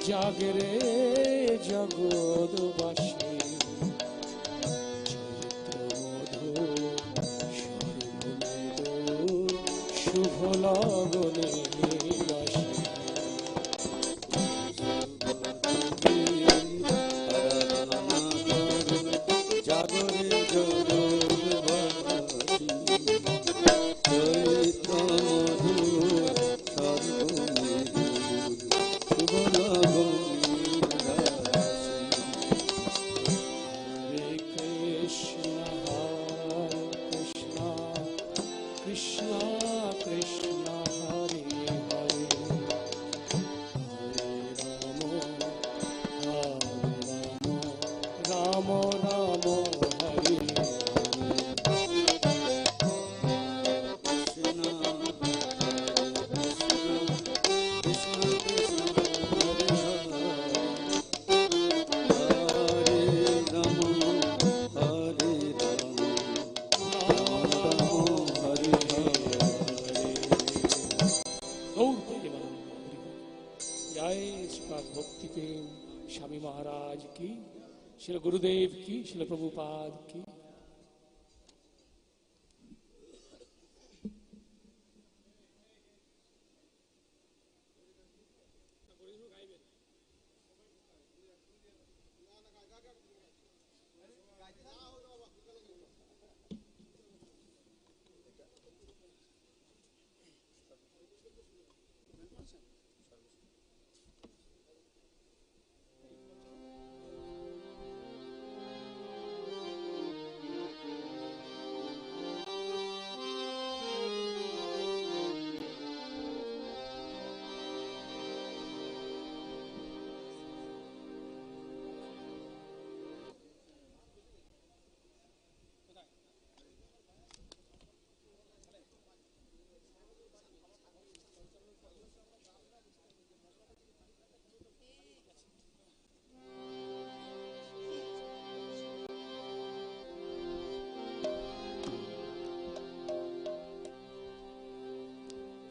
জাগরে জগৎবাসী শুভ লগনে स्वामी महाराज की, श्री गुरुदेव की, श्री प्रभुपाद की।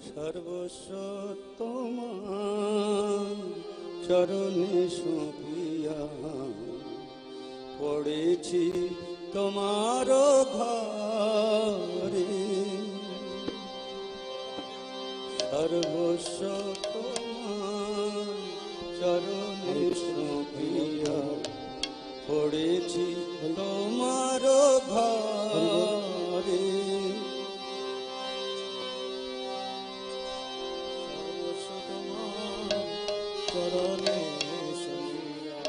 सर्वस्व তোমার চরণে সঁপিয়া পড়েছি তোমার ঘরে, সর্বস্ব তোমার চরণে সঁপিয়া পড়েছি তোমার ঘরে, চরণে শুনিয়া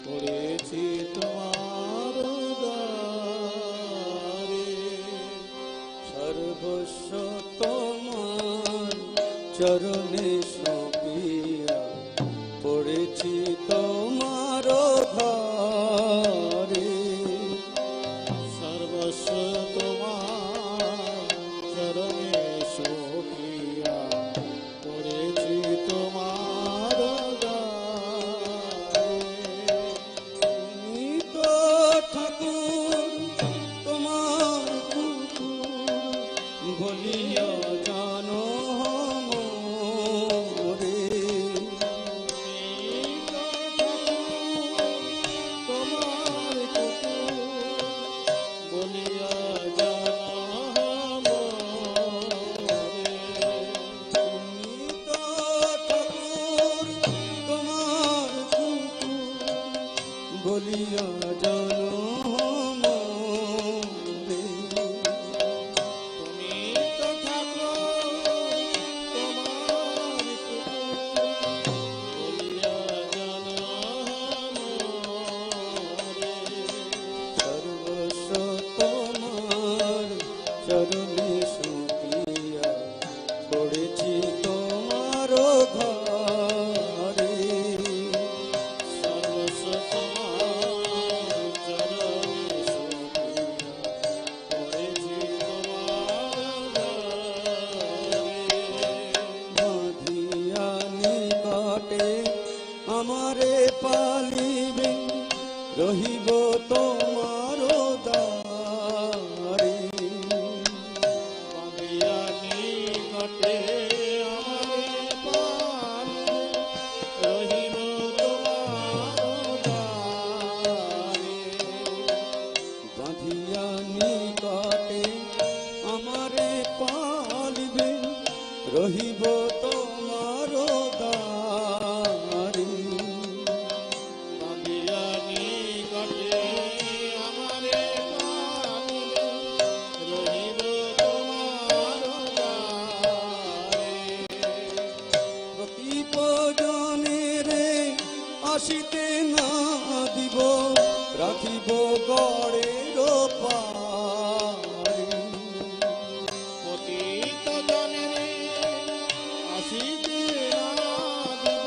পড়েছি তোমার দ্বারে, সর্বস্ব তোমার চরণে সঁপিয়া পড়েছি তোমার ঘরে, সর্বস্ব তোমার চরণে সঁপিয়া পড়েছি তোমার দ্বারে, তুমি তো ঠাকুর তোমার কুকুর বলিয়া জানো মোরে, তোমার কুকুর বলিয়া জানো মোরে, তুমি তো ঠাকুর তোমার কুকুর বলিয়া জানো মোরে, তুমি তো ঠাকুর তোমার কুকুর বলিয়া জানো মোরে, সর্বস্ব তোমার চরণে সঁপিয়া পড়েছি তোমার ঘরে, সর্বস্ব তোমার চরণে সঁপিয়া পড়েছি তোমার ঘরে, বাঁধিয়া নিকটে আমারে পালিবে রহিব তোমার দ্বারে, বাঁধিয়া নিকটে আমারে পালিবে রহিব জনেরে আসিতে না দিব, রাখিব গড়ের পারে। পতিত জনেরে আসিতে না দিব,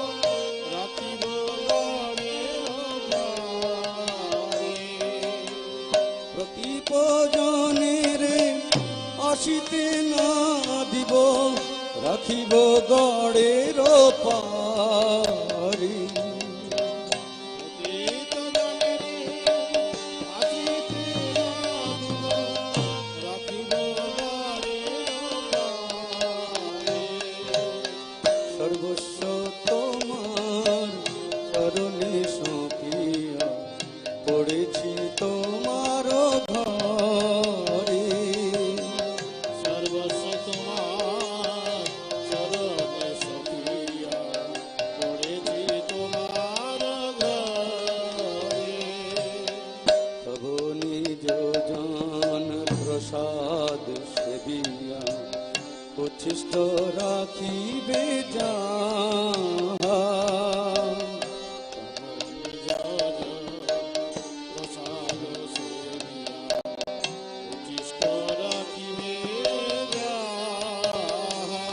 রাখিব গড়ের পারে। প্রদীপ জনেরে আসিতে না দিব, রাখিব গড়ের পারে। পতিত জনেরে আসিতে না দিব, রাখিব গড়ের পারে। সর্বস্ব তোমার চরণে সঁপিয়া পড়েছি তোমার ঘরে। সর্বস্ব তোমার চরণে সপিয়া পড়েছি তোমার ঘরে। তবু নিজ জন প্রসাদ সেবিয়া উচ্ছিষ্ট রাখিবে যাহা। প্রসাদ সেবিয়া উচ্ছিষ্ট রাখিবে যাহা।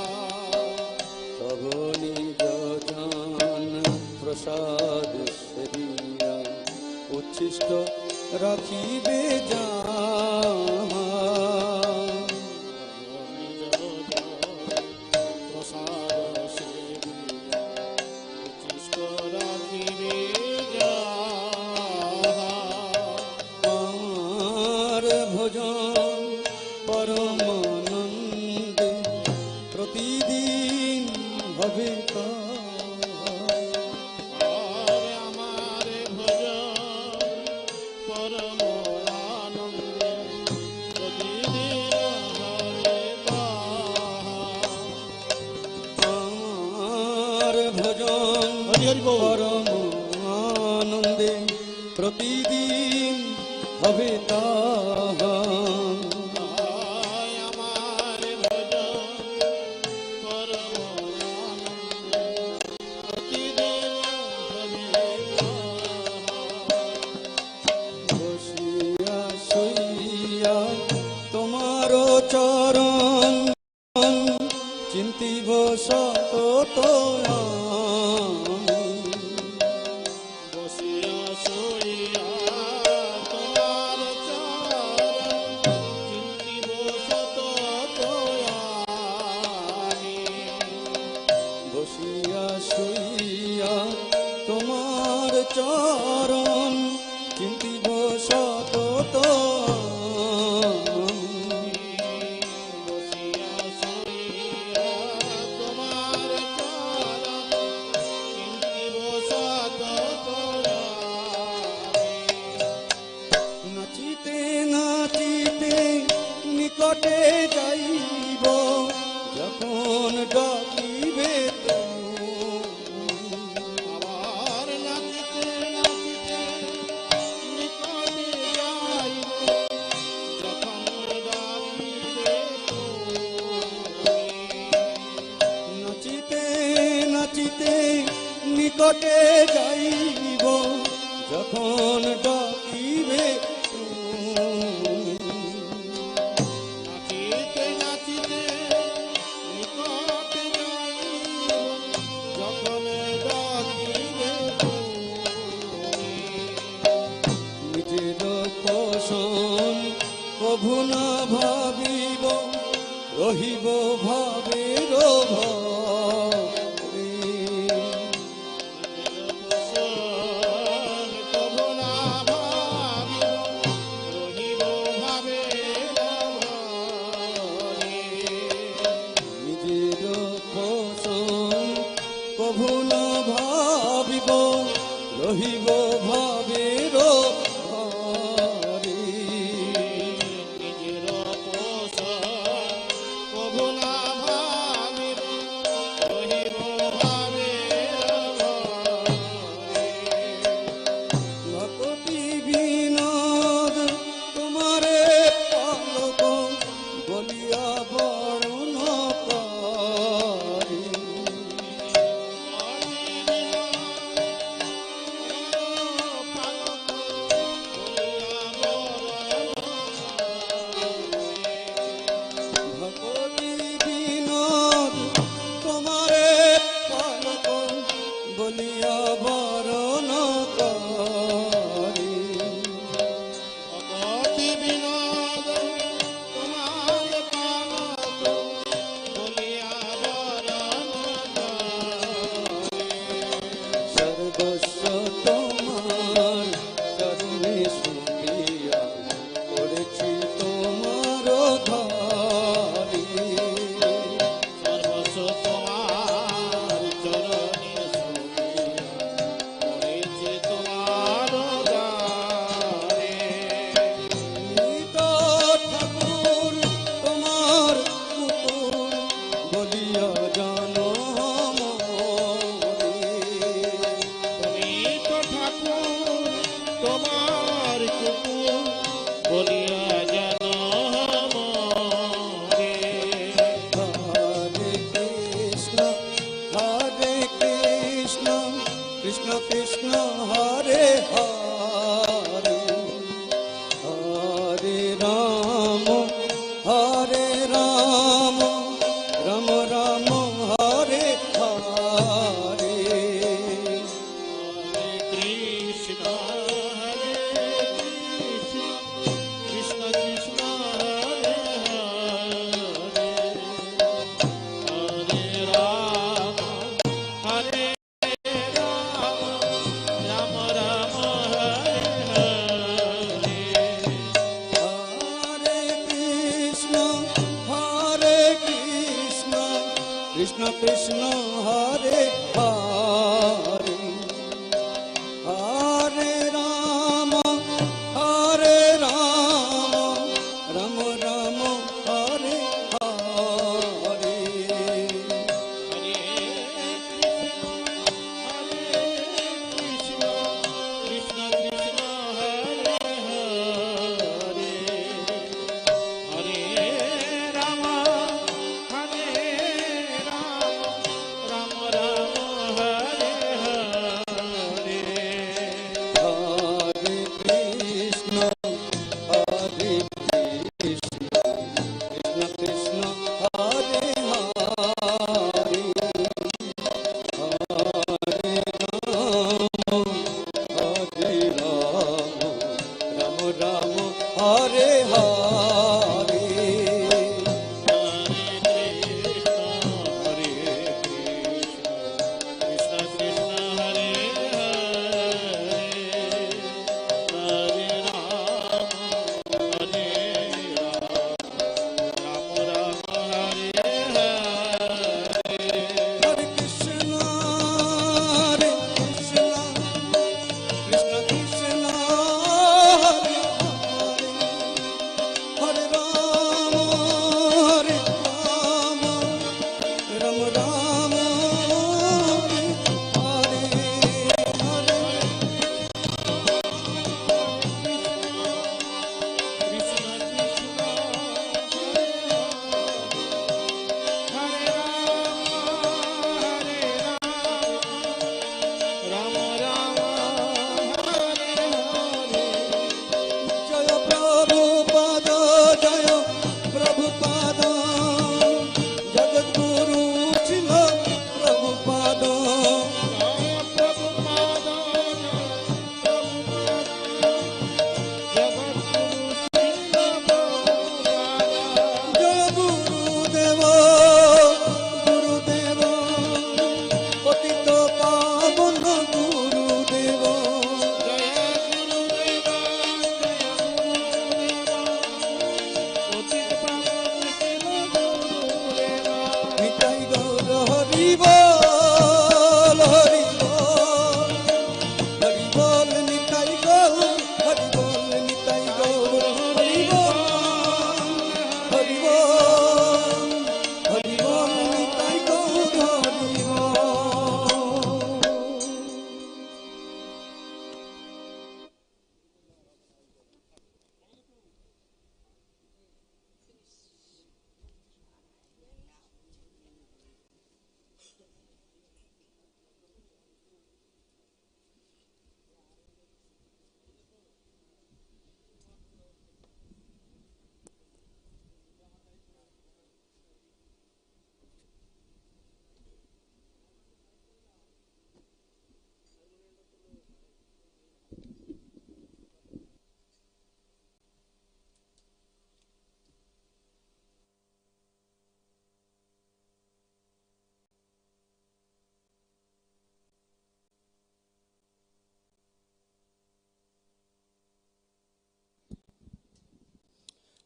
তবু নিজ জন প্রসাদ সেবিয়া উচ্ছিষ্ট রাখিবে যাহা। প্রসাদ সেবিয়া উচ্ছিষ্ট রাখিবে যাহা। আমার ভজন পরমানন্দে প্রতিদিন হবে তাহা। আর আমার ভজন পরম আনন্দে প্রতিদিন হবে তাহা। আমার ভজন হরি হরি বল। পরম আনন্দে প্রতিদিন হবে তাহা। আমার ভজন পরম আনন্দে প্রতিদিন হবে তাহা। বসিয়া শুইয়া তোমার চরণ চিন্তিব সতত আমি। বসিয়া শুইয়া তোমার চরণ চিন্তিব সতত আমি। বসিয়া শুইয়া তোমার চরণ চিন্তিব সতত আমি। বসিয়া শুইয়া তোমার চরণ চিন্তিব সতত আমি। নাচিতে নাচিতে নিকটে যাইব, যখন ডাকিবে তুমি। আবার নাচিতে নাচিতে নিকটে যাইব, যখন ডাকিবে তুমি। নাচিতে নাচিতে নিকটে যাইব, যখন ডাকিবে তুমি। নাচিতে নাচিতে নিকটে যাইব, যখন ডাকিবে তুমি। নিজের পোষণ কভু না ভাবিব, রহিব ভাবের ভাবে। পোষণ কভু না ভাবিব, রহিব ভাবের ভাবে। নিজের পোষণ কভু না ভাবিব, রহিব ভাবের ভারে। নিজের পোষণ কভু না ভাবিব, বলিয়া বরণ করি। অতি বিনোদ তোমার পানত বলিয়া বরণ করি। সর্বস্ব তোমার চরণে শুকিয়া করেছি তোমার ধারি। সর্বস্ব তোমার চরণে শুকিয়া করেছি তোমার দ্বারে। নিত ঠাকুর তোমার পুতুল বলিয়া জানো মোরে। তুমি তো ঠাকুর তোমার কুকুর বলিয়া জানো মোরে। হরে কৃষ্ণ কৃষ্ণ কৃষ্ণ হরে হরে, হরে রাম রাম রাম হরে হরে। হরে কৃষ্ণ কৃষ্ণ কৃষ্ণ হরে হরে, হরে রাম রাম রাম হরে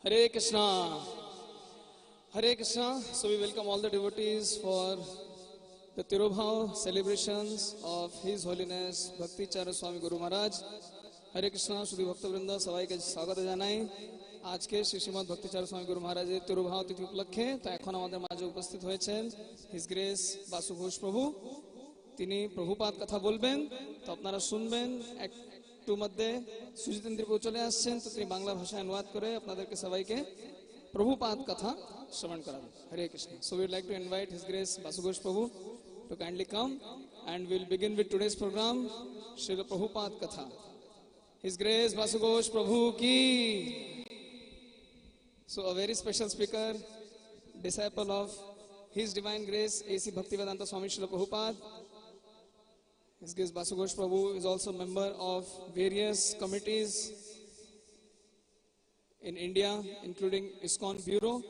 Hare Krishna. Hare Krishna. So we welcome all the devotees for the Tirobhav celebrations of His Holiness Bhakti Charu Swami Guru Maharaj. हरे कृष्णा शुद्ध भक्त वृंद सबाई के स्वागत জানাই আজকে শ্রী শ্রীমৎ ভক্তি চারু স্বামী গুরু মহারাজের তিরোভাব তিথি উপলক্ষে তো এখন আমাদের মাঝে উপস্থিত হয়েছেন হিজ গ্রেস বাসু ঘোষ প্রভু তিনি প্রভুপাদ কথা বলবেন তো আপনারা শুনবেন একটু মধ্যে সুজিতেন্দ্র প্রভু চলে আসছেন তো তিনি বাংলা ভাষায় অনুবাদ করে আপনাদেরকে সবাইকে প্রভুপাদ কথা শ্রবণ করাবেন Hare Krishna so we would like to invite his grace Basu Ghosh Prabhu to kindly come and will begin with today's programme Shri Prabhupada কথা His Grace Basu Ghosh Prabhu ki. So a very special speaker, disciple of His Divine Grace A.C. Bhaktivedanta Swami Srila Prabhupada. His Grace Basu Ghosh Prabhu is also member of various committees in India, including ISKCON Bureau.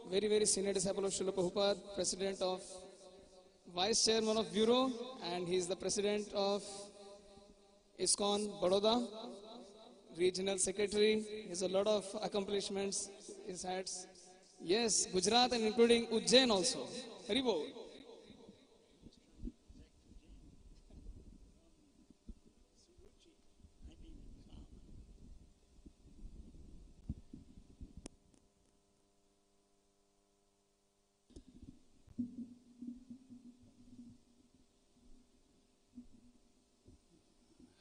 Very senior disciple of Srila Prabhupada, president of Vice Chairman of Bureau, and he is the president of ISKCON Baroda. Regional Secretary, he has a lot of accomplishments he's had. Yes, Gujarat and including Ujjain also. Hari Bol.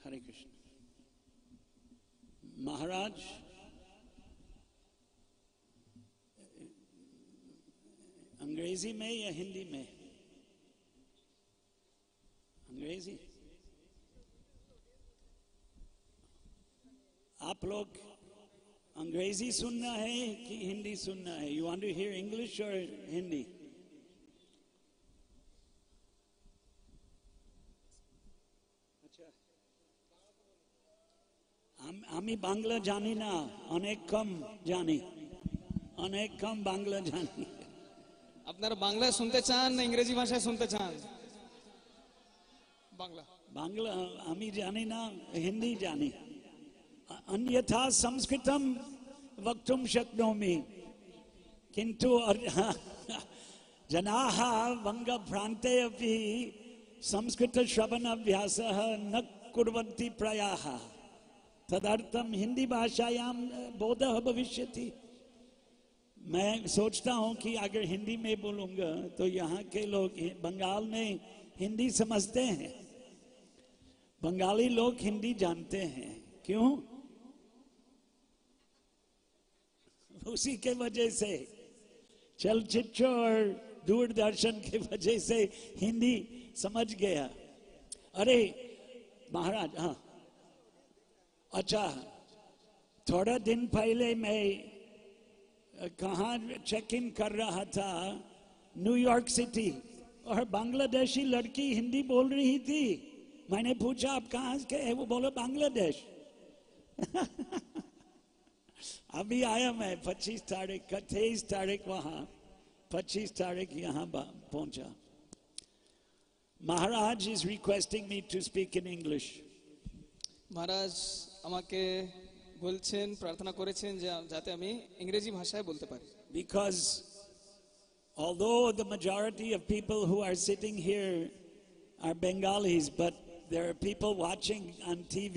Hare Krishna. महाराज अंग्रेजी में या हिंदी में अंग्रेजी आप लोग अंग्रेजी सुनना है कि हिंदी सुनना है you want to hear English और हिंदी আমি বাংলা জানি না অনেক কম জানি অনেক কম বাংলা জানি আপনারা বাংলা শুনতে চান না ইংরেজি ভাষায় শুনতে চান বাংলা বাংলা আমি জানি না হিন্দি জানি अन्यथा संस्कृतं वक्तुं शक्नोमि किन्तु जनाः वङ्गप्रान्ते अपि संस्कृतश्रवणाभ्यासः न कुर्वन्ति प्रायः तदर्थम हिंदी भाषायां बोधः भविष्यति मैं सोचता हूं कि अगर हिंदी में बोलूंगा तो यहाँ के लोग बंगाल में हिंदी समझते हैं बंगाली लोग हिंदी जानते हैं क्यों उसी के वजह से चलचित्र और दूरदर्शन के वजह से हिंदी समझ गया अरे महाराज हाँ अच्छा थोड़ा दिन पहले मैं कहाँ चेक इन कर रहा था न्यूयॉर्क सिटी और बांग्लादेशी लड़की हिंदी बोल रही थी मैंने पूछा आप कहाँ के हैं वो बोले बांग्लादेश अभी आया मैं 25 तारीख 23 तारीख वहाँ 25 तारीख यहाँ पहुँचा महाराज is requesting me to speak in English মহারাজ আমাকে বলছেন প্রার্থনা করেছেন যে যাতে আমি ইংরেজি ভাষায় বলতে পারি because although the majority of people who are sitting here are Bengalis but there are people watching on TV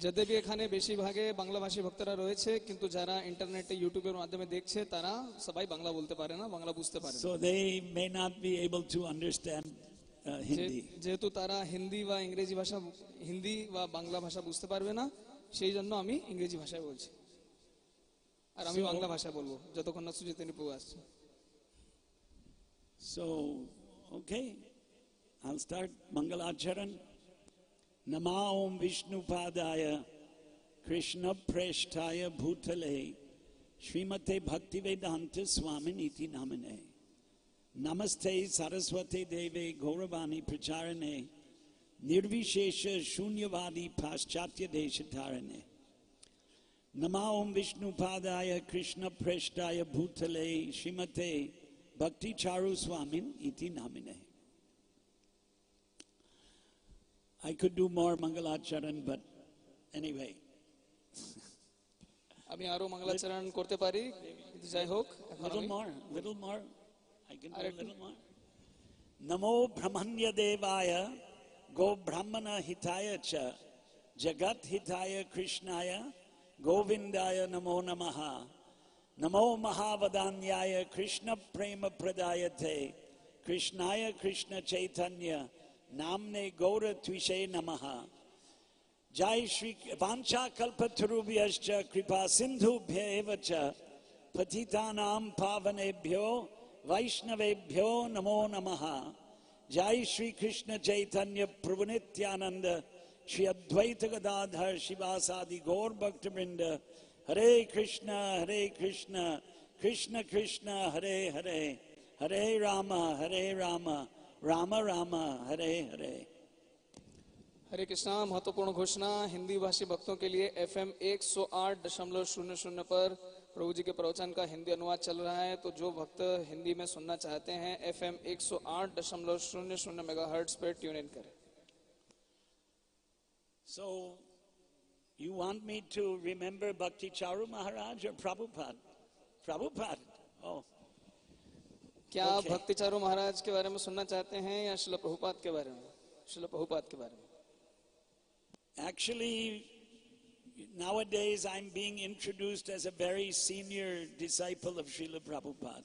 যদ্যপি এখানে বেশিরভাগে বাংলাভাষী ভক্তরা রয়েছে কিন্তু যারা ইন্টারনেটে ইউটিউবের মাধ্যমে দেখছে তারা সবাই বাংলা বলতে পারে না বাংলা বুঝতে পারে না so they may not be able to understand Hindi যেহেতু তারা হিন্দি বা ইংরেজি ভাষা হিন্দি বা বাংলা ভাষা বুঝতে পারবে না সেই জন্য আমি ইংরেজি ভাষায় বলছি আর আমি বাংলা ভাষায় বলবো যতক্ষণ না সুজিতেন্দ্র প্রভু আসছে so okay I'll start Mangalacharan Nama Om Vishnupadaya Krishna Preshtaya Bhutale Srimate Bhaktivedanta Swaminiti Namane Namaste Saraswate Deve Gauravani Pracharane Nirvishesha Shunyavadi Paschatya Deshatarane Nama Om Vishnupadaya Krishna Preshtaya Bhutale Srimate Bhakti Charu Swami Iti Namane I could do more Mangalacharan, but anyway. আমি আরো মঙ্গলাচরণ করতে পারি, কিন্তু যাই হোক এখন Little আমি- more, little more. I can do a Correct. little more. Namo Brahmanya Devaya Go Brahmana Hitaya Cha Jagat Hitaya Krishnaya Govindaya Namo Namaha Namo Mahavadanyaya Krishna Prema Pradayate Krishnaya Krishna Chaitanya Namne Gaura Tvishe Namaha Jai Shri Vancha Kalpatarubhyascha Kripa Sindhubhya eva cha Patitanam Pavanebhyo Vaishnavebhyo Namo Namaha Jai Shri Krishna Chaitanya Prabhu Shri Advaita Gadadhar Shivasadi Gaur Bhaktivinoda Hare Krishna Krishna Krishna Hare Hare Hare Rama Rama Rama Hare Hare हरे कृष्णा। महत्वपूर्ण घोषणा हिंदी भाषी भक्तों के लिए FM 108.00 पर प्रभु जी के प्रवचन का हिंदी अनुवाद चल रहा है। तो जो भक्त हिंदी में सुनना चाहते हैं FM 108.00 मेगाहर्ट्ज पर ट्यून इन करें। So, you want me to remember Bhakti Charu Maharaj or Prabhupada? Prabhupada. Oh, क्या आप Okay. भक्ति चारू महाराज के बारे में सुनना चाहते हैं या श्रील प्रभुपाद के बारे में? श्रील प्रभुपाद के बारे में। actually, nowadays I'm being introduced as a very senior disciple of Srila Prabhupada.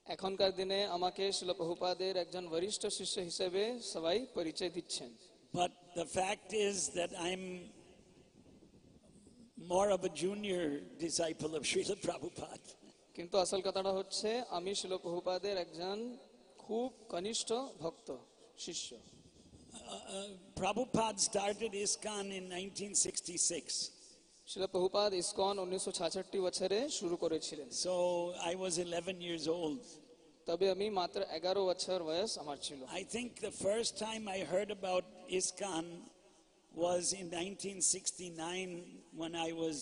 এখনকার দিনে আমাকে শ্রীল প্রভুপাদের একজন বরিষ্ঠ শিষ্য হিসেবে সবাই পরিচয় দিচ্ছেন। But the fact is that I'm more of a junior disciple of Srila Prabhupada. কিন্তু আসল কথাটা হচ্ছে আমি শ্রীল প্রভুপাদের একজন খুব কনিষ্ঠ ভক্ত শিষ্য। Prabhupada started ISKCON in 1966. Srila Prabhupada ISKCON 1966 বছরে শুরু করেছিলেন। So I was 11 years old. তবে আমি মাত্র 11 বছর বয়স আমার ছিল। I think the first time I heard about ISKCON was in 1969 when I was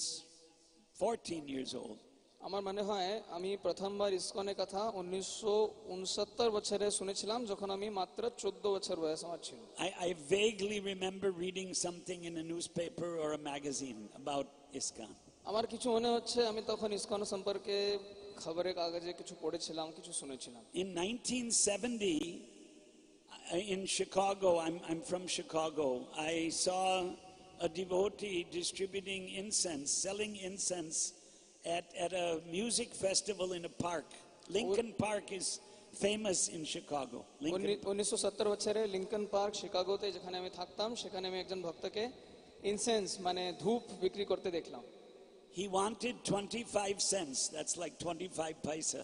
14 years old. আমার মনে হয় আমি প্রথমবার ইসকনের কথা 1969 বছরে শুনেছিলাম যখন আমি মাত্র 14 বছর বয়স আমার ছিল। I vaguely remember reading something in a newspaper or a magazine about ISKCON. আমার কিছু মনে হচ্ছে আমি তখন ইসকন সম্পর্কে খবরের কাগজে কিছু পড়েছিলাম, কিছু শুনেছিলাম। In 1970, in Chicago, I'm from Chicago, I saw a devotee distributing incense, selling incense at a music festival in a park. Lincoln Park is famous in Chicago. Lincoln. 1970 বছরে লিংকন পার্ক শিকাগোতে যেখানে আমি থাকতাম সেখানে আমি একজন ভক্তকে ইনসেন্স মানে ধূপ বিক্রি করতে দেখলাম। He wanted 25 cents. That's like 25 paisa.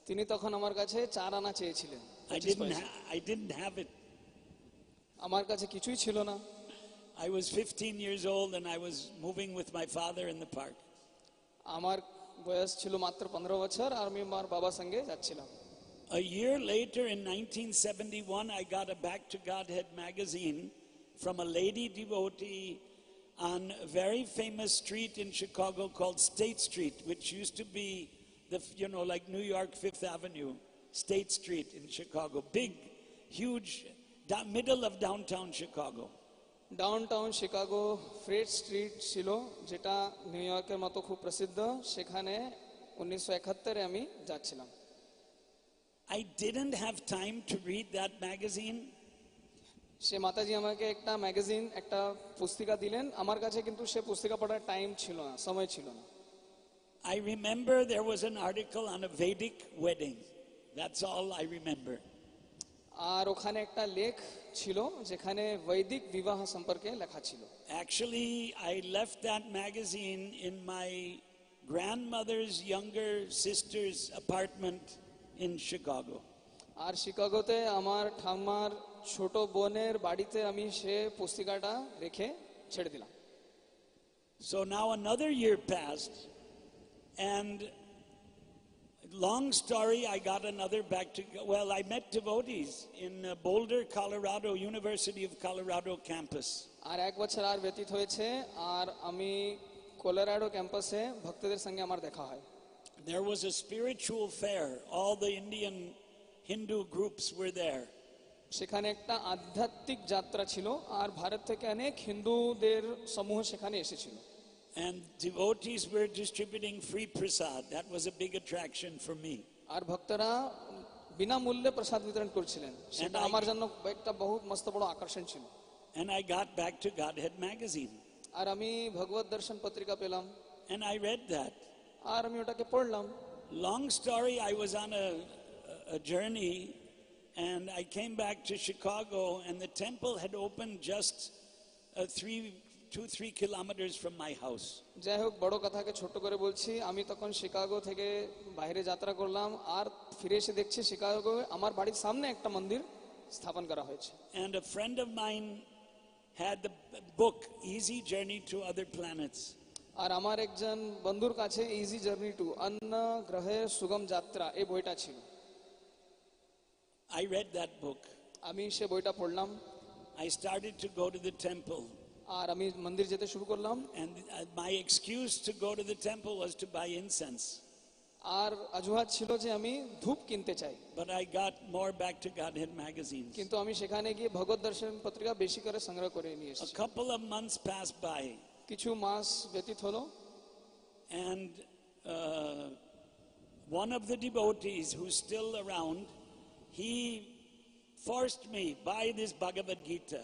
তিনি তখন আমার কাছে 4 আনা চেয়েছিলেন। I didn't have it. আমার কাছে কিছুই ছিল না। I was 15 years old and I was moving with my father in the park. আমার বয়স ছিল মাত্র 15 বছর আর আমি আমার বাবার সঙ্গে যাচ্ছিলাম। A year later, in 1971, I got a Back to Godhead magazine from a lady devotee on a very famous street in Chicago called State Street, which used to be like New York 5th Avenue, State Street in Chicago. Big, huge, middle of downtown Chicago. Downtown Chicago Fred street ছিল যেটা new ইয়র্কের মতো খুব প্রসিদ্ধ। সেখানে 1971 আমি যাচ্ছিলাম। I didn't have time to read that magazine. সে মাতাজি আমাকে একটা ম্যাগাজিন একটা পুস্তিকা দিলেন, আমার কাছে কিন্তু সে পুস্তিকা পড়ার টাইম ছিল না, সময় ছিল না। I remember there was an article on a Vedic wedding. That's all I remember. আর ওখানে একটা লেখ ছিল যেখানে বৈদিক বিবাহ সম্পর্কে লেখা ছিল। Actually, I left that magazine in my grandmother's younger sister's apartment in Chicago. আর শিকাগোতে আমার ঠাম্মার ছোট বোনের বাড়িতে আমি সে পুস্তিকাটা রেখে ছেড়ে দিলাম। So now another year passed, and long story, I got another I met devotees in Boulder, Colorado, University of Colorado campus. আর এক বছর আর ব্যতীত হয়েছে আর আমি কলোরাডো ক্যাম্পাসে ভক্তদের সঙ্গে আমার দেখা হয়। There was a spiritual fair. All the Indian Hindu groups were there. সেখানে একটা আধ্যাত্মিক যাত্রা ছিল আর ভারত থেকে অনেক হিন্দুদের সমূহ সেখানে এসেছিল। And devotees were distributing free prasad. That was a big attraction for me. আর ভক্তরা বিনামূল্যে প্রসাদ বিতরণ করছিলেন, সেটা আমার জন্য একটা বহুত মস্ত বড় আকর্ষণ ছিল। And I got back to Godhead magazine. আর আমি ভগবত দর্শন পত্রিকা পেলাম, And I read that. আর আমি ওটাকে পড়লাম। Long story, I was on a journey and I came back to Chicago and the temple had opened just 2-3 kilometers from my house. যাই হোক, বড় কথাকে ছোট করে বলছি, আমি তখন শিকাগো থেকে বাইরে যাত্রা করলাম, আর ফিরে এসে দেখছি শিকাগো আমার বাড়ির সামনে একটা মন্দির স্থাপন করা হয়েছে। And a friend of mine had the book Easy Journey to Other Planets. আর আমার একজন বন্ধুর কাছে ইজি জার্নি টু অন্য গ্রহের সুগম যাত্রা এই বইটা ছিল। I read that book. আমি সে বইটা পড়লাম, I started to go to the temple. আর আমি মন্দির যেতে শুরু করলাম। And my excuse to go to the temple was to buy incense. আর অজুহাত ছিল যে আমি ধূপ কিনতে চাই। But I got more back to Godhead magazines. কিন্তু আমি সেখানে গিয়ে ভগবত দর্শন পত্রিকা বেশি করে সংগ্রহ করে নিয়ে A এসেছি। couple of months passed by. কিছু মাস ব্যতীত হলো, And one of the devotees who's still around, he forced me, buy this Bhagavad Gita.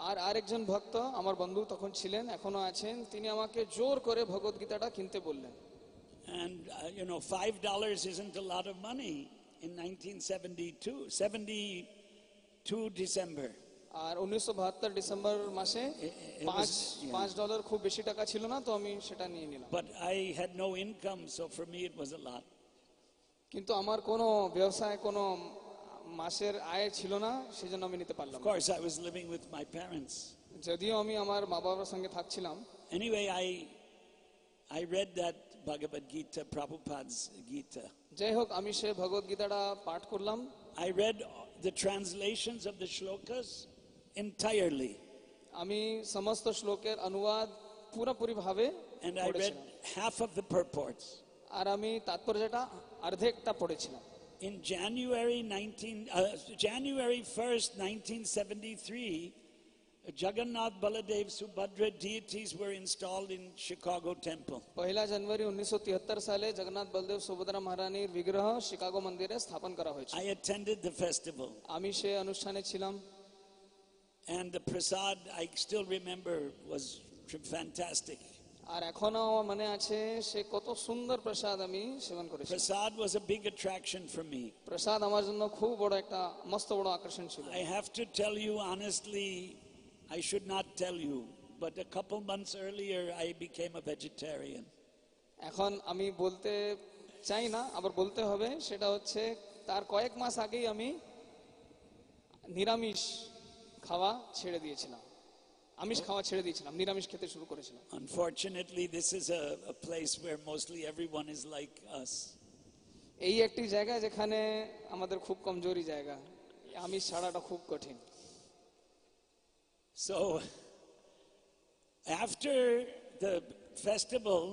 আর আরেকজন ভক্ত আমার বন্ধু তখন ছিলেন, এখনো আছেন, তিনি আমাকে জোর করে ভগবত গীতাটা কিনতে বললেন। And $5 isn't a lot of money in 72 December. আর 1972 ডিসেম্বর মাসে $5 খুব বেশি টাকা ছিল না, তো আমি সেটা নিয়ে নিলাম। But I had no income, so for me it was a lot. কিন্তু আমার কোনো ব্যবসায় কোনো মাসের আয় ছিল না, সেজন্য আমি নিতে পারলাম Of না। course, I was living with my parents. যদিও আমি আমার মা বাবার সঙ্গে থাকছিলাম। Anyway, I read that Bhagavad Gita, Prabhupada's Gita. যাই হোক, আমি সে ভগবত গীতাটা পাঠ করলাম। I read the translations of the shlokas entirely. আমি সমস্ত শ্লোকের অনুবাদ পুরোপুরি ভাবে And I read half of the purports. আর আমি তাৎপর্যটা অর্ধেকটা পড়েছিলাম। In January 1st, 1973, Jagannath, Baladev, Subhadra deities were installed in Chicago temple. 1 জানুয়ারি 1973 সালে জগন্নাথ বলদেব সুভদ্রা মহারানীর বিগ্রহ শিকাগো মন্দিরে স্থাপন করা হয়েছে। I attended the festival. আমি সেই অনুষ্ঠানে ছিলাম। And the prasad, I still remember, was fantastic. আর এখনো আমার মনে আছে সে কত সুন্দর প্রসাদ আমি সেবন করেছি। Prasad was a big attraction for me. প্রসাদ আমার জন্য খুব বড় একটা মস্ত বড় আকর্ষণ ছিল। I have to tell you honestly, I should not tell you, but a couple months earlier I became a vegetarian. এখন আমি বলতে চাই না, আবার বলতে হবে, সেটা হচ্ছে তার কয়েক মাস আগেই আমি নিরামিষ খাওয়া ছেড়ে দিয়েছিলাম। আমিষ খাওয়া ছেড়ে দিয়েছিলাম, নিরামিষ খেতে শুরু করেছিলাম। Unfortunately, this is a place where mostly everyone is like us. এই একটি জায়গা যেখানে আমাদের খুব কমজোরি জায়গা, আমিষ ছাড়াটা খুব কঠিন। So after the festival,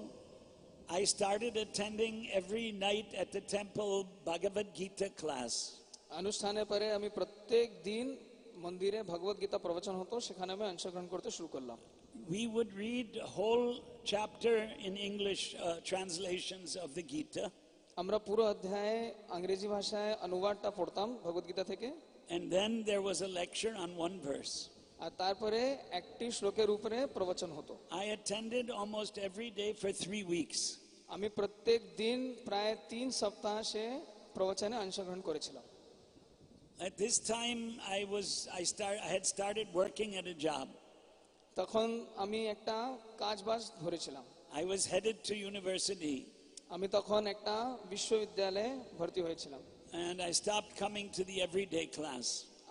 I started attending every night at the temple Bhagavad Gita class. অনুষ্ঠানের পরে আমি প্রত্যেক দিন মন্দিরে ভগবত গীতা প্রবচন হতো, সেখানে আমি অংশগ্রহণ করতে শুরু করলাম। We would read whole chapter in English translations of the Gita. আমরা পুরো অধ্যায়ে ইংরেজি ভাষায় অনুবাদটা পড়তাম ভগবত গীতা থেকে। And then there was a lecture on one verse. আর তারপরে একটি শ্লোকের উপরে প্রবচন হতো। I attended almost every day for 3 weeks. আমি প্রত্যেক দিন প্রায় 3 সপ্তাহ সে প্রবচনে অংশগ্রহণ করেছিলাম। At this time I had started working at a job. তখন আমি একটা কাজবাজ ধরেছিলাম। I was headed to university. আমি তখন একটা বিশ্ববিদ্যালয়ে ভর্তি হয়েছিলাম। And I stopped coming to the everyday class.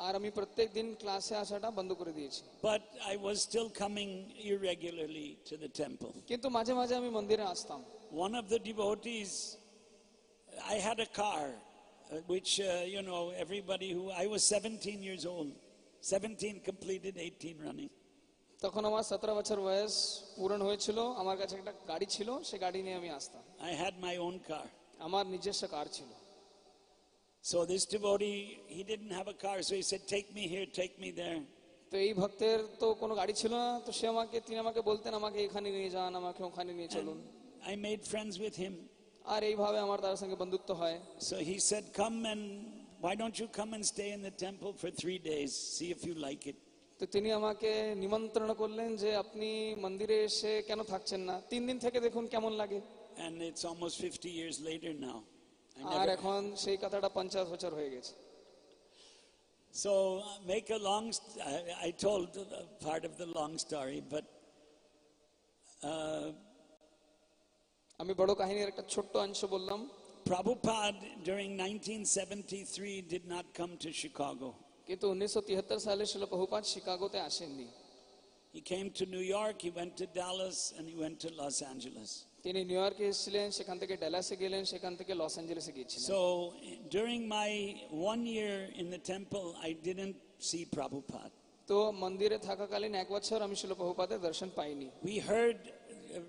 আর আমি প্রত্যেক দিন ক্লাসে আসাটা বন্ধ করে দিয়েছি। But I was still coming irregularly to the temple. কিন্তু মাঝে মাঝে আমি মন্দিরে আসতাম। One of the devotees, I had a car, which, everybody I was 17 years old. 17 completed, 18 running. তখন আমার 17 বছর বয়স পূরণ হয়েছিল, আমার কাছে একটা গাড়ি ছিল, সে গাড়ি নিয়ে আমি আসতাম। I had my own car. আমার নিজস্ব কার ছিল। So this devotee, he didn't have a car, so he said, take me here, take me there. তো তো এই ভক্তের তো কোনো গাড়ি ছিল না, তো তিনি আমাকে বলতেন আমাকে এখানে নিয়ে যান, আমাকে ওখানে নিয়ে চলুন। I made friends with him. আর এইভাবে আমার তার সঙ্গে বন্ধুত্ব হয়। So he said, come and why don't you come and stay in the temple for 3 days, see if you like it. তো তিনি আমাকে নিমন্ত্রণ করলেন যে আপনি মন্দিরে এসে কেন থাকছেন না, 3 দিন থেকে দেখুন কেমন লাগে। And it's almost 50 years later now. আর এখন সেই কথাটা 50 বছর হয়ে গেছে। So make a long, I told part of the long story, but আমি বড় কাহিনীর একটা ছোট্ট অংশ বললাম। Prabhupada during 1973 did not come to Chicago. কিন্তু 1973 সালে শিল প্রভুপাদ শিকাগোতে আসেননি। He came to New York, he went to Dallas, and he went to Los Angeles. তিনি নিউ ইয়র্কে এসেছিলেন, সেখান থেকে ডালাসে গেলেন, সেখান থেকে লস অ্যাঞ্জেলেসে গিয়েছিলেন। So during my 1 year in the temple, I didn't see Prabhupada. তো মন্দিরে থাকাকালীন 1 বছর আমি শিল প্রভুপাদের দর্শন পাইনি। We heard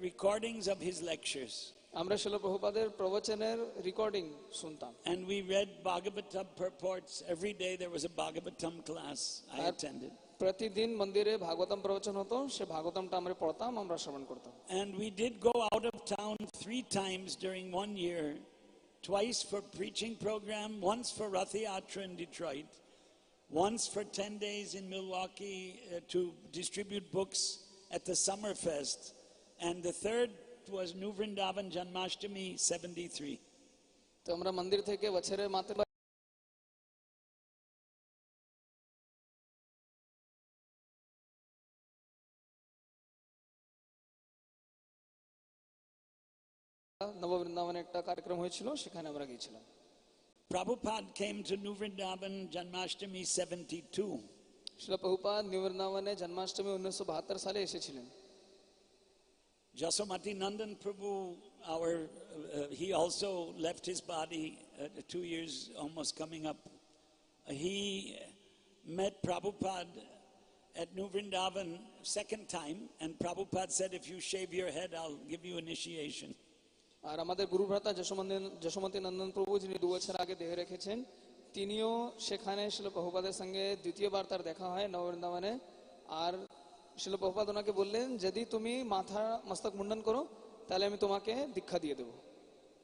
recordings of his lectures. আমরা শিল প্রভুপাদের প্রবচনের রেকর্ডিং শুনতাম। And we read Bhagavatam purports. Every day there was a Bhagavatam class I attended. প্রতিদিন মন্দিরে ভাগবতম প্রবচন হতো, সে ভাগবতমটা আমরা পড়তাম, আমরা শ্রবণ করতাম। And we did go out of town 3 times during 1 year, twice for preaching program, once for Rath Yatra in Detroit, once for 10 days in Milwaukee to distribute books at the Summer Fest, and the third was New Vrindavan Janmashtami 73. তো আমরা মন্দির থেকে বছরের মাত্র নববৃন্দাবনে একটা কার্যক্রম হয়েছিল, সেখানে আমরা গিয়েছিলাম। Prabhupada came to New Vrindavan Janmashtami 72. শিল প্রভুপাদ নিউ বৃন্দাবনে জন্মাষ্টমী 1972 সালে এসেছিলেন। Jasomati Nandan Prabhu, he also left his body 2 years almost coming up. He met Prabhupada at New Vrindavan second time, and Prabhupada said, if you shave your head, I'll give you initiation. আর আমাদের গুরুভ্রাতা যশোমতী নন্দন প্রভু, যিনি 2 বছর আগে দেহ রেখেছেন, তিনিও সেখানে শিল প্রভুপাদের সঙ্গে দ্বিতীয়বার তার দেখা হয় নববৃন্দাবনে। আর শিল প্রভুপাদ ওনাকে বললেন, যদি তুমি মাথা মস্তক মুন্ডন করো তাহলে আমি তোমাকে দীক্ষা দিয়ে দেবো।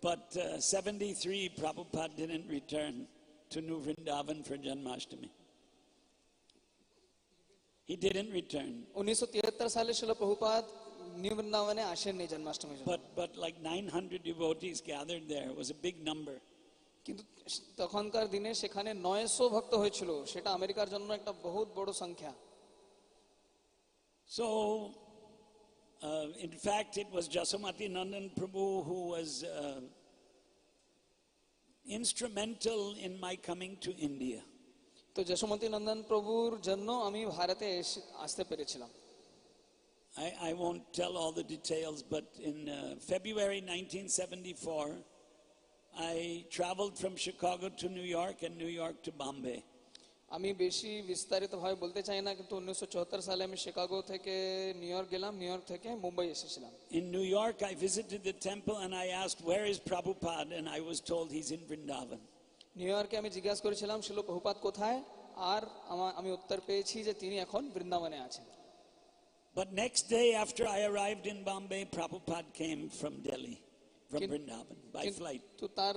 But 73 Prabhupada didn't return to New Vrindavan for Janmashtami. He didn't return. 1973 সালে শিল প্রভুপাদ নিউ বৃন্দাবনে আসেননি জন্মাষ্টমীর জন্য। But like 900 devotees gathered there. It was a big number. কিন্তু তখনকার দিনে সেখানে 900 ভক্ত হয়েছিল, সেটা আমেরিকার জন্য একটা বহুত বড় সংখ্যা। So, in fact, it was Jasomati Nandan Prabhu who was instrumental in my coming to India. তো যশোমতী নন্দন প্রভুর জন্য আমি ভারতে আসতে পেরেছিলাম। I won't tell all the details, but in February 1974, I traveled from Chicago to New York and New York to Bombay. আমি বেশি বিস্তারিতভাবে বলতে চাই না, কিন্তু 1974 সালে আমি শিকাগো থেকে নিউ ইয়র্ক গেলাম, নিউ ইয়র্ক থেকে মুম্বাই এসেছিলাম। In New York, I visited the temple and I asked, where is Prabhupada? And I was told he's in Vrindavan. New ইয়র্কে আমি জিজ্ঞাসা করেছিলাম শিল প্রভুপাদ কোথায়, আর আমি উত্তর পেয়েছি যে তিনি এখন বৃন্দাবনে আছেন। But next day after I arrived in Bombay, Prabhupada came from Delhi, from Vrindavan, by flight. তো তার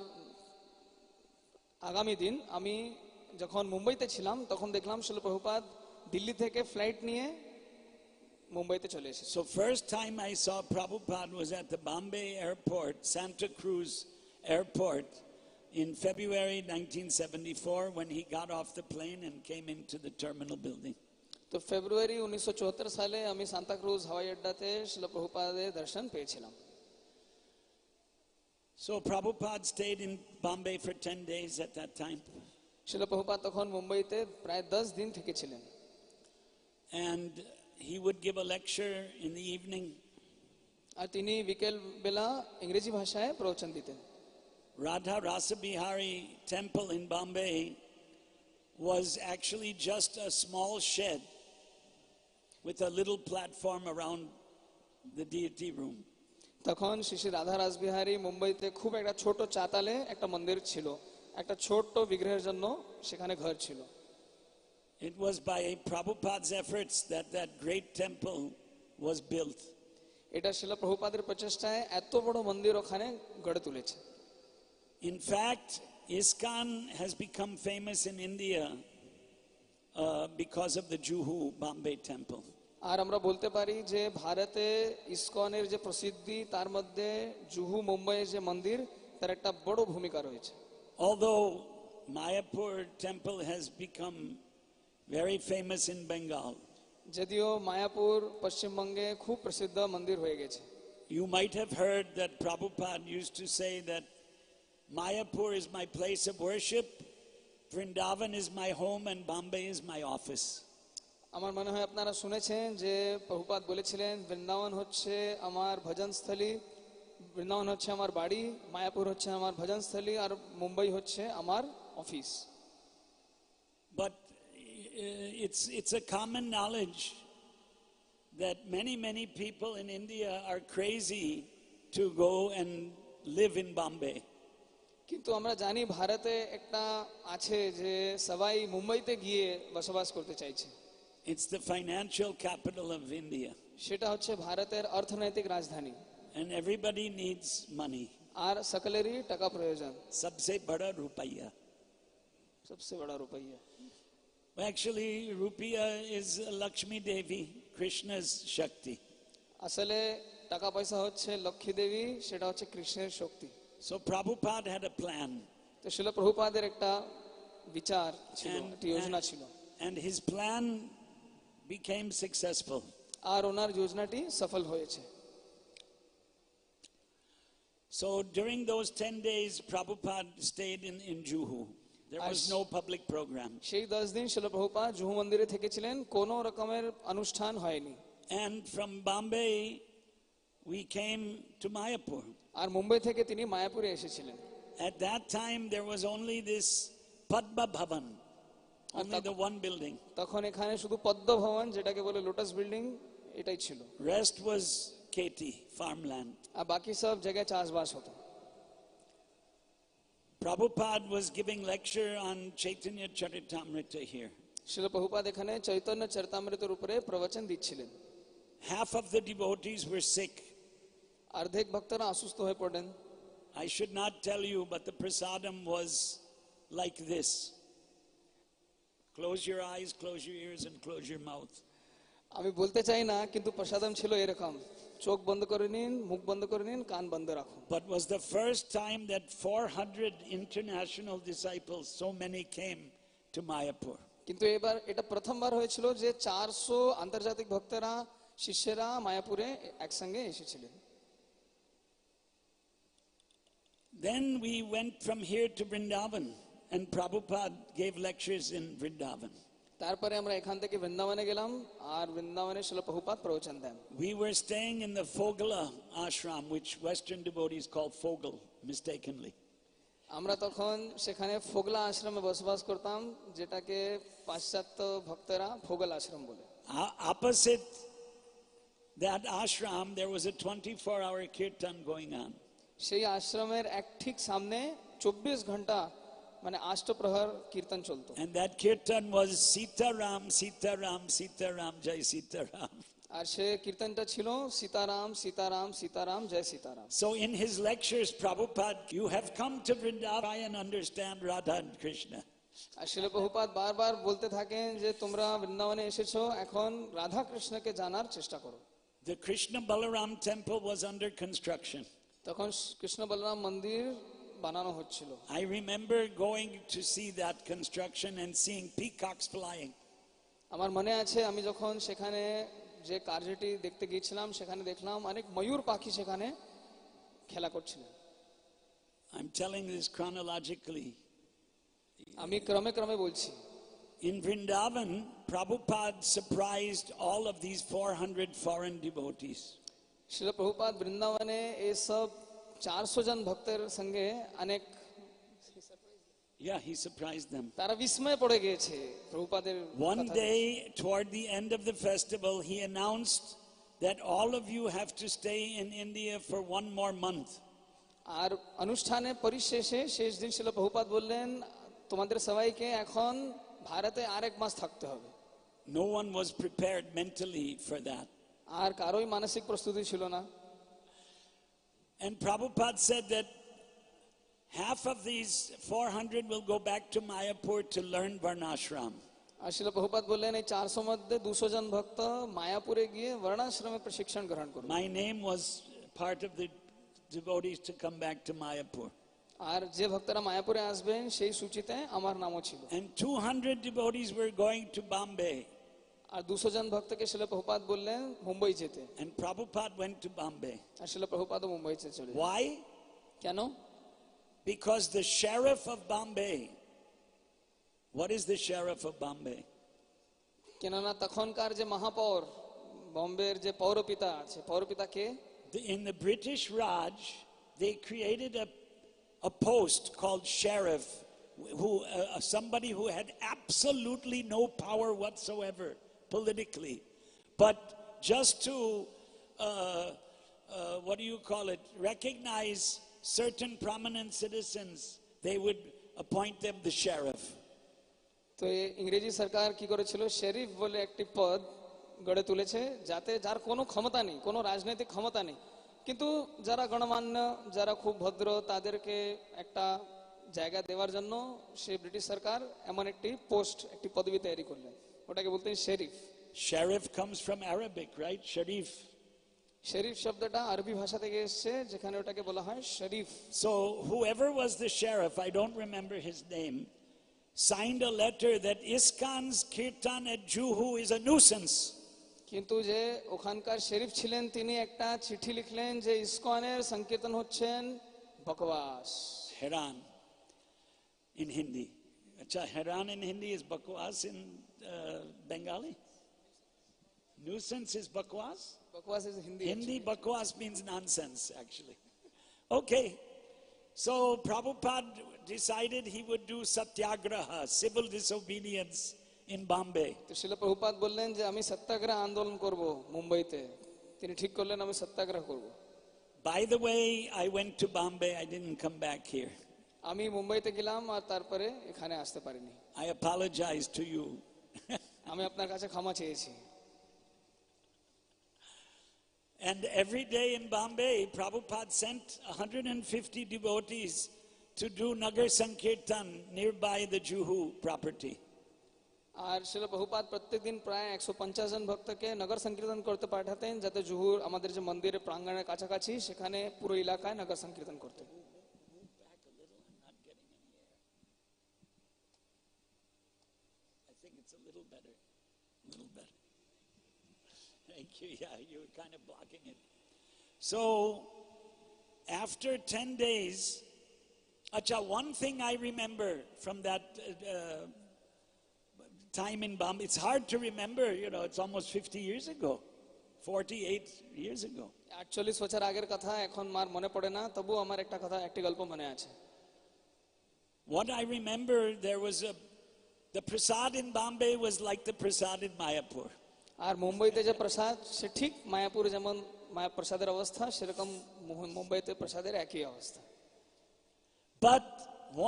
আগামী দিন আমি যখন মুম্বাইতে ছিলাম, তখন দেখলাম শিল প্রভুপাদ দিল্লি থেকে ফ্লাইট নিয়ে মুম্বাইতে চলে এসেছে। So first time I saw Prabhupada was at the Bombay airport, Santa Cruz airport, in February 1974 when he got off the plane and came into the terminal building. তো ফেব্রুয়ারি 1974 সালে আমি সান্তা ক্রুজ হাওয়াই আড্ডাতে শিল প্রভুপাদের দর্শন পেয়েছিলাম। So Prabhupada stayed in Bombay for 10 days at that time. শিল প্রভুপাদ তখন মুম্বাইতে প্রায় 10 দিন থেকেছিলেন। And he would give a lecture in the evening. আর তিনি বিকেল বেলা ইংরেজি ভাষায় প্রবচন দিতেন। Radha Rasa Bihari temple in Bombay was actually just a small shed with a little platform around the deity room. তখন শ্রী রাধা রাসবিহারী মুম্বাইতে খুব একটা ছোট চাতালে একটা মন্দির ছিল, একটা ছোট্ট বিগ্রহের জন্য সেখানে ঘর ছিল। It was by Prabhupada's efforts that that great temple was built. এটা শিলা প্রভুপাদের প্রচেষ্টায় এত বড় মন্দির ওখানে গড়ে তুলেছে। In fact, ISKCON has become famous in India because of the Juhu Bombay temple. আর আমরা বলতে পারি যে ভারতে ইসকনের যে প্রসিদ্ধি তার মধ্যে জুহু মুম্বাইয়ের যে মন্দির তার একটা বড় ভূমিকা রয়েছে। Although Mayapur temple has become very famous in Bengal, যদিও মায়াপুর পশ্চিমবঙ্গে খুব প্রসিদ্ধ মন্দির হয়ে গেছে। you might have heard that Prabhupada used to say that Mayapur is my place of worship, Vrindavan is my home, and Bombay is my office. আমার মনে হয় আপনারা শুনেছেন যে প্রভুপাদ বলেছিলেন বৃন্দাবন হচ্ছে আমার ভজনস্থলী, বৃন্দাবন হচ্ছে আমার বাড়ি, মায়াপুর হচ্ছে আমার ভজনস্থলী, আর মুম্বাই হচ্ছে আমার office. But it's a common knowledge that many people in India are crazy to go and live in Bombay. কিন্তু আমরা জানি ভারতে একটা আছে যে সবাই মুম্বাইতে গিয়ে বসবাস করতে চাইছে। It's the financial capital of India. সেটা হচ্ছে ভারতের অর্থনৈতিক রাজধানী। And everybody needs money. আর সকলেরই টাকা প্রয়োজন। सबसे बड़ा रुपया. सबसे बड़ा रुपया। Actually, rupiah is Lakshmi Devi, Krishna's Shakti. আসলে টাকা পয়সা হচ্ছে লক্ষ্মী দেবী, সেটা হচ্ছে কৃষ্ণের শক্তি। So Prabhupada had a plan. তো শিল প্রভুপাদের একটা বিচার ছিল, একটা যোজনা ছিল। And his plan became successful. আর ওনার যোজনাটি সফল হয়েছে। So during those 10 days, Prabhupada stayed in Juhu. There was no public program. সেই 10 দিন শিল প্রভুপাদ জুহু মন্দিরে থেকেছিলেন, কোনো রকমের অনুষ্ঠান হয়নি। And from Bombay, we came to Mayapur. আর মুম্বাই থেকে তিনি মায়াপুরে এসেছিলেন। At that time, there was only this Padma Bhavan, only the one building. তখন এখানে শুধু পদ্ম ভবন, যেটাকে বলে লোটাস বিল্ডিং, এটাই ছিল। Rest was KT, farmland. আর বাকি সব জায়গায় চাষবাস হতো। Prabhupada was giving lecture on Chaitanya Charitamrita here. শিল প্রভুপাদ এখানে চৈতন্য চরিতামৃতের উপরে প্রবচন দিচ্ছিলেন। Half of the devotees were sick. অর্ধেক ভক্তরা অসুস্থ হয়ে পড়েন। I should not tell you, but the prasadam was like this. Close your eyes, close your ears, and close your mouth. আমি বলতে চাই না, কিন্তু প্রসাদম ছিল এরকম, চোখ বন্ধ করে নিন, মুখ বন্ধ করে নিন, কান বন্ধ রাখুন। But was the first time that 400 international disciples, so many came to Mayapur. কিন্তু এবার এটা প্রথমবার হয়েছিল যে 400 আন্তর্জাতিক ভক্তরা, শিষ্যরা মায়াপুরে একসঙ্গে এসেছিলেন। Then we went from here to Vrindavan, and Prabhupada gave lectures in Vrindavan. তারপরে আমরা এখান থেকে বৃন্দাবনে গেলাম, আর বৃন্দাবনে শিল প্রভুপাদ প্রবচন দেন। We were staying in the Fogala ashram, which Western devotees call Fogel, mistakenly. আমরা তখন সেখানে ফোগলা আশ্রমে বসবাস করতাম, যেটাকে পাশ্চাত্য ভক্তরা ফোগল আশ্রম বলে। Opposite that ashram, there was a 24-hour kirtan going on. সেই আশ্রমের এক ঠিক সামনে 24 ঘন্টা মানে অষ্টপ্রহর কীর্তন চলতো। And that kirtan was Sita Ram, Sita Ram, Sita Ram, Jai Sita Ram. আর সে কীর্তনটা ছিল সীতারাম সীতারাম সীতারাম জয় Sitaram. So in his lectures, Prabhupada, you have come to Vrindavan and understand Radha and Krishna. আর শিল প্রভুপাদ বারবার বলতে থাকেন যে তোমরা বৃন্দাবনে এসেছো, এখন রাধা কৃষ্ণকে জানার চেষ্টা করো। The Krishna Balaram temple was under construction. তখন কৃষ্ণ বলরাম মন্দির বানানো হচ্ছিল। I remember going to see that construction and seeing peacocks flying. আমার মনে আছে আমি যখন সেখানে যে কার্যটি দেখতে গিয়েছিলাম, সেখানে দেখলাম অনেক ময়ূর পাখি সেখানে খেলা করছিলেন। I'm telling this chronologically. আমি ক্রমে ক্রমে বলছি। In Vrindavan, Prabhupada surprised all of these 400 foreign devotees. শিল প্রভুপাদ বৃন্দাবনে এসব 400 জন ভক্তের সঙ্গে অনেক Yeah, he surprised them. তারা বিস্ময়ে পড়ে গিয়েছে প্রভুপাদের। One day, toward the end of the festival, he announced that all of you have to stay in India for one more month. আর অনুষ্ঠানে পরিশেষে শেষ দিন শিল প্রভুপাদ বললেন তোমাদের সবাইকে এখন ভারতে আরেক মাস থাকতে হবে। No one was prepared mentally for that. আর কারোই মানসিক প্রস্তুতি ছিল না। And Prabhupada said that half of these 400 will go back to Mayapur to learn Varnashram. আর শিল প্রভুপাদ বললেন এই 400 মধ্যে 200 জন ভক্ত মায়াপুরে গিয়ে বর্ণাশ্রমে প্রশিক্ষণ গ্রহণ করবে। My name was part of the devotees to come back to Mayapur. আর যে ভক্তরা মায়াপুরে আসবেন সেই সূচিতে আমার নামও ছিল। And 200 devotees were going to Bombay. আর 200 জন ভক্তকে শিল প্রভুপাদ বললেন মুম্বাই যেতে। And Prabhupada went to Bombay. আর শিল প্রভুপাদও মুম্বাই চলে। Why? কেন? Because the sheriff of Bombay. What is the sheriff of Bombay? কেননা তখনকার যে মহাপৌর বম্বের যে পৌরপিতা আছে, পৌরপিতা কে? In the British Raj, they created a post called sheriff, who somebody who had absolutely no power whatsoever politically, but just to what do you call it? Recognize certain prominent citizens, they would appoint them the sheriff. তো ইংরেজি সরকার কি করেছিল, sheriff বলে একটি পদ গড়ে তুলেছে, যাতে যার কোনো ক্ষমতা নেই, কোনো রাজনৈতিক ক্ষমতা নেই, কিন্তু যারা গণমান্য, যারা খুব ভদ্র, তাদেরকে একটা জায়গা দেওয়ার জন্য সে ব্রিটিশ সরকার এমন একটি পোস্ট, একটি পদবি তৈরি করলেন, ওটাকে বলতেন sheriff. Sheriff comes from Arabic, right? Sharif. শরীফ শব্দটা আরবি ভাষা থেকে এসেছে, যেখানে ওটাকে বলা হয় শরীফ। So whoever was the sheriff, I don't remember his name, signed a letter that ISKCON's kirtan at Juhu is a nuisance. কিন্তু যে ওখানকার শরীফ ছিলেন তিনি একটা চিঠি লিখলেন যে ইসকনের সংকীর্তন হচ্ছেন বকওয়াস। Heran in Hindi. Acha, Heran in Hindi is bakwas in Bengali? Nuisance is bakwas? বকওয়াস is Hindi. Hindi bakwas means nonsense, actually. Okay. So Prabhupada decided he would do satyagraha, civil disobedience in Bombay. তো শিল প্রভুপাদ বললেন যে আমি সত্যাগ্রহ আন্দোলন করব মুম্বাইতে। তিনি ঠিক করলেন আমি সত্যাগ্রহ করব। By the way, I went to Bombay. I didn't come back here. আমি মুম্বাইতে গেলাম আর তারপরে এখানে আসতে পারিনি। I apologize to you. আমি আপনার কাছে ক্ষমা চেয়েছি। And every day in Bombay, Prabhupada sent 150 devotees to do Nagar Sankirtan nearby the Juhu property. আর শিল প্রভুপাদ প্রত্যেকদিন প্রায় 150 জন ভক্তকে নগর সংকীর্তন করতে পাঠাতেন, যাতে জুহুর আমাদের যে মন্দিরের প্রাঙ্গণের কাছাকাছি সেখানে পুরো এলাকায় নগর সংকীর্তন করতেন। I think it's a little better. A little better. Thank you. Yeah, you were kind of blocking it. So, after 10 days, acha, one thing I remember from that time in Bombay, it's hard to remember, it's almost 50 years ago, 48 years ago. 48 বছর আগের কথা এখন মার মনে পড়ে না, তবু আমার একটা কথা, একটি গল্প মনে আছে। What I remember, there was the prasad in Bombay was like the prasad in Mayapur. আর মুম্বাইতে যে প্রসাদ সে ঠিক মায়াপুরে যেমন প্রসাদের অবস্থা, সেরকম মুম্বাইতে প্রসাদের একই অবস্থা। But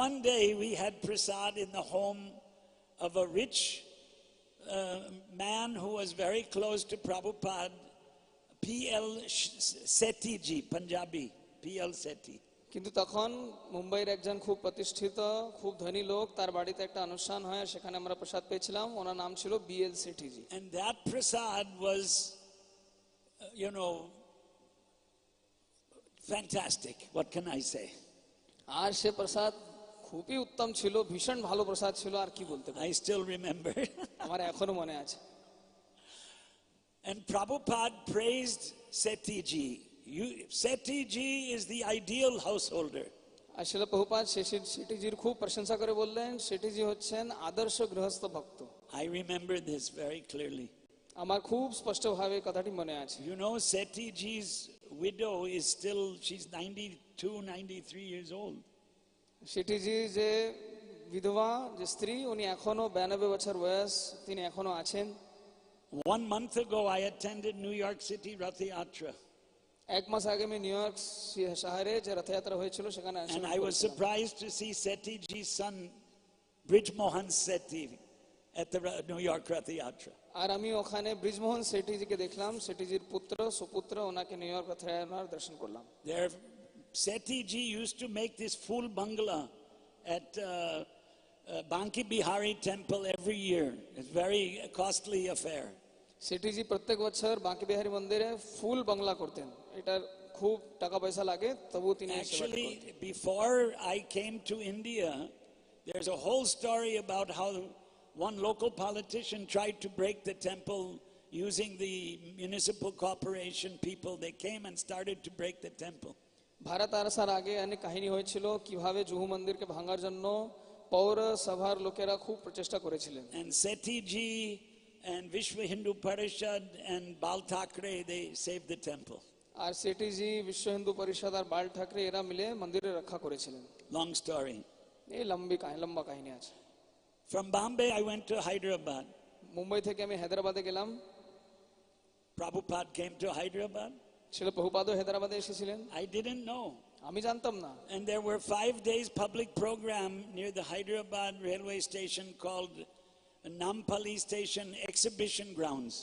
one day we had prasad in the home of a rich man who was very close to Prabhupada, P.L. Sethi ji, Punjabi, P.L. Sethi. কিন্তু তখন মুম্বাইয়ের একজন খুব প্রতিষ্ঠিত, খুব ধনী লোক, তার বাড়িতে একটা অনুষ্ঠান হয়, সেখানে আমরা প্রসাদ পেয়েছিলাম, ওনার নাম ছিল B.L. Sethi G. And that prasad was, fantastic. What can I say? আর সে প্রসাদ খুবই উত্তম ছিল, ভীষণ ভালো প্রসাদ ছিল, আর কি বলতে পারি। I still remember. আমার এখনো মনে আছে। And Prabhupada praised Sethi ji. Sethi ji is the ideal householder. আর শিল প্রভুপাদ সেঠিজির খুব প্রশংসা করে বললেন, সেঠিজি হচ্ছেন আদর্শ গৃহস্থ ভক্ত। I remember this very clearly. আমার খুব স্পষ্টভাবে কথাটি মনে আছে। Sethi ji's widow is still, she's 92, 93 years old. সেঠিজি যে বিধবা যে স্ত্রী, উনি এখনো 92 বছর বয়স, তিনি এখনো আছেন। 1 month ago I attended New York City Rath Yatra. এক মাস আগে আমি নিউ ইয়র্ক শহরে যে রথযাত্রা হয়েছিল সেখানে And I was surprised to see Sethi ji's son, Brij Mohan Sethi, at the New York Rath Yatra. আর আমি ওখানে ব্রিজমোহন সেঠিজিকে দেখলাম, সেঠিজির পুত্র সুপুত্র, ওনাকে নিউ ইয়র্ক রথযাত্রার দর্শন করলাম। There, Sethi ji used to make this full bungalow at Banki Bihari temple every year. It's very costly affair. সেঠিজি প্রত্যেক বছর বাঁকি বিহারী মন্দিরে ফুল বাংলা করতেন, এটার খুব টাকা পয়সা লাগে, তবুও তিনি এই সেবাটা Actually, করতেন। before I came to India, there's a whole story about how one local politician tried to break the temple using the municipal corporation people. They came and started to break the temple. Bharat আসার আগে অনেক কাহিনী হয়েছিল কিভাবে জুহু মন্দিরকে ভাঙার জন্য পৌরসভার লোকেরা খুব প্রচেষ্টা করেছিলেন। And Sethi ji and Vishwa Hindu Parishad and Bal Thackeray, they saved the temple. আর সেঠিজি, বিশ্ব হিন্দু পরিষদ আর বাল ঠাকরে এরা মিলে মন্দিরে রক্ষা করেছিলেন। Long story. এই লম্বা কাহিনী আছে। From Bombay, I went to Hyderabad. Mumbai থেকে আমি হায়দ্রাবাদে গেলাম। Prabhupada came to Hyderabad. ছিল প্রভুপাদও হায়দ্রাবাদে এসেছিলেন, I didn't know. আমি জানতাম না। And there were 5 days public program near the Hyderabad railway station called Nampally Station Exhibition Grounds.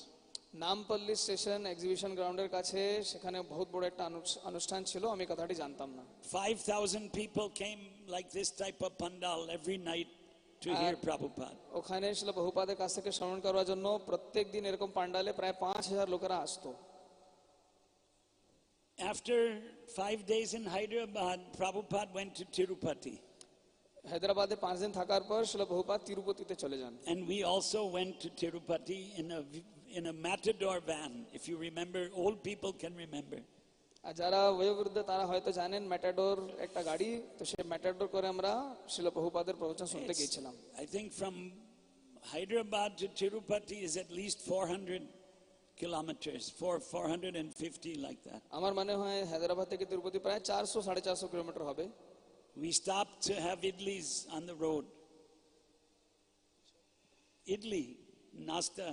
Nampally station exhibition গ্রাউন্ডের কাছে, সেখানে বহুত বড় একটা অনুষ্ঠান ছিল, আমি কথাটি জানতাম না। 5,000 people came like this type of pandal every night to hear Prabhupada. ওখানে ছিল বহুপাদের কাছ থেকে শ্রবণ করার জন্য প্রত্যেক দিন এরকম পান্ডালে প্রায় 5,000 লোকেরা আসতো। After 5 days in Hyderabad, Prabhupada went to Tirupati. হায়দ্রাবাদে 5 দিন থাকার পর ছিল বহুপাদ তিরুপতিতে চলে যান। And we also went to Tirupati in a matador van. If you remember, old people can remember. আর যারা বয়োবৃদ্ধ তারা হয়তো জানেন, ম্যাটাডোর একটা গাড়ি, তো সেই ম্যাটাডোর করে আমরা শিল বহুপাদের প্রবচন শুনতে গিয়েছিলাম। I think from Hyderabad to Tirupati is at least 400 kilometers, 450 like that. আমার মনে হয় হায়দ্রাবাদ থেকে তিরুপতি প্রায় 400-450 কিলোমিটার হবে। We stopped to have idlis on the road. Idli, nasta.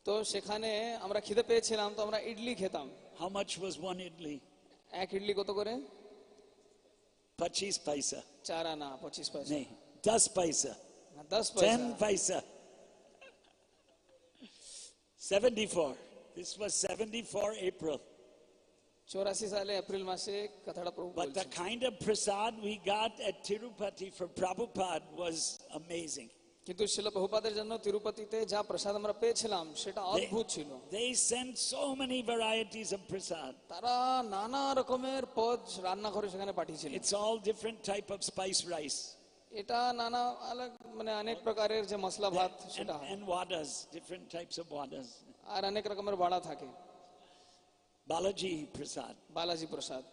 তো সেখানে আমরা খিদে পেয়েছিলাম, তো আমরা ইডলি খেতাম। How much was one idli? এক ইডলি কত করে? 25 paisa. 4 আনা 25 পয়সা। Nee, 10 paisa. 10 পয়সা। 10 paisa. 74. This was 74 April. 84 সালে এপ্রিল মাসে কথাটা প্রভু But the বলছেন। kind of prasad we got at Tirupati for Prabhupada was amazing. কিন্তু শিল বহুপাদের জন্য তিরুপতিতে যা প্রসাদ আমরা পেয়েছিলাম সেটা অদ্ভুত ছিল। They sent so many varieties of prasad. তারা নানা রকমের পদ রান্না করে সেখানে পাঠিয়েছিলেন। It's all different type of spice rice. এটা নানা আলাদা মানে অনেক প্রকারের যে মশলা ভাত সেটা হয়, And wadas, different types of wadas. আর অনেক রকমের বাড়া থাকে। Balaji prasad. Balaji Prasad.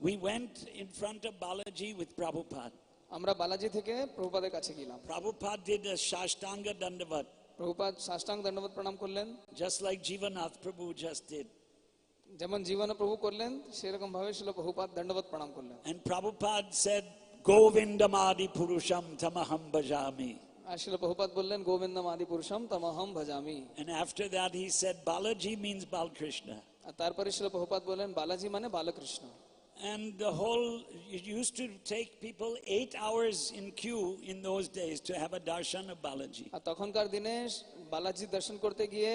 We went in front of Balaji with Prabhupada. আমরা বালাজি থেকে প্রভুপাদের কাছে গেলাম। Prabhupada did a Shashtanga Dandavat, Prabhupada সাষ্টাঙ্গ দণ্ডবত প্রণাম করলেন, just like Jivanath Prabhu just did. যেমন জীবনে প্রভু করলেন সেরকম ভাবে শিল প্রভুপাদ দণ্ডবত প্রণাম করলেন। And Prabhupada said, Govindamadi Purusham Tamaham Bhajami. আর শিল প্রভুপাদ বললেন, গোবিন্দম আদি পুরুষম তমহম ভজামি। And after that he said, Balaji means Balkrishna. আর তারপরে শিল প্রভুপাদ বললেন, বালাজি মানে Balkrishna. And the whole, it used to take people 8 hours in queue in those days to have a darshan of Balaji. আর তখনকার দিনে বালাজি দর্শন করতে গিয়ে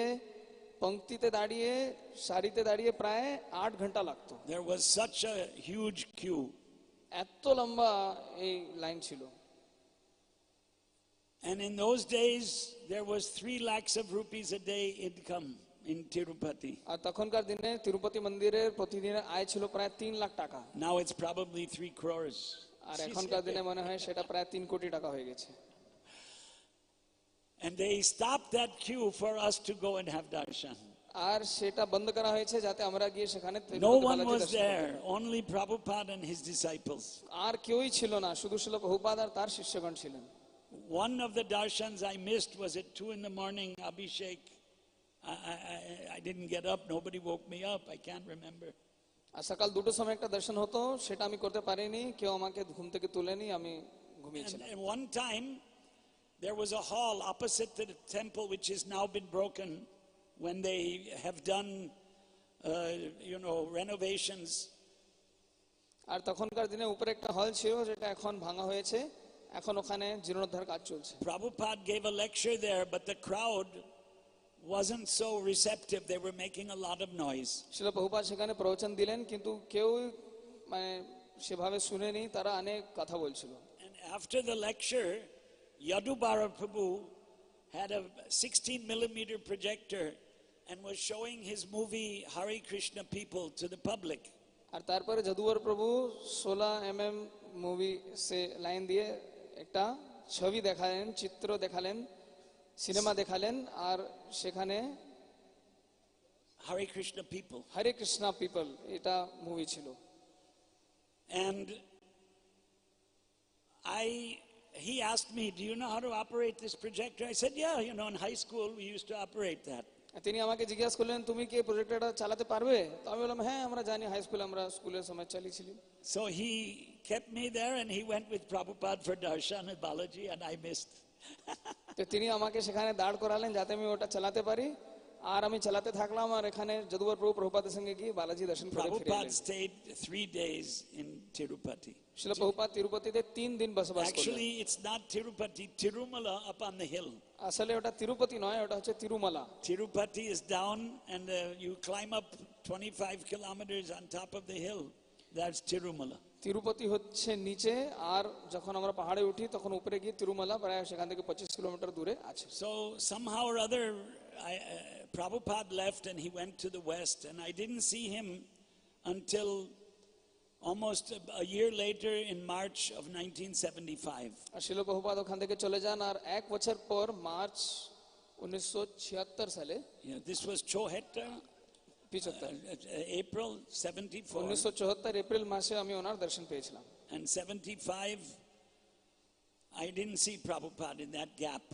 পংক্তিতে দাঁড়িয়ে সারিতে দাঁড়িয়ে প্রায় 8 ঘন্টা লাগতো। There was such a huge queue. এত লম্বা এই লাইন ছিল। And in those days, there was 3 lakhs of rupees a day income in Tirupati. আর তখনকার দিনে তিরুপতি মন্দিরের প্রতিদিনের আয় ছিল প্রায় 3 লাখ টাকা। Now it's probably 3 crores. আর এখনকার দিনে মনে হয় সেটা প্রায় 3 কোটি টাকা হয়ে গেছে। And they stopped that queue for us to go and have darshan. আর সেটা বন্ধ করা হয়েছে যাতে আমরা গিয়ে সেখানে No one was there, only Prabhupada and his disciples. আর কেউই ছিল না, শুধু ছিল প্রভুপাদ আর তার শিষ্যগণ ছিলেন। One of the darshans I missed was at 2 in the morning, Abhishek. I didn't get up, nobody woke me up, I can't remember. আর সকাল 2টোর সময় একটা দর্শন হতো, সেটা আমি করতে পারিনি, কেউ আমাকে ঘুম থেকে তুলেনি, আমি ঘুমিয়েছিলাম। And one time there was a hall opposite the temple which has now been broken when they have done renovations. আর তখনকার দিনে উপরে একটা হল ছিল যেটা এখন ভাঙা হয়েছে, এখন ওখানে জীর্ণোদ্ধার কাজ চলছে। Prabhupada gave a lecture there, but the crowd wasn't so receptive. They were making a lot of noise. শিল প্রভুপাদ সেখানে প্রবচন দিলেন, কিন্তু কেউ মানে সেভাবে শুনেনি, তারা অনেক কথা বলছিল। And after the lecture, Yadubara Prabhu had a 16mm projector and was showing his movie Hare Krishna People to the public. আর তারপরে যদুবর প্রভু 16mm মুভি সে লাইন দিয়ে একটা ছবি দেখালেন, চিত্র দেখালেন, সিনেমা দেখালেন, আর সেখানে Hare Krishna People. হরে কৃষ্ণা পিপল এটা মুভি ছিল। And he asked me, do you know how to operate this projector? I said, yeah, in high school we used to operate that. তিনি আমাকে জিজ্ঞাসা করলেন, তুমি কি প্রজেক্টরটা চালাতে পারবে? তো আমি বললাম, হ্যাঁ আমরা জানি, হাই স্কুলে আমরা স্কুলের সময় চালিয়েছিলি। So he kept me there and he went with Prabhupada for darshan at Balaji and I missed. তো তিনি আমাকে সেখানে দাঁড় করালেন যাতে আমি ওটা চালাতে পারি, আর আমি চালাতে থাকলাম, আর এখানে যদুবর প্রভু প্রভুপাদের সঙ্গে গিয়ে বালাজি দর্শন করে ফিরে Prabhupada এলেন। stayed 3 days in Tirupati. শিল প্রভুপাদ তিরুপতিতে 3 দিন বসবাস করলেন। Actually, it's not Tirupati, Tirumala up on the hill. আসলে ওটা তিরুপতি নয়, ওটা হচ্ছে Tirumala. Tirupati is down and you climb up 25 kilometers on top of the hill. That's Tirumala. Tirupati হচ্ছে নিচে, আর যখন আমরা পাহাড়ে উঠি তখন উপরে গিয়ে তিরুমালা প্রায় সেখান থেকে 25 কিলোমিটার দূরে আছে। So somehow or other, Prabhupada left and he went to the west, and I didn't see him until almost a year later in March of 1975. আর শিল প্রভুপাদ ওখান থেকে চলে যান, আর 1 বছর পর মার্চ 1976 সালে, This was Chohetta, 75 April 74. 1974 April মাসে আমি ওনার দর্শন পেয়েছিলাম। And 75, I didn't see Prabhupada in that gap.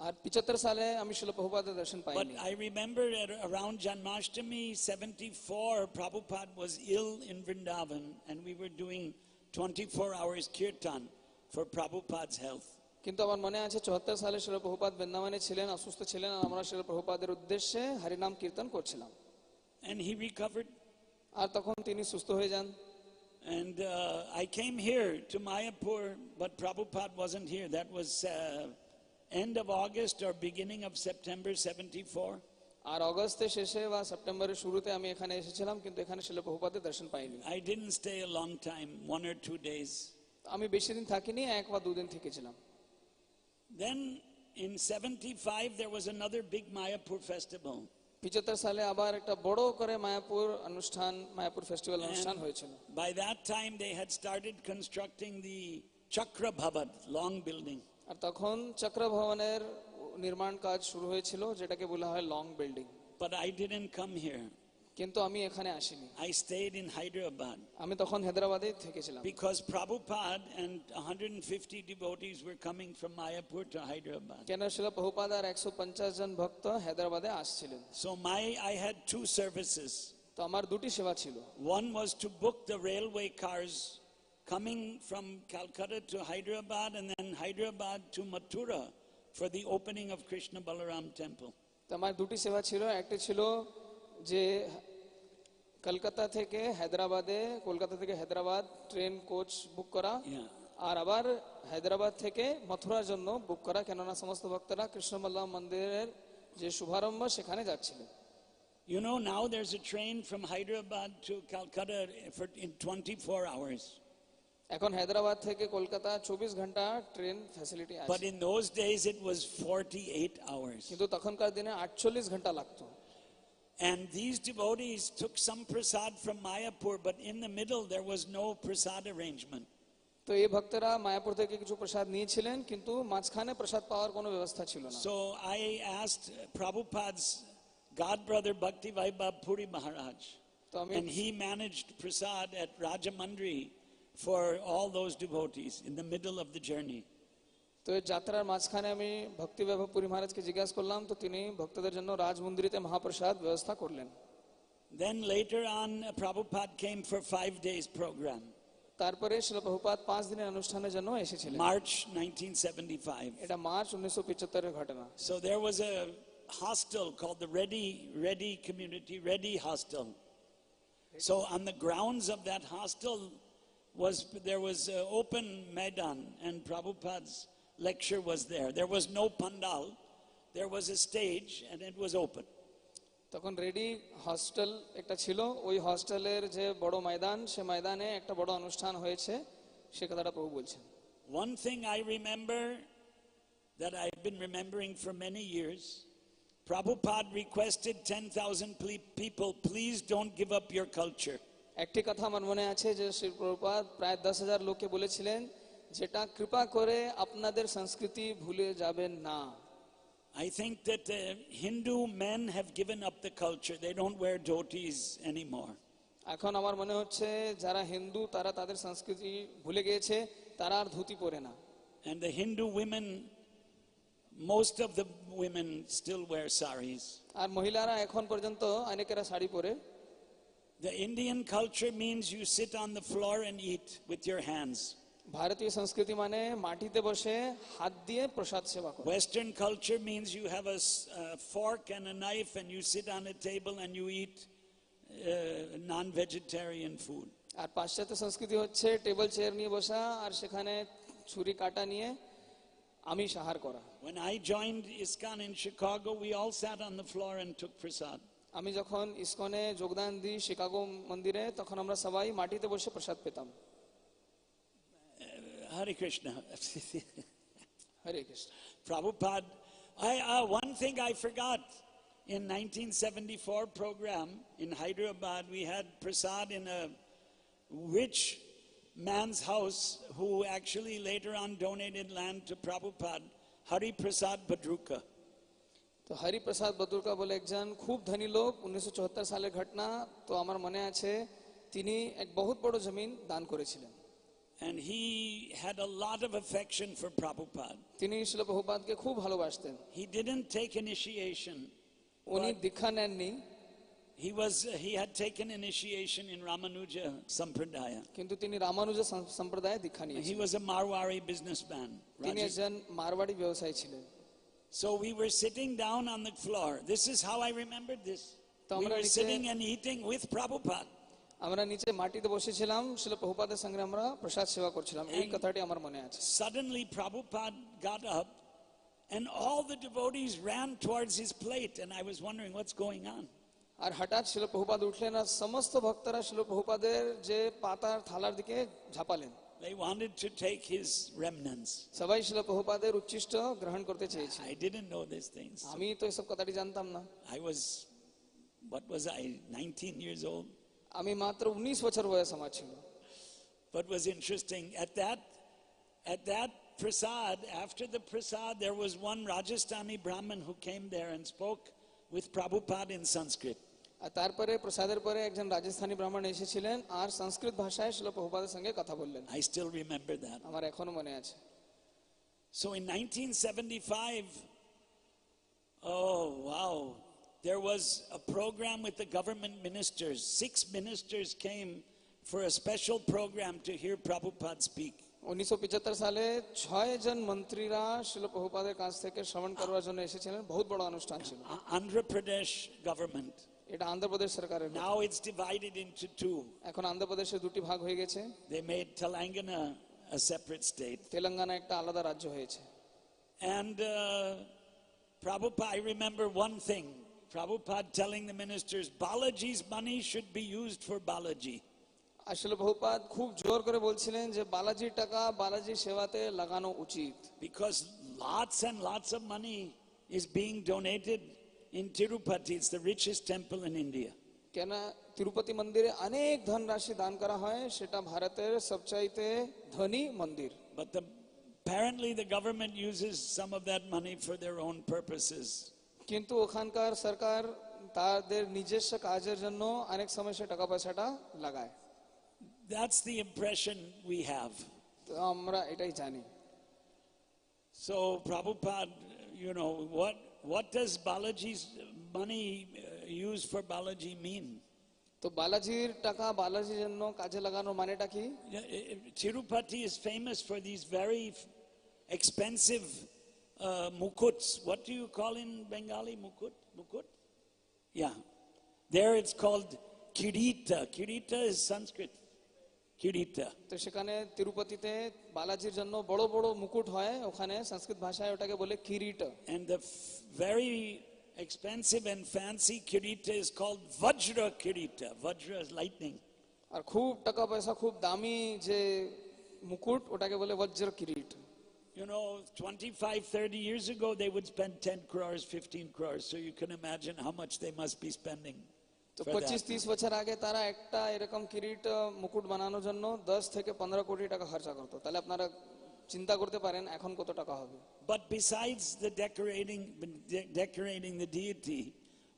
আর 75 সালে আমি শিল প্রভুপাদের দর্শন But পাইনি। I remember at around Janmashtami 74, Prabhupada was ill in Vrindavan and we were doing 24 hours kirtan for Prabhupada's health. কিন্তু আমার মনে আছে 74 সালে শিল প্রভুপাদ বৃন্দাবনে ছিলেন, অসুস্থ ছিলেন, আর আমরা শিল প্রভুপাদের উদ্দেশ্যে হরিনাম কীর্তন করছিলাম। And he recovered. আর তখন তিনি সুস্থ হয়ে যান। And I came here to Mayapur, but Prabhupada wasn't here. That was end of August or beginning of September 74. আর অগস্টে শেষে বা সেপ্টেম্বরের শুরুতে আমি এখানে এসেছিলাম, কিন্তু এখানে শিল প্রভুপাদের দর্শন পাইনি। I didn't stay a long time, 1 or 2 days. আমি বেশি দিন থাকিনি, 1 বা 2 দিন থেকেছিলাম। Then in 75 there was another big Mayapur festival. 75 সালে আবার একটা বড় করে মায়াপুর অনুষ্ঠান, মায়াপুর ফেস্টিভ্যাল অনুষ্ঠান হয়েছিল। By that time they had started constructing the Chakra Bhavan, long building. আর তখন চক্র ভবনের নির্মাণ কাজ শুরু হয়েছিল, যেটাকে বলা হয় long building. But I didn't come here. কিন্তু আমি এখানে আসিনি, I stayed in Hyderabad. আমি তখন হায়দ্রাবাদে থেকেছিলাম। Because Prabhupada and 150 devotees were coming from Mayapur to Hyderabad. কেন শিল প্রভুপাদ আর 150 জন ভক্ত হায়দ্রাবাদে আসছিলেন। So I had 2 services. তো আমার 2টি সেবা ছিল। One was to book the railway cars coming from Calcutta to Hyderabad and then Hyderabad to Mathura for the opening of Krishna Balaram temple. তো আমার 2টি সেবা ছিল, একটি ছিল যে কলকাতা থেকে হায়দ্রাবাদে, কলকাতা থেকে হায়দ্রাবাদ ট্রেন কোচ বুক করা, আর আবার হায়দ্রাবাদ থেকে মথুরার জন্য বুক করা, কেননা সমস্ত ভক্তরা কৃষ্ণ বল্লভ মন্দিরের যে শুভারম্ভ সেখানে যাচ্ছিলেন। You know, now there's a train from Hyderabad to Calcutta in 24 hours. এখন হায়দ্রাবাদ থেকে কলকাতা 24 ঘন্টা ট্রেন ফ্যাসিলিটি আছে। But in those days it was 48 hours. কিন্তু তখনকার দিনে 48 ঘন্টা লাগতো। And these devotees took some prasad from Mayapur, but in the middle there was no prasad arrangement. তো এই ভক্তরা মায়াপুর থেকে কিছু প্রসাদ নিয়েছিলেন, কিন্তু মাঝখানে প্রসাদ পাওয়ার কোনো ব্যবস্থা ছিল না। So I asked Prabhupada's godbrother Bhakti Vaibhav Puri Maharaj, and he managed prasad at Rajamandri for all those devotees in the middle of the journey. তো এই যাত্রার মাঝখানে আমি ভক্তি বৈভব পুরী মহারাজকে জিজ্ঞাসা করলাম, তো তিনি ভক্তদের জন্য রাজমন্দিরিতে মহাপ্রসাদ ব্যবস্থা করলেন। Then later on Prabhupada came for 5 days program. তারপরে শিল প্রভুপাদ 5 দিনের অনুষ্ঠানের জন্য এসেছিলেন। March 1975. এটা মার্চ 1975 এর ঘটনা। So there was a hostel called the Reddy Community Reddy Hostel. So on the grounds of that hostel there was open Maidan, and Prabhupada's lecture was there. There was no pandal, there was a stage, and it was open. তখন ready hostel একটা ছিল, ওই হস্টেলের যে বড় ময়দান, সে ময়দানে একটা বড় অনুষ্ঠান হয়েছে, সে কথাটা প্রভু বলছেন। One thing I remember that I've been remembering for many years, Prabhupada requested 10,000 people, please don't give up your culture. একটি কথা আমার মনে আছে যে শ্রী প্রভুপাদ প্রায় 10,000 লোককে বলেছিলেন, যেটা কৃপা করে আপনাদের সংস্কৃতি ভুলে যাবেন না। I think that Hindu men have given up the culture. They don't wear dhotis anymore. এখন আমার মনে হচ্ছে যারা হিন্দু তারা তাদের সংস্কৃতি ভুলে গিয়েছে, তারা আর ধুতি পরে না। And the Hindu women, most of the women still wear saris. আর মহিলারা এখন পর্যন্ত অনেকেরা শাড়ি পরে। The Indian culture means you sit on the floor and eat with your hands. ভারতীয় সংস্কৃতি মানে মাটিতে বসে হাত দিয়ে প্রসাদ সেবা করা। Western culture means you have a fork and a knife and you sit on a table and you eat non-vegetarian food. আর পাশ্চাত্য সংস্কৃতি হচ্ছে টেবিল চেয়ার নিয়ে বসা আর সেখানে ছুরি কাটা নিয়ে আমিষ আহার করা। When I joined ISKCON in Chicago, we all sat on the floor and took prasad. আমি যখন ইসকনে যোগদান দিই শিকাগো মন্দিরে, তখন আমরা সবাই মাটিতে বসে প্রসাদ পেতাম। Hare Krishna. Hare Krishna. Prabhupada, one thing I forgot. In 1974 program in Hyderabad, we had prasad in a rich man's house who actually later on donated land to Prabhupada, Hari Prasad Badruka. তো হরিপ্রসাদ বদুরকা বলে একজন খুব ধনী লোক, 1974 সালের ঘটনা। তো আমার মনে আছে তিনি এক বহুত বড় জমিন দান করেছিলেন। And he had a lot of affection for Prabhupada. তিনি শিল প্রভুপাদকে খুব ভালোবাসতেন। He didn't take initiation. উনি দীক্ষা নেননি, He had taken initiation in Ramanuja Sampradaya. কিন্তু তিনি রামানুজ সম্প্রদায়ে দীক্ষা He নিয়েছিলেন। was a Marwari businessman. তিনি একজন মারওয়াড়ি ব্যবসায়ী ছিলেন। So we were sitting down on the floor. This is how I remembered this. We were sitting and eating with Prabhupada. আমরা নিচে মাটিতে বসেছিলাম, শিল প্রভুপাদের সঙ্গে আমরা প্রসাদ সেবা করছিলাম। এই কথাটি আমার মনে আছে। Suddenly Prabhupada got up and all the devotees ran towards his plate, and I was wondering what's going on. আর হঠাৎ শিল প্রভুপাদ উঠলেন আর সমস্ত ভক্তরা শিল প্রভুপাদের যে পাতার থালার দিকে ঝাঁপালেন। They wanted to take his remnants. সবাই শিল প্রভুপাদের উচ্ছিষ্ট গ্রহণ করতে চেয়েছিল। I didn't know these things. আমি তো এসব কথাটি জানতাম না। What was I, 19 years old? আমি মাত্র 19 বছর বয়স আমার ছিল। What was interesting, at that prasad, after the prasad, there was one Rajasthani Brahmin who came there and spoke with Prabhupada in Sanskrit. আর তারপরে প্রসাদের পরে একজন রাজস্থানী ব্রাহ্মণ এসেছিলেন আর সংস্কৃত ভাষায় শিল প্রভুপাদের সঙ্গে কথা বললেন। I still remember that. আমার এখনো মনে আছে। So in 1975, oh wow, there was a program with the government ministers. 6 ministers came for a special program to hear Prabhupada speak. 1975 সালে 6 জন মন্ত্রীরা শিল প্রভুপাদের কাছ থেকে শ্রবণ করার জন্য এসেছিলেন। বহুত বড় অনুষ্ঠান ছিল। Andhra Pradesh government. এটা অন্ধ্রপ্রদেশ সরকারের। Now it's divided into 2. এখন অন্ধ্রপ্রদেশে দুটি ভাগ হয়ে গেছে। They made Telangana a separate state. Telangana একটা আলাদা রাজ্য হয়েছে। And Prabhupada, I remember one thing. Prabhupada telling the ministers, Balaji's money should be used for Balaji. আসলে প্রভুপাদ খুব জোর করে বলছিলেন যে বালাজির টাকা বালাজির সেবাতে লাগানো উচিত। Because lots and lots of money is being donated in Tirupati. It's the richest temple in India. কেন তিরুপতি মন্দিরে অনেক ধনরাশি দান করা হয়, সেটা ভারতের সবচাইতে ধনী মন্দির। But apparently the government uses some of that money for their own purposes. কিন্তু ওখানকার সরকার তাদের নিজস্ব কাজের জন্য অনেক সময় সে টাকা পয়সাটা লাগায়। That's the impression we have. তো আমরা এটাই জানি। So Prabhupada, what does Balaji's money used for Balaji mean? তো বালাজির টাকা বালাজির জন্য কাজে লাগানো মানেটা কি? Tirupati is famous for these very expensive mukuts. What do you call in Bengali? Mukut? Yeah. There it's called kirita. Kirita is Sanskrit. kirita. তো সেখানে তিরুপতিতে বালাজির জন্য বড় বড় মুকুট হয়, ওখানে সংস্কৃত ভাষায় ওটাকে বলে Kirit. And the very expensive and fancy kirita is called Vajra kirita. Vajra is lightning. আর খুব টাকা পয়সা খুব দামি যে মুকুট ওটাকে বলে বজ্র Kirit. You know, 25-30 years ago they would spend 10 crores, 15 crores, so you can imagine how much they must be spending. তো 25-30 বছর আগে তারা একটা এরকম কিরিট মুকুট বানানোর জন্য 10 থেকে 15 কোটি টাকা খরচা করতো। তাহলে আপনারা চিন্তা করতে পারেন এখন কত টাকা হবে। But besides the decorating the deity,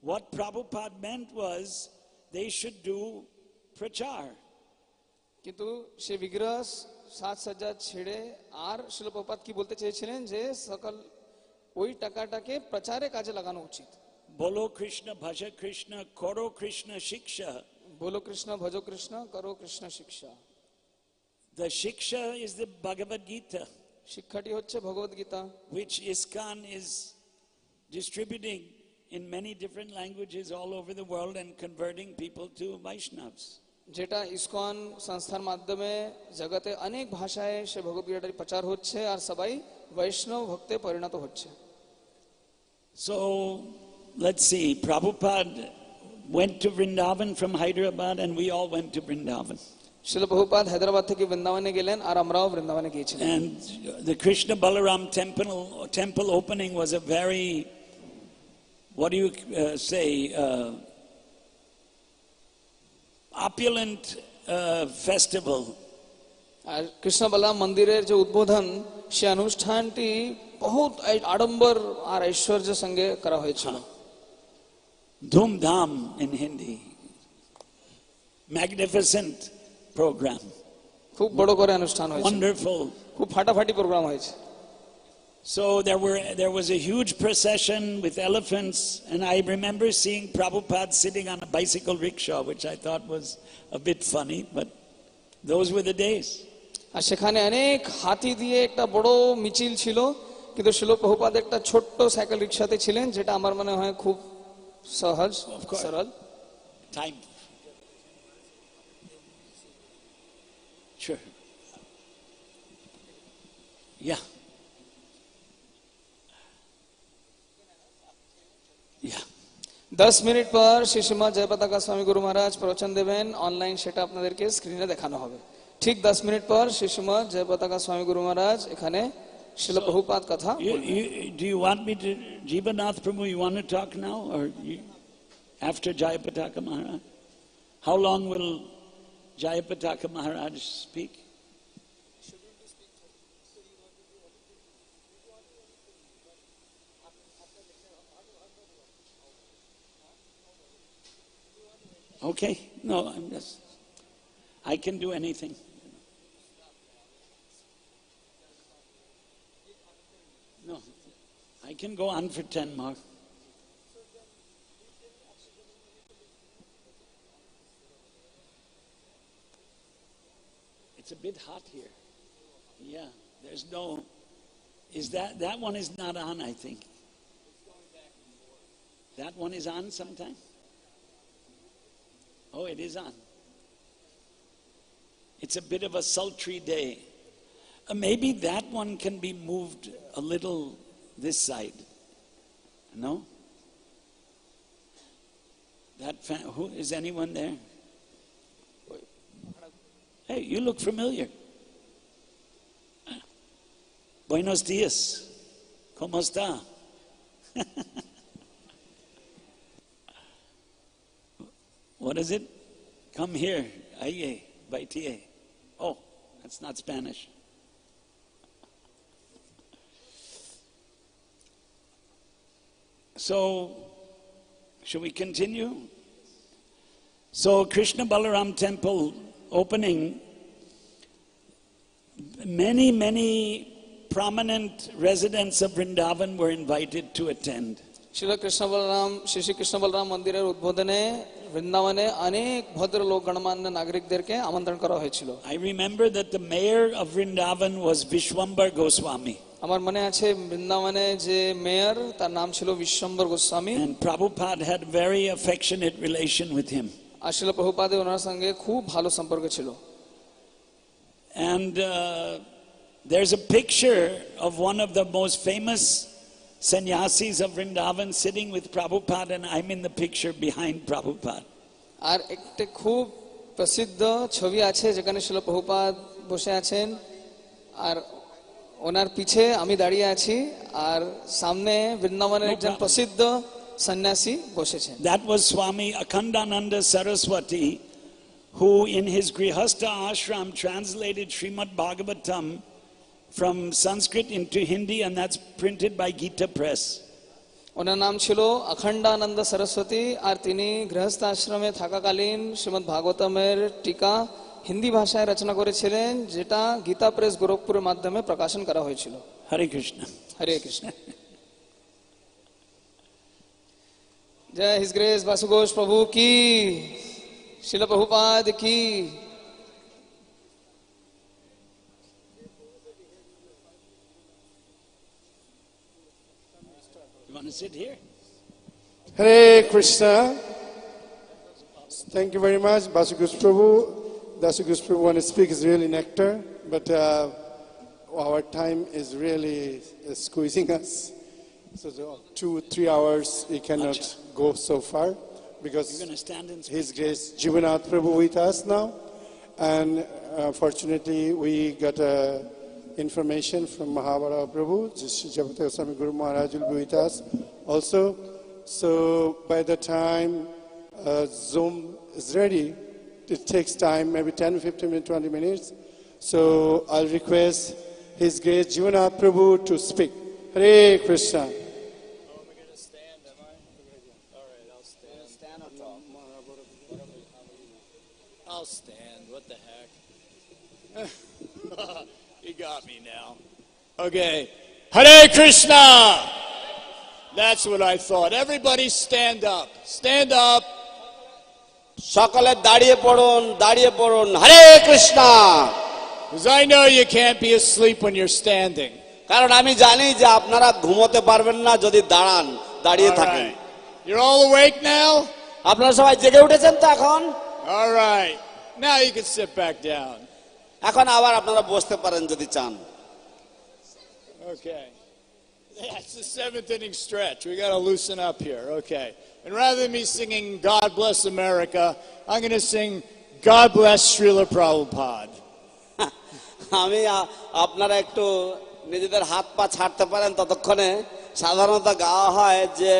what Prabhupada meant was they should do prachar. কিন্তু সে বিগ্রহ সাজসজ্জা ছেড়ে আর শিল প্রভুপাদ কি বলতে চেয়েছিলেন যে সকল ওই টাকাটাকে প্রচারে কাজে লাগানো উচিত। Bolo Krishna, Bhaja Krishna, Koro Krishna Shiksha. বলো কৃষ্ণ ভজো কৃষ্ণ করো কৃষ্ণ শিক্ষা। The Shiksha is the Bhagavad Gita, শিক্ষাটি হচ্ছে ভগবদ Gita, which ISKCON is distributing in many different languages all over the world and converting people to Vaishnavas. যেটা ইসকন সংস্থার মাধ্যমে জগতে অনেক ভাষায় সে ভগবদ গীতার প্রচার হচ্ছে আর সবাই বৈষ্ণব ভক্তে পরিণত হচ্ছে। So let's see, Prabhupada went to Vrindavan from Hyderabad and we all went to Vrindavan. শিল প্রভুপাদ হায়দ্রাবাদ থেকে বৃন্দাবনে গেলেন আর আমরাও বৃন্দাবনে গিয়েছিলাম। And the Krishna Balaram temple opening was a very, what do you say, opulent festival. আর কৃষ্ণ বলরাম মন্দিরের যে উদ্বোধন সে অনুষ্ঠানটি বহুত আড়ম্বর আর ঐশ্বর্যের সঙ্গে করা হয়েছিল। Dhoom Dham in Hindi. Magnificent program. খুব বড় করে অনুষ্ঠান হয়েছে, Wonderful. খুব ফাটাফাটি প্রোগ্রাম হয়েছে। So there was a huge procession with elephants, and I remember seeing Prabhupada sitting on a bicycle rickshaw, which I thought was a bit funny, but those were the days. আর সেখানে অনেক হাতি দিয়ে একটা বড় মিছিল ছিল, কিন্তু শিল প্রভুপাদ একটা ছোট্ট সাইকেল রিক্সাতে ছিলেন, যেটা আমার মনে হয় খুব সহজ সরল। Time. Sure. Yeah. Yeah. 10 minute পর শ্রী শ্রীমৎ জয়পতাকা স্বামী গুরু মহারাজ প্রবচন দেবেন, অনলাইন সেটা আপনাদেরকে স্ক্রিনে দেখানো হবে। ঠিক 10 মিনিট পর শ্রী শ্রীমৎ জয়পতাকা স্বামী গুরু মহারাজ এখানে শিল প্রভুপাদ কথা Do you want me to, Jivanath Prabhu, you want to talk now or after Jayapataka Maharaj? How long will Jayapataka Maharaj speak? Okay, no, I can do anything. No, I can go on for 10 more. It's a bit hot here. Yeah, there's no, that one is not on, I think. That one is on sometime? Oh, it is on. It's a bit of a sultry day. Maybe that one can be moved a little this side. No? Who is anyone there? Hey, you look familiar. Buenos dias. ¿Cómo está? What is it? Come here. Aye, baitie. Oh, that's not Spanish. So, should we continue? So, Krishna Balaram temple opening, many prominent residents of Vrindavan were invited to attend. শিল কৃষ্ণ বলরাম শ্রী কৃষ্ণ বলরাম মন্দিরের উদ্বোধনে বৃন্দাবনে অনেক ভদ্রলোক গণমান্য নাগরিকদেরকে আমন্ত্রণ করা হয়েছিল। I remember that the mayor of Vrindavan was Vishwambar Goswami. আমার মনে আছে বৃন্দাবনে যে মেয়র তার নাম ছিল Bishwambhar Goswami. And Prabhupada had very affectionate relation with him. আর শিল প্রভুপাদের ওনার সঙ্গে খুব ভালো সম্পর্ক ছিল। And there's a picture of one of the most famous sannyasis of Vrindavan sitting with Prabhupada, and I'm in the picture behind Prabhupada. আর একটা খুব প্রসিদ্ধ ছবি আছে যেখানে শিল প্রভুপাদ বসে আছেন আর ওনার পিছে আমি দাঁড়িয়ে আছি আর সামনে বৃন্দাবনের একজন প্রসিদ্ধ সন্ন্যাসী বসেছেন। That was Swami Akhandananda Saraswati, who in his Grihastha ashram translated Srimad Bhagavatam from Sanskrit into Hindi, and that's printed by Gita Press. ওনার নাম ছিল অখণ্ডানন্দ সরস্বতী আর তিনি গৃহস্থ আশ্রমে থাকাকালীন শ্রীমদ্ ভাগবতমের টিকা হিন্দি ভাষায় রচনা করেছিলেন, যেটা গীতা প্রেস গোরখপুরের মাধ্যমে প্রকাশন করা হয়েছিল। Hare Krishna. হরে কৃষ্ণ। জয় হিজ গ্রেস বাসু ঘোষ প্রভু কি, শিল প্রভুপাদ কি। You want to sit here? Hare Krishna. Thank you very much, Basugus Prabhu. Basugus Prabhu, when he speaks, is really nectar, but our time is really squeezing us. So 2-3 hours, we cannot go so far because You're going to stand and speak. His Grace Jivanath Prabhu with us now, and fortunately we got information from Mahabharata Prabhu, Bhakti Charu Guru Maharaj will be with us also. So by the time Zoom is ready, it takes time, maybe 10, 15 minutes, 20 minutes. So I'll request His Grace Jivanath Prabhu to speak. Hare Krishna. I'll stand. What the heck? You got me now. Okay. Hare Krishna! That's what I thought. Everybody stand up. Stand up. সকলে দাঁড়িয়ে পড়ুন, হরে Krishna. Because I know you can't be asleep when you're standing. কারণ আমি জানি যে আপনারা ঘুমোতে পারবেন না যদি দাঁড়িয়ে All থাকেন। right. You're all awake now? আপনারা সবাই জেগে উঠেছেন তো এখন? All right. Now you can sit back down. এখন আবার আপনারা বসতে পারেন যদি চান। Okay. That's the 7th inning stretch. We got to loosen up here. Okay. And rather than me singing God Bless America, I'm going to sing God Bless Srila Prabhupada. আমি আপনারা একটু নিজেদের হাত পা ছাড়তে পারেন ততক্ষণে। সাধারণত গাওয়া হয় যে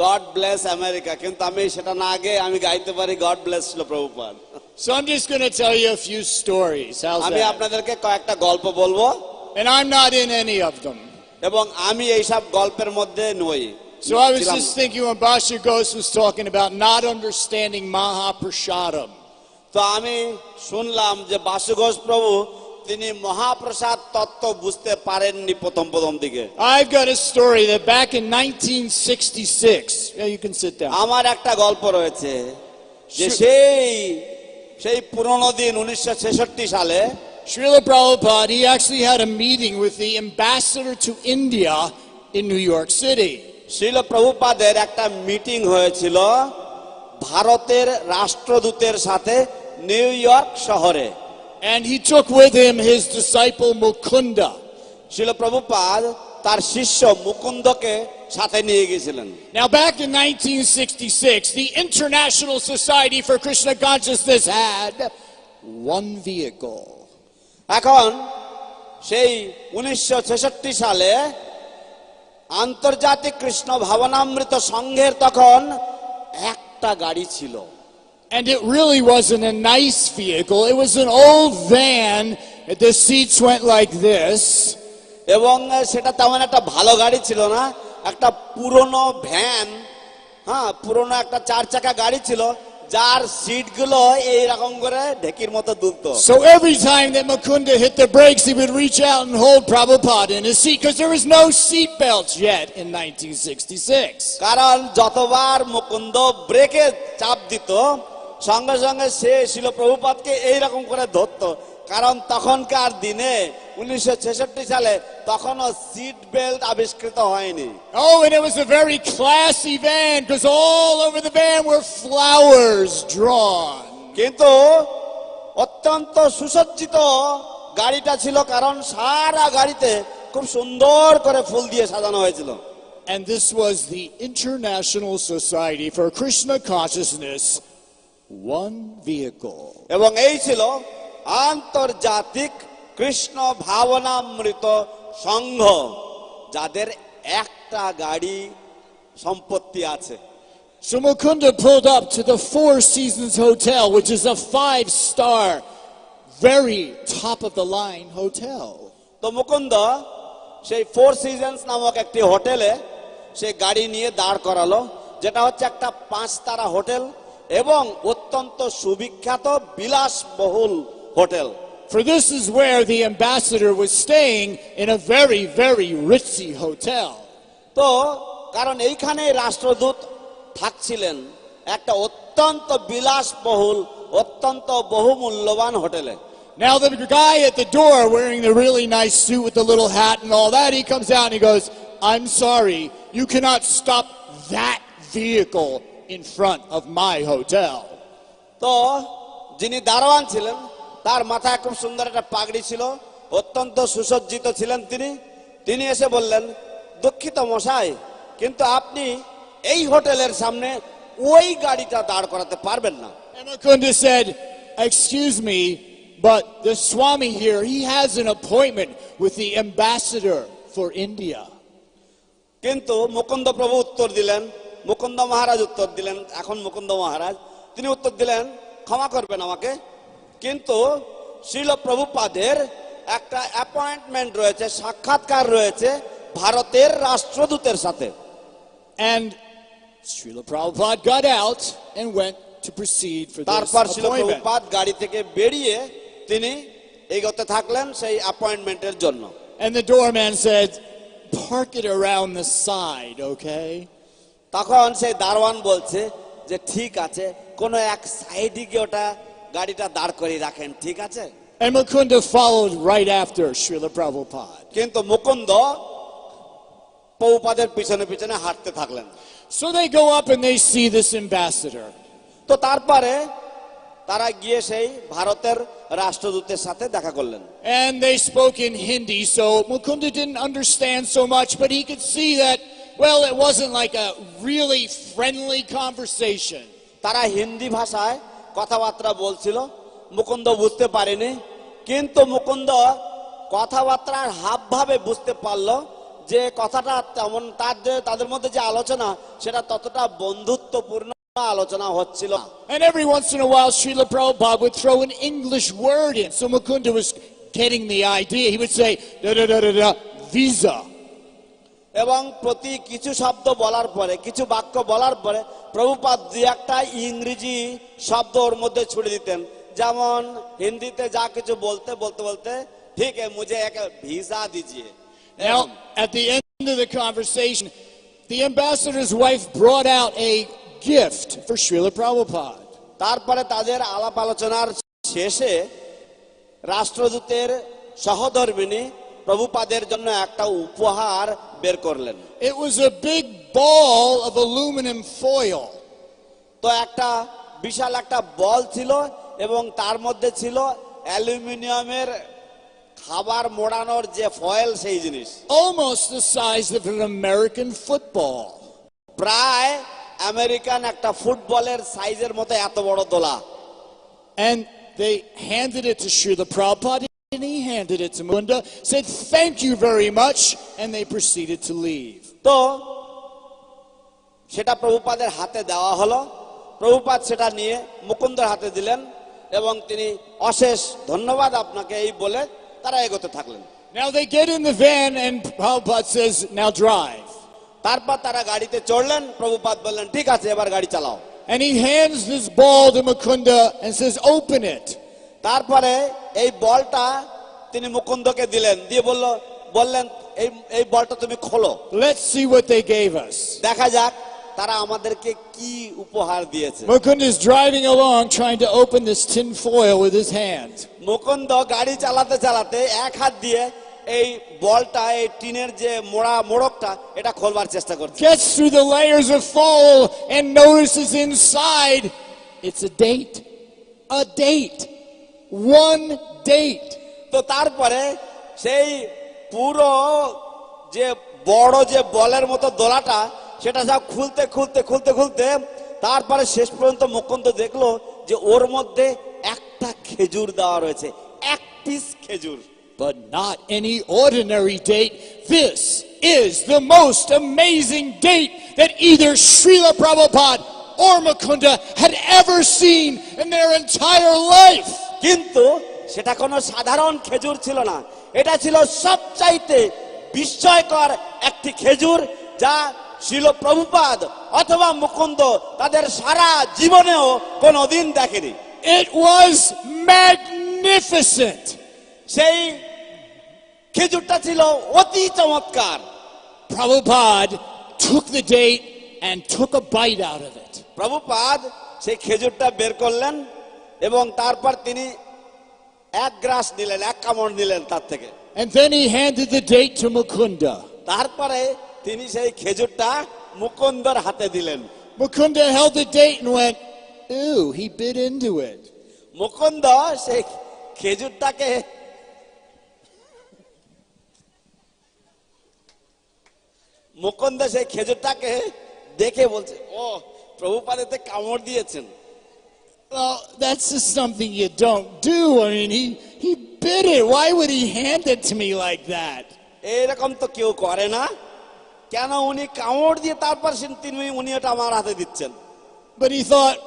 গড ব্লেস আমেরিকা, কিন্তু আমি সেটা না আগে আমি গাইতে পারি god bless Prabhupada. So I'm just going to tell you a few stories. How's আমি that? আপনাদেরকে কয়েকটা গল্প বলবো And I'm not in any of them. এবং আমি এইসব গল্পের মধ্যে নই। So I was just thinking when Basha Ghosh was talking about not understanding Mahaprasadam. তো আমি শুনলাম যে বাসু ঘোষ প্রভু তিনি মহাপ্রসাদ তত্ত্ব বুঝতে পারেননি প্রথম দিকে। I've got a story that back in 1966, yeah, you can sit down. আমার একটা গল্প রয়েছে যে সেই পুরনো দিন 1966 সালে Srila Prabhupada, he actually had a meeting with the ambassador to India in New York City. Srila প্রভুপাদের একটা মিটিং হয়েছিল ভারতের রাষ্ট্রদূতের সাথে নিউ ইয়র্ক শহরে। And he took with him his disciple Mukunda. Srila Prabhupada তার শিষ্য মুকুন্দকে সাথে নিয়ে গিয়েছিলেন। Now back in 1966, the International Society for Krishna Consciousness had one vehicle. এখন সেই 1966 সালে আন্তর্জাতিক কৃষ্ণ ভাবনামৃত সংঘের তখন একটা গাড়ি ছিল। And it really wasn't a nice vehicle. It was an old van. The seats went like this. এবং সেটা তেমন একটা ভালো গাড়ি ছিল না, একটা পুরনো ভ্যান, পুরনো একটা 4 চাকা গাড়ি ছিল যার সিটগুলো এইরকম করে ঢেকির মতো দুলতো। So every time that Mukunda hit the brakes, he would reach out and hold Prabhupada in his seat because there was no seat belts yet in 1966. কারণ যতবার মুকুন্দ ব্রেকে চাপ দিত সঙ্গে সঙ্গে সে ছিল প্রভুপাদকে এইরকম করে ধরতো, কারণ তখনকার দিনে 1966 সালে তখনও সিট বেল্ট আবিষ্কৃত হয়নি। Oh, and it was a very classy van because all over the van were flowers drawn. কিন্তু অত্যন্ত সুসজ্জিত গাড়িটা ছিল, কারণ সারা গাড়িতে খুব সুন্দর করে ফুল দিয়ে সাজানো হয়েছিল। And this was the International Society for Krishna Consciousness, one vehicle. এবং এই ছিল আন্তর্জাতিক কৃষ্ণ ভাবনামৃত সংঘ, যাদের একটা গাড়ি সম্পত্তি আছে। So Mukunda pulled up to the Four Seasons Hotel, which is a 5-star, very top of the line hotel. তো মুকুন্দ সেই ফোর সিজনস নামক একটি হোটেলে সে গাড়ি নিয়ে দাঁড় করালো, যেটা হচ্ছে একটা 5 তারা হোটেল এবং অত্যন্ত সুবিখ্যাত বিলাসবহুল hotel. For this is where the ambassador was staying, in a very, very ritzy hotel. তো কারণ এইখানে রাষ্ট্রদূত থাকছিলেন একটা অত্যন্ত বিলাসবহুল, অত্যন্ত বহুমূল্যবান হোটেলে। Now the guy at the door wearing the really nice suit with the little hat and all that, he comes out and he goes, "I'm sorry, you cannot stop that vehicle in front of my hotel." তো যিনি দারোয়ান ছিলেন তার মাথায় খুব সুন্দর একটা পাগড়ি ছিল, অত্যন্ত সুসজ্জিত ছিলেন তিনি এসে বললেন, দুঃখিত মশাই, কিন্তু আপনি এই হোটেলের সামনে ওই গাড়িটা দাঁড় করাতে পারবেন না। And Mukunda said, "Excuse me, but the Swami here, he has an appointment with the ambassador for India." কিন্তু মুকুন্দ প্রভু উত্তর দিলেন, মুকুন্দ মহারাজ উত্তর দিলেন, এখন মুকুন্দ মহারাজ তিনি উত্তর দিলেন, ক্ষমা করবেন আমাকে, কিন্তু শ্রীল প্রভুপাদের একটা অ্যাপয়েন্টমেন্ট রয়েছে, সাক্ষাৎকার রয়েছে ভারতের রাষ্ট্রদূতের সাথে। And Srila Prabhupada got out and went to proceed for this তারপর শ্রীল appointment. প্রভুপাদ গাড়ি থেকে বেরিয়ে তিনি এগোতে থাকলেন সেই অ্যাপয়েন্টমেন্টের জন্য। And the doorman said, "Park it around the side, okay?" তখন সেই দারোয়ান বলছে যে ঠিক আছে, কোনো এক সাইডে গিয়ে ওটা গাড়িটা দাঁড় করিয়ে রাখেন, ঠিক আছে। And Mukunda followed right after Srila Prabhupada. কিন্তু মুকুন্দ প্রভুপাদের পিছনে পিছনে হাঁটতে থাকলেন। So they go up and they see this ambassador. তো তারপরে তারা গিয়ে সেই ভারতের রাষ্ট্রদূতের সাথে দেখা করলেন। And they spoke in Hindi, so Mukunda didn't understand so much, but he could see that, well, it wasn't like a really friendly conversation. তারা হিন্দি ভাষায় কথাবার্তা বলছিল, মুকুন্দ বুঝতে পারেনি, কিন্তু মুকুন্দ কথাবার্তার হাবভাবে বুঝতে পারলো যে কথাটা তেমন তাদের মধ্যে যে আলোচনা সেটা ততটা বন্ধুত্বপূর্ণ আলোচনা হচ্ছিল। And every once in a while, Srila Prabhupada would throw an English word in. So Mukunda was getting the idea. He would say, "Da da da da da, visa." এবং প্রতি কিছু শব্দ বলার পরে, কিছু বাক্য বলার পরে প্রভুপাদ দুই একটা ইংরেজি শব্দ ওর মধ্যে ছুড়ে দিতেন, যেমন হিন্দিতে যা কিছু বলতে বলতে বলতে, ঠিক है मुझे एक ভিসা दीजिए। Now, at the end of the conversation, the ambassador's wife brought out a gift for Srila Prabhupada. তারপরে তাদের আলাপ আলোচনার শেষে রাষ্ট্রদূতের সহধর্মিনী প্রভুপাদের জন্য একটা উপহার বের করলেন। It was a big ball of aluminum foil. তো একটা বিশাল একটা বল ছিল এবং তার মধ্যে ছিল অ্যালুমিনিয়ামের খাবার মোড়ানোর যে ফয়েল, সেই জিনিস। Almost the size of an American football. প্রায় আমেরিকান একটা ফুটবলের সাইজের মতো এত বড় দোলা। And they handed it to Srila Prabhupada, and he handed it to Mukunda, said, "Thank you very much," and they proceeded to leave. তো সেটা প্রভুপাদের হাতে দেওয়া হলো, প্রভুপাদ সেটা নিয়ে মুকুন্দের হাতে দিলেন এবং তিনি অশেষ ধন্যবাদ আপনাকে এই বলে তারা এগোতে থাকলেন। Now they get in the van, and Prabhupada says, "Now drive." তারপর তারা গাড়িতে চড়লেন, প্রভুপাদ বললেন, ঠিক আছে, এবার গাড়ি চালাও। And he hands this ball to Mukunda and says, "Open it." তারপরে এই বলটা তিনি মুকুন্দকে দিলেন, দিয়ে বললেন এই বলটা তুমি খোলো, Let's see what they gave us. দেখা যাক তারা আমাদেরকে কি উপহার দিয়েছে। Mukunda is driving along trying to open this tin foil with his hand. Mukunda গাড়ি চালাতে চালাতে এক হাত দিয়ে এই বলটা, এই টিনের যে মোড়কটা, এটা খোলবার চেষ্টা করছে। Gets through the layers of foil and notices inside it's a date. A date. One date. তো তো তারপরে সেই পুরো যে বড় যে বলের মতো দোলাটা সেটা সব খুলতে খুলতে খুলতে খুলতে তারপরে শেষ পর্যন্ত মুকুন্দ দেখলো যে ওর মধ্যে একটা খেজুর দেওয়া রয়েছে, এক পিস খেজুর। But not any ordinary date. This is the most amazing date that either Srila Prabhupada or Mukunda had ever seen in their entire life. কিন্তু সেটা কোনো সাধারণ খেজুর ছিল না, এটা ছিল সবচাইতে বিস্ময়কর একটি খেজুর যা শিল প্রভুপাদ অথবা মুকুন্দ তাদের সারা জীবনেও কোনোদিন দেখেনি। It was magnificent. সেই খেজুরটা ছিল অতি চমৎকার। Prabhupada took the date and took a bite out of it. Prabhupada সেই খেজুরটা বের করলেন এবং তারপর তিনি এক গ্রাস নিলেন, এক কামড় নিলেন তার থেকে। And then he handed the date to Mukunda. তারপরে তিনি সেই খেজুরটা মুকুন্দর হাতে দিলেন। Mukunda held the date and went, "Ew," he bit into it. Mukunda সেই খেজুরটাকে দেখে বলছে, ও প্রভুপাদ এতে কামড় দিয়েছেন। Well, that's just something you don't do. I mean, he bit it. Why would he hand it to me like that? এরকম তো কেউ করে না, কেন উনি কামড় দিয়ে তারপর উনি এটা আমার হাতে দিচ্ছেন? But he thought,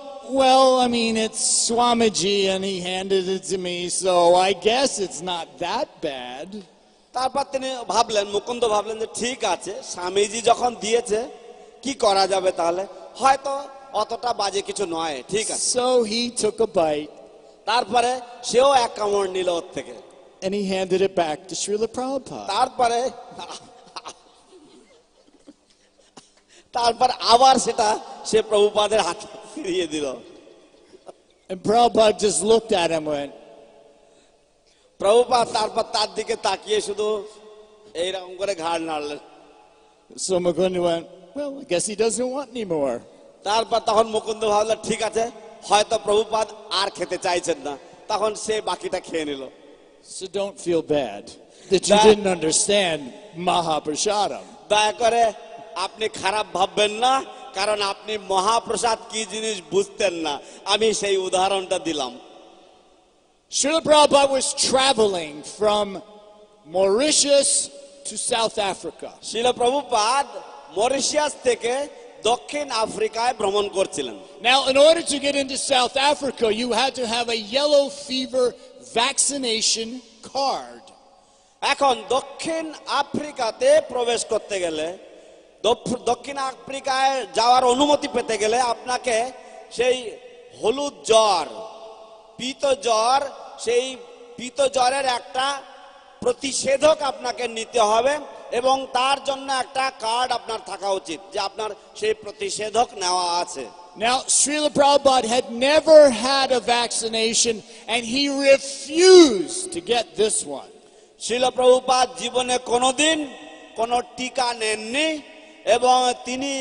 well, I mean, it's Swamiji and he handed it to me, so I guess it's not that bad. তারপর তিনি ভাবলেন, মুকুন্দ ভাবলেন যে ঠিক আছে, স্বামীজি যখন দিয়েছে কি করা যাবে, তাহলে হয়তো অতটা বাজে কিছু নয়, ঠিক আছে। So he took a bite তারপরে সেও এক কামড় নিল ওর থেকে, and he handed it back to Srila Prabhupada. তারপর আবার সেটা সে প্রভুপাদের হাতে ফিরিয়ে দিল। And Prabhupada just looked at him and went, Prabhupada তারপর তার দিকে তাকিয়ে শুধু এইরকম করে ঘাড় নাড়লেন। so Mukunda went, well, I guess he doesn't want any more. তারপর তখন মুকুন্দ ভাবলেন ঠিক আছে, হয়তো প্রভুপাদ আর খেতে চাইছেন না, তখন সে বাকিটা খেয়ে নিল। So don't feel bad that you didn't understand Mahaprasadam. দয়া করে আপনি খারাপ ভাববেন না, কারণ আপনি মহাপ্রসাদ কি জিনিস বুঝতেন না, আমি সেই উদাহরণটা দিলাম। Srila Prabhupada was traveling from Mauritius to South Africa. শিল প্রভুপাদ মরিশিয়াস থেকে দক্ষিণ আফ্রিকায় ভ্রমণ করছিলেন। Now, in order to get into South Africa, you had to have a yellow fever vaccination card. এখন দক্ষিণ আফ্রিকাতে প্রবেশ করতে গেলে, দক্ষিণ আফ্রিকায় যাওয়ার অনুমতি পেতে গেলে আপনাকে সেই হলুদ জ্বর, পিত জ্বর, সেই পিত জ্বরের একটা প্রতিষেধক আপনাকে নিতে হবে এবং তার জন্য একটা কার্ড আপনার থাকা উচিত যে আপনার সেই প্রতিষেধক নেওয়া আছে। Now, Srila Prabhupada had never had a vaccination and he refused to get this one. শিল প্রভুপাদ জীবনে কোনোদিন কোনো টিকা নেননি এবং তিনি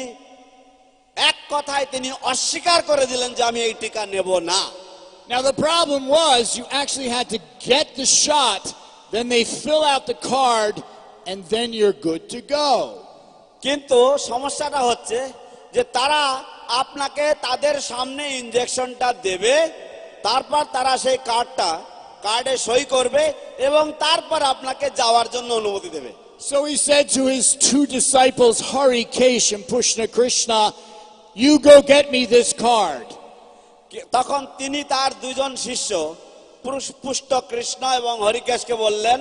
এক কথায় তিনি অস্বীকার করে দিলেন যে আমি এই টিকা নেব না। Now, the problem was you actually had to get the shot, then they fill out the card, and then you're good to go. কিন্তু সমস্যাটা হচ্ছে যে তারা আপনাকে তাদের সামনে ইনজেকশনটা দেবে, তারপর তারা সেই কার্ডে সই করবে এবং তারপর আপনাকে যাওয়ার জন্য অনুমতি দেবে। So he said to his two disciples, Hari Kesh and Pushna Krishna, you go get me this card. তখন তিনি তার দুজন শিষ্য পুষ্ট কৃষ্ণ এবং হরিকেশকে বললেন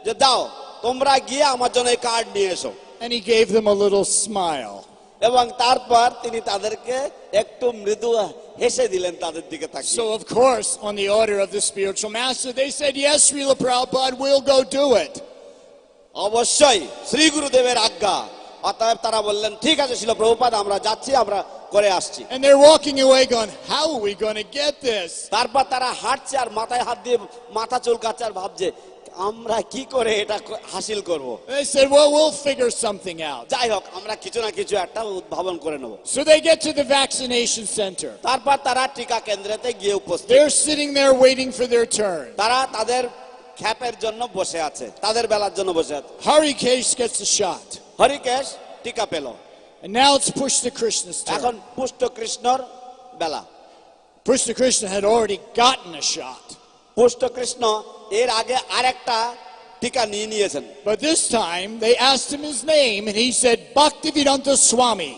যে দাও, তোমরা গিয়ে আমার জন্য এই কার্ড নিয়ে এসো। And he gave them a little smile. এবং তারপর তিনি তাদেরকে একটু মৃদু হেসে দিলেন তাদের দিকে তাকিয়ে। So of course, on the order of the spiritual master, they said, yes, Srila Prabhupada, we'll go do it. অবশ্যই শ্রী গুরুদেবের আজ্ঞা, অতএব তারা বললেন ঠিক আছে শিল প্রভুপাদ, আমরা যাচ্ছি, আমরা করে আসছি। And they're walking away going, how are we going to get this? তারপর তারা হাঁটছে আর মাথায় হাত দিয়ে মাথা চুলকাচ্ছে আর ভাবছে আমরা কি করে এটা হাসিল করব। They said, well, we'll figure something out. যাই হোক, আমরা কিছু না কিছু একটা উদ্ভাবন করে নেব। So they get to the vaccination center. তারপর তারা টিকা কেন্দ্রেতে গিয়ে উপস্থিত। They're sitting there waiting for their turn. তারা তাদের খ্যাপের জন্য বসে আছে, তাদের বেলার জন্য বসে আছে। Harikesh gets a shot. হরিকেশ টিকা পেল। And now it's Pushta Krishna's এখন turn. পুষ্ট কৃষ্ণর বেলা। Pushta Krishna had already gotten a shot. পুষ্ট কৃষ্ণ এর আগে আরেকটা টিকা নিয়ে নিয়েছেন। But this time they asked him his name and he said Bhaktivedanta Swami.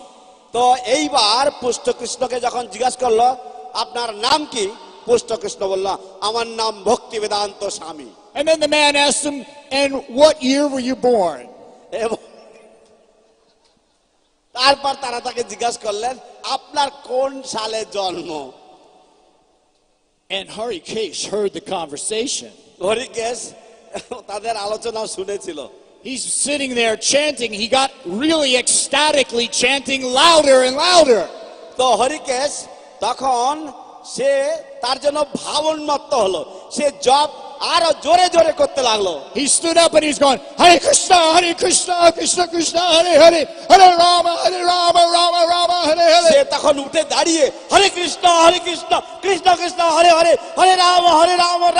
তো এইবার পুষ্ট কৃষ্ণকে যখন জিজ্ঞাসা করলো আপনার নাম কি, পুষ্ট কৃষ্ণ বলল আমার নাম ভক্তি বেদান্ত স্বামী। And then the man asked him, and what year were you born? এবং তারপর তারা তাকে জিজ্ঞাসা করলেন আপনার কোন সালে জন্ম। And Harikesh heard the conversation. হরিকেশ তাদের আলোচনা শুনেছিল। He's sitting there chanting. He got really ecstatically chanting louder and louder. তো হরিকেশ তখন সে তার জন্য ভাবোন্মত্ত হলো, সে জপ আরো জোরে জোরে করতে লাগলো। He stood up and he's going, Hare Krishna, Krishna Krishna, Hare Hare, Hare Rama, Rama Rama, Hare say Hare. তখন উঠে দাঁড়িয়ে হরে কৃষ্ণ কৃষ্ণ কৃষ্ণ হরে হরে, হরে রাম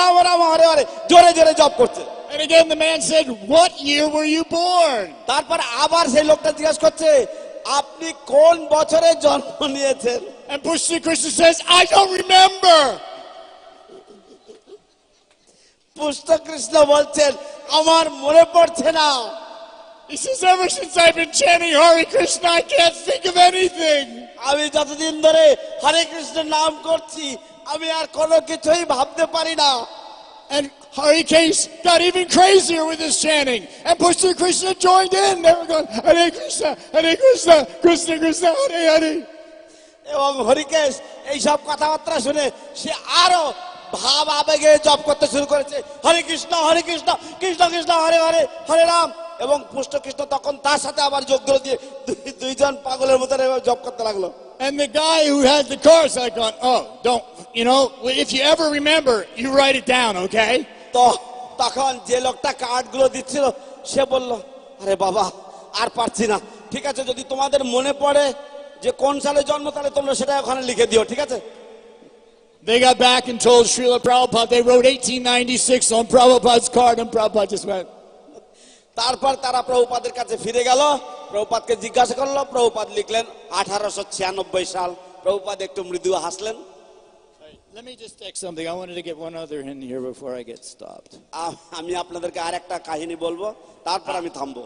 রাম রাম হরে হরে জোরে জোরে জপ করছে। And again the man said, what year were you born? তারপর আবার সেই লোকটা জিজ্ঞাসা করছে আপনি কোন বছরে জন্ম নিয়েছেন। And Pushta Krishna says, I don't remember. পুষ্ট কৃষ্ণ বলছেন আমার মনে পড়ছে না। He says, ever since I've been chanting Hare Krishna, I can't think of anything. আমি যতদিন ধরে হরে কৃষ্ণ নাম করছি আমি আর কোনো কিছুই ভাবতে পারি না। And Harikesh got even crazier with his chanting. And Pushta Krishna joined in. They were going, Hare Krishna, Krishna Krishna, Hare Hare. এবং হরিকেশ এইসব কথাবার্তা শুনে সে আরো ভাব আবেগে জপ করতে শুরু করেছে, হরে কৃষ্ণ কৃষ্ণ কৃষ্ণ হরে হরে হরে রাম। এবং পুষ্ট কৃষ্ণ তখন তার সাথে আবার যোগ করে দিয়ে দুইজন পাগলের মতো জপ করতে লাগলো। And the guy who had the cards like going, oh, don't, if you ever remember, you write it down, okay? তো তখন যে লোকটা কার্ডগুলো দিচ্ছিল সে বলল আরে বাবা আর পারছি না, ঠিক আছে যদি তোমাদের মনে পড়ে যে কোন সালে জন্ম তাহলে তোমরা সেটা ওখানে লিখে দিও, ঠিক আছে। They got back and told Srila Prabhupada, they wrote 1896 on Prabhupada's card, and Prabhupada just went. তারপর তারা প্রভুপাদের কাছে ফিরে গেল, প্রভুপাদকে জিজ্ঞাসা করলো, প্রভুপাদ লিখলেন 1896 সাল। প্রভুপাদ একটু মৃদু হাসলেন। Let me just take something. I wanted to get one other in here before I get stopped. আমি আপনাদেরকে আর একটা কাহিনী বলবো, তারপর আমি থামবো।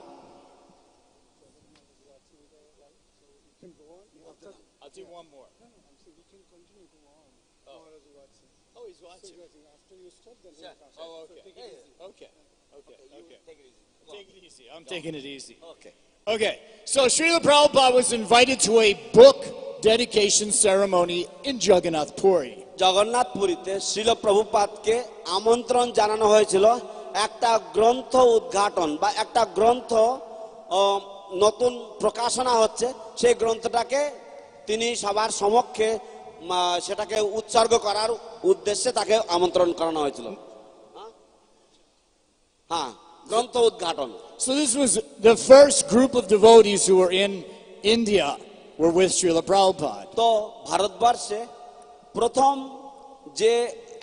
I'll do one more. Oh, he's watching. Oh, okay. Take it easy. I'm taking it easy. Okay. So Srila Prabhupada was invited to a book dedication ceremony in Jagannath Puri. Jagannath পুরীতে শ্রীল প্রভুপাদকে আমন্ত্রণ জানানো হয়েছিল একটা গ্রন্থ উদ্ঘাটন বা একটা গ্রন্থ নতুন প্রকাশনা হচ্ছে, সেই গ্রন্থটাকে তিনি সবার সমক্ষে সেটাকে উৎসর্গ করার উদ্দেশ্যে তাকে আমন্ত্রণ করানো হয়েছিল। হ্যাঁ, গ্রন্থ উদ্ঘাটন। So this was the first group of devotees who were in India were with Srila Prabhupada. তো ভারতবর্ষে প্রথম যে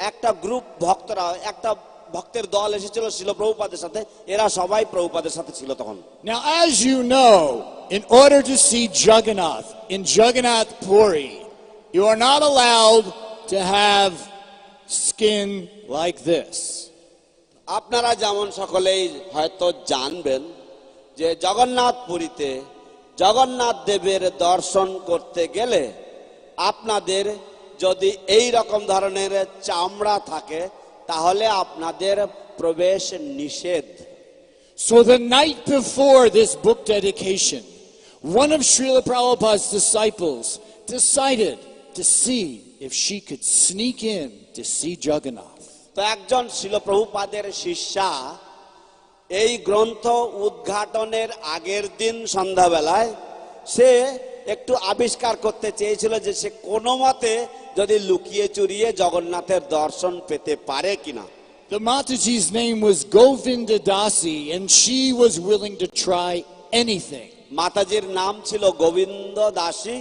একটা গ্রুপ ভক্তরা, একটা ভক্তের দল এসেছিল শ্রীল প্রভুপাদের সাথে, এরা সবাই প্রভুপাদের সাথে ছিল তখন। Now as you know, in order to see Jagannath in Jagannath Puri, you are not allowed to have skin like this. আপনারা যেমন সকলেই হয়তো জানবেন যে জগন্নাথ পুরীতে জগন্নাথ দেবের দর্শন করতে গেলে আপনাদের যদি এই রকম ধরনের চামড়া থাকে তাহলে আপনাদের প্রবেশ নিষেধ। So the night before this book dedication, one of Srila Prabhupada's disciples decided to see if she could sneak in to see Jagannath. তো একজন শ্রীল প্রভুপাদের শিষ্যা এই গ্রন্থ উদ্ঘাটনের আগের দিন সন্ধ্যাবেলায় সে একটু আবিষ্কার করতে চেয়েছিল যে সে কোনো মতে যদি লুকিয়ে চুরিয়ে জগন্নাথের দর্শন পেতে পারে কিনা। The Mataji's name was Govinda Dasi, and she was willing to try anything. মাতাজির নাম ছিল গোবিন্দ দাসী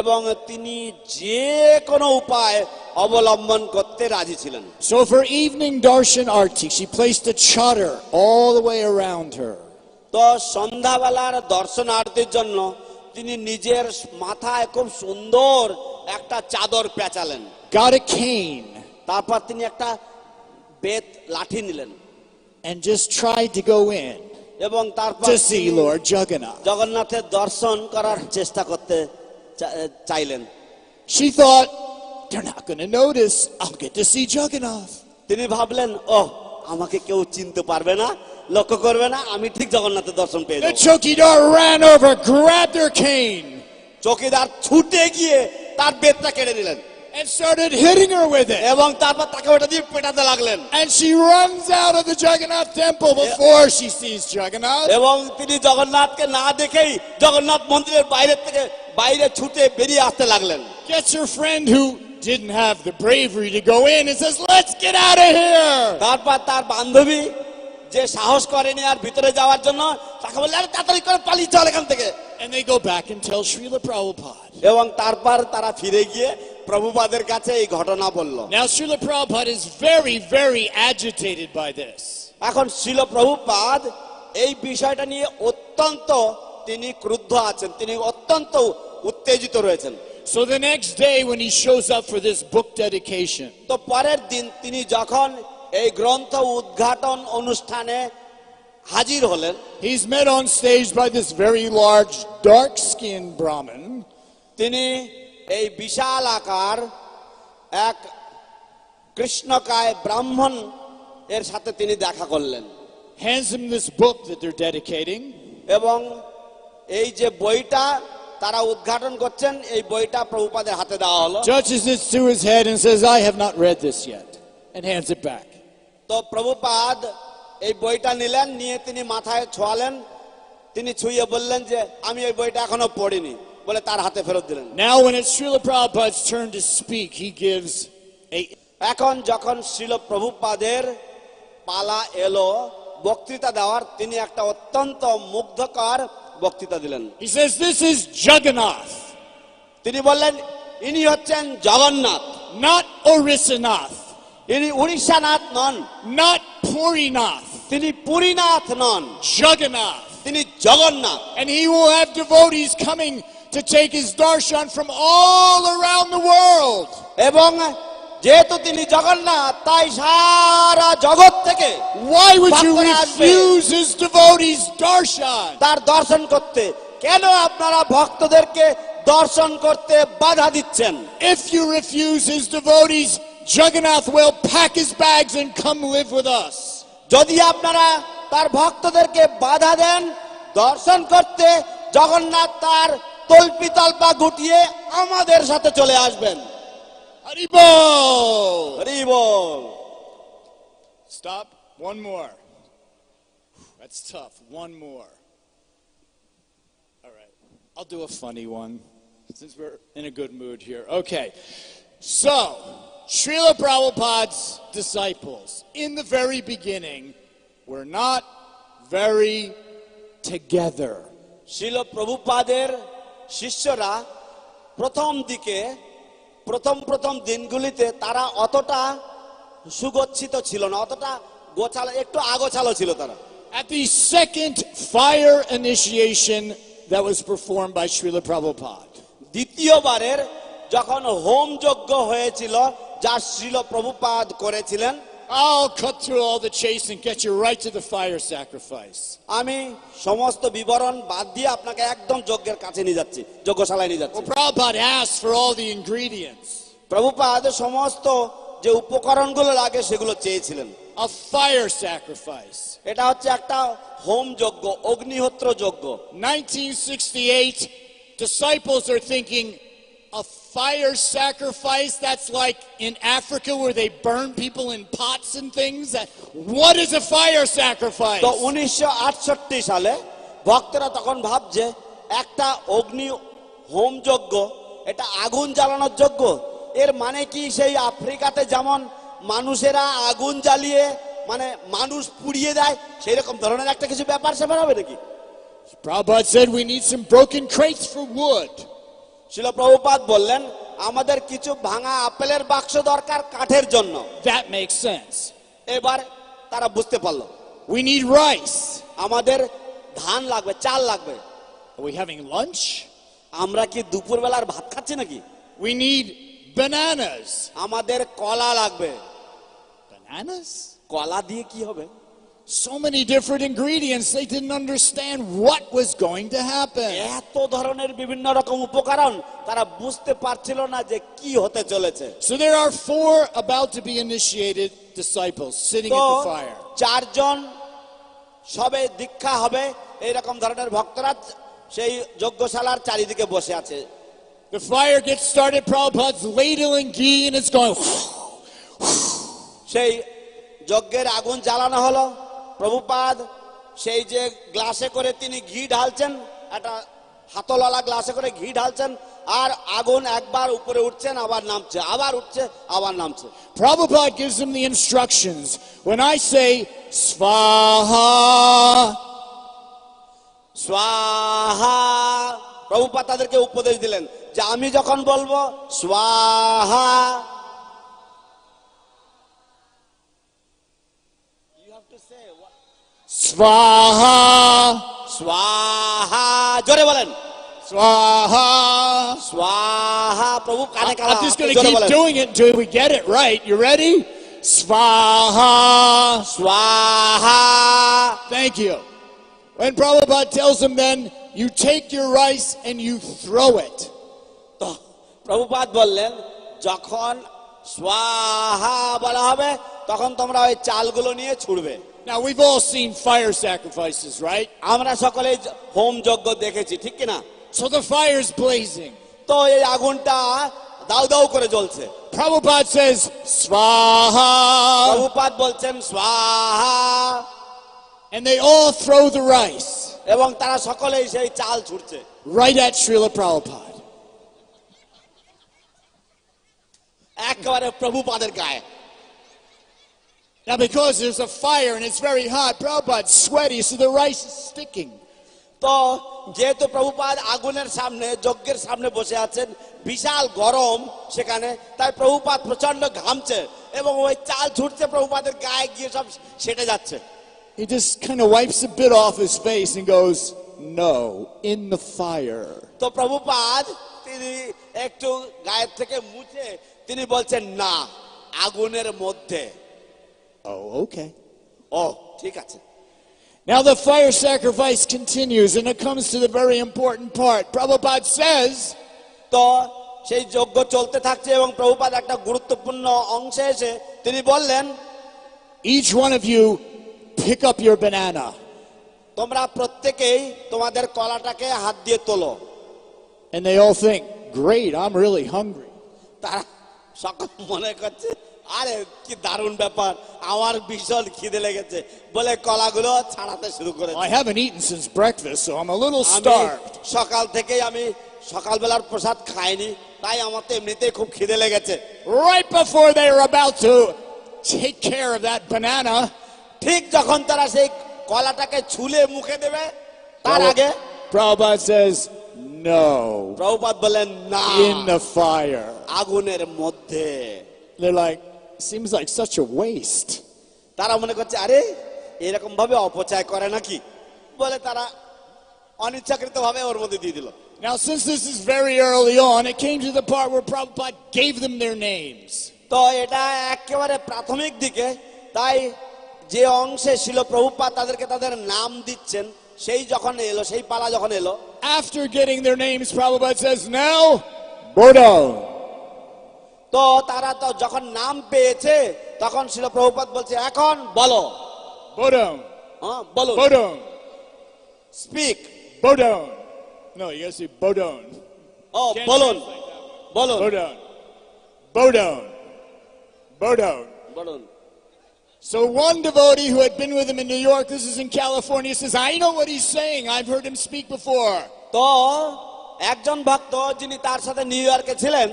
এবং তিনি যে কোনো উপায় অবলম্বন করতে রাজি ছিলেন। So for evening darshan arti, she placed a chadar all the way around her. তো সন্ধ্যাবেলার দর্শন আরতির জন্য তিনি নিজের মাথায় খুব সুন্দর একটা চাদর পেঁচালেন। Got a cane তারপর তিনি একটা বেত লাঠি নিলেন and just tried to go in এবং তারপর to see Lord Jagannath. জগন্নাথের দর্শন করার চেষ্টা করতে চাইলেন। She thought, they're not going to notice. I'll get to see Jagannath. তিনি ভাবলেন, ও আমাকে কেউ চিনতে পারবে না, লক্ষ্য করবে না, আমি ঠিক জগন্নাথের দর্শন পেয়ে The যাব। chowkidar ran over, grabbed her cane, চৌকিদার ছুটে গিয়ে তার বেতটা কেড়ে নিলেন and started hitting her with it. এবং তারপর তাকে ওটা দিয়ে পেটাতে লাগলেন। And she runs out of the Jagannath temple before she sees Jagannath. এবং তিনি জগন্নাথকে না দেখেই জগন্নাথ মন্দিরের বাইরে ছুটে বেরিয়ে আসতে লাগলেন। Gets her friend who didn't have the bravery to go in and says, let's get out of here. তারপর তার বান্ধবী যে সাহস করেনি আর ভিতরে যাওয়ার জন্য, তাকে বললেন, আরে তাড়াতাড়ি করে পালিয়ে চল এখান থেকে। And they go back and tell Srila Prabhupada. এবং তারপর তারা ফিরে গিয়ে প্রভুপাদের কাছে এই ঘটনা বলল। Now Srila Prabhupada is very, very agitated by this. এখন শিল প্রভুপাদ এই বিষয়টা নিয়ে অত্যন্ত তিনি ক্রুদ্ধ আছেন, তিনি অত্যন্ত উত্তেজিত রয়েছেন। So the next day when he shows up for this book dedication, তো পরের দিন তিনি যখন এই গ্রন্থ উদ্ঘাটন অনুষ্ঠানে হাজির হলেন, he's met on stage by this very large, dark-skinned Brahmin. তিনি এই বিশাল আকার এক কৃষ্ণকায় ব্রাহ্মণ এর সাথে তিনি দেখা করলেন। Hands him this book that they're dedicating. এবং এই যে বইটা তারা উদ্ঘাটন করছেন, এই বইটা প্রভুপাদের হাতে দেওয়া হলো। Touches it to his head and says, I have not read this yet, and hands it back. তো প্রভুপাদ এই বইটা নিলেন, নিয়ে তিনি মাথায় ছোঁয়ালেন, তিনি ছুঁয়ে বললেন যে আমি এই বইটা এখনো পড়িনি, বলে তার হাতে ফেরত দিলেন। Now when it's Srila Prabhupada's turn to speak, he gives a এখন যখন শ্রীল প্রভুপাদের পালা এলো বক্তৃতা দেওয়ার, তিনি একটা অত্যন্ত মুগ্ধকর বক্তৃতা দিলেন। he says, this is Jagannath, তিনি বললেন, ইনি হচ্ছেন জগন্নাথ, not Orissanath, ইনি উড়িষ্যানাথ নন, not Purinath, তিনি পুরীনাথ নন, Jagannath. তিনি Jagannath. And he will have devotees coming to take his darshan from all around the world. এবং যেহেতু তিনি জগন্নাথ, তাই সারা জগৎ থেকে Why would you ভক্তরা আসবে refuse his devotees darshan? তার দর্শন করতে। কেন আপনারা ভক্তদেরকে দর্শন করতে বাধা দিচ্ছেন? If you refuse his devotees, Jagannath will pack his bags and come live with us. যদি আপনারা তার ভক্তদেরকে বাধা দেন দর্শন করতে, জগন্নাথ তার তল্পি তল্পা গুটিয়ে আমাদের সাথে চলে আসবেন। Haribo! Hari ball. Stop. One more. That's tough. One more. All right. I'll do a funny one since we're in a good mood here. Okay. So, Srila Prabhupada's disciples in the very beginning were not very together. শিল প্রভুপাদের শিষ্যরা প্রথম দিনগুলিতে তারা অতটা সুগচ্ছিত ছিল না, অতটা গোছালো, একটু আগোছালো ছিল তারা। At the second fire initiation that was performed by Srila Prabhupada, দ্বিতীয়বারের যখন হোম যজ্ঞ হয়েছিল যা শ্রীল প্রভুপাদ করেছিলেন, I'll cut through all the chase and get you right to the fire sacrifice. আমি সমস্ত বিবরণ বাদ দিয়ে আপনাকে একদম যজ্ঞের কাছে নিয়ে যাচ্ছি, যজ্ঞশালায় নিয়ে যাচ্ছি। Well, Prabhupada asked for all the ingredients. Prabhupada সমস্ত যে উপকরণগুলো লাগে সেগুলো চেয়েছিলেন। A fire sacrifice. এটা হচ্ছে একটা হোম যজ্ঞ, অগ্নিহোত্র যজ্ঞ। 1968, disciples are thinking, a fire sacrifice? That's like in Africa where they burn people in pots and things? What is a fire sacrifice? তো 1968 সালে ভক্তরা তখন ভাবছে একটা অগ্নি হোম যজ্ঞ, এটা আগুন জ্বালানোর যজ্ঞ। এর মানে কি সেই আফ্রিকাতে যেমন মানুষেরা আগুন জ্বালিয়ে মানে মানুষ পুড়িয়ে দেয়, সেই রকম ধরনের একটা কিছু ব্যাপার স্যাপার হবে নাকি? Prabhupada said we need some broken crates for wood. শিল প্রভুপাদ বললেন আমাদের কিছু ভাঙা আপেলের বাক্স দরকার কাঠের জন্য। That makes sense. এবার তারা বুঝতে পারলো We need rice. আমাদের ধান লাগবে, চাল লাগবে। Are we having lunch? আমরা কি দুপুরবেলার ভাত খাচ্ছি নাকি? We need bananas. আমাদের কলা লাগবে। Bananas? কলা দিয়ে কি হবে? So many different ingredients. They didn't understand what was going to happen. এত ধরনের বিভিন্ন রকম উপকরণ তারা বুঝতে পারছিল না যে কি হতে চলেছে। So there are 4 about to be initiated disciples sitting তো at the fire. 4 জন সবে দীক্ষা হবে এইরকম ধরনের ভক্তরা সেই যজ্ঞশালার চারিদিকে বসে আছে। The fire gets started. Prabhupada's ladling ghee and it's going. সেই যজ্ঞের আগুন জ্বালানো হলো। প্রভুপাদ সেই যে গ্লাসে করে তিনি ঘি ঢালছেন, একটা হাতলওয়ালা গ্লাসে করে ঘি ঢালছেন, আর আগুন একবার উপরে উঠছেন আবার নামছে, আবার উঠছে আবার নামছে। Prabhupada gives them the instructions. When I say Svaha, স্বাহা, প্রভুপাদ তাদেরকে উপদেশ দিলেন যে আমি যখন বলবো স্বাহা, Svaha, স্বাহা, জোরে বলেন Svaha. স্বাহা। প্রভু কানে কানে I'm just going to জোরে keep বলেন doing it until we get it right. You ready? Svaha. স্বাহা। Thank you. When Prabhupada tells them then, you take your rice and you throw it. তো প্রভুপাদ বললেন যখন স্বাহা বলা হবে তখন তোমরা ওই চালগুলো নিয়ে ছুড়বে। Now we've all seen fire sacrifices, right? আমরা সকলে হোম যজ্ঞ দেখেছি, ঠিক কিনা? So the fire's blazing. তো এই আগুনটা দাউ দাউ করে জ্বলছে। Prabhupada says, Svaha. প্রভুপাদ বলছেন স্বাহা, And they all throw the rice এবং তারা সকলেই সেই চাল ছুটছে right at Srila Prabhupada. একেবারে প্রভুপাদের গায়ে। Now because there's a fire and it's very hot, Prabhupada's sweaty, so the rice is sticking. তো যেহেতু প্রভুপাদ আগুনের সামনে যজ্ঞের সামনে বসে আছেন, বিশাল গরম সেখানে, তাই প্রভুপাদ প্রচন্ড ঘামছে এবং ওই চাল ছুটছে প্রভুপাদের গায়ে গিয়ে সব সেটে যাচ্ছে। He just kind of wipes a bit off his face and goes, no, in the fire. তো প্রভুপাদ তিনি একটু গায়ের থেকে মুছে তিনি বলছেন না, আগুনের মধ্যে। Oh, okay. ও ঠিক আছে। Now the fire sacrifice continues and it comes to the very important part. Prabhupada says, তো সেই যজ্ঞ চলতে থাকছে এবং প্রভুপাদ একটা গুরুত্বপূর্ণ অংশে এসে তিনি বললেন each one of you pick up your banana. তোমরা প্রত্যেকেই তোমাদের কলাটাকে হাত দিয়ে তোলো। And they all think, great, I'm really hungry. তারা সকল মনে করছে আরে কি দারুণ ব্যাপার, আমার ভীষণ খিদে লেগেছে বলে কলাগুলো ছাড়াতে শুরু করেছে। I haven't eaten since breakfast, so I'm a little আমি starved. সকাল থেকেই আমি সকালবেলার প্রসাদ খাইনি, তাই আমার তো এমনিতেই খুব খিদে লেগেছে। Right before they were about to take care of that banana, ঠিক যখন তারা সেই কলাটাকে ছুলে মুখে দেবে তার আগে Prabhupada says, no, প্রভুপাদ বলেন না, in the fire. আগুনের মধ্যে। They're like, seems like such a waste. তারা মনে করছে আরে এরকম ভাবে অপচয় করে নাকি বলে তারা অনিচ্ছাকৃত ভাবে ওর মধ্যে দিয়ে দিল। Now, since this is very early on, it came to the part where Prabhupada gave them their names. তো এটা একেবারে প্রাথমিক দিকে, তাই যে অংশে ছিল প্রভুপাদ তাদেরকে তাদের নাম দিচ্ছেন, সেই যখন এলো, সেই পালা যখন এলো, After getting their names, Prabhupada says, now, Bodo. তো তারা তো যখন নাম পেয়েছে তখন ছিল প্রভুপাদ বলছে এখন বলো, Bodo. হ্যাঁ বলো, Bodo. Speak, Bodo. No, you gotta say Bodon. ও Can't বলুন, translate that way. বলুন, Bodon. Bodon. Bodon. বলুন। So one devotee who had been with him in New York, this is in California, says, I know what he's saying. I've heard him speak before. তো একজন ভক্ত যিনি তার সাথে new ইয়র্কে ছিলেন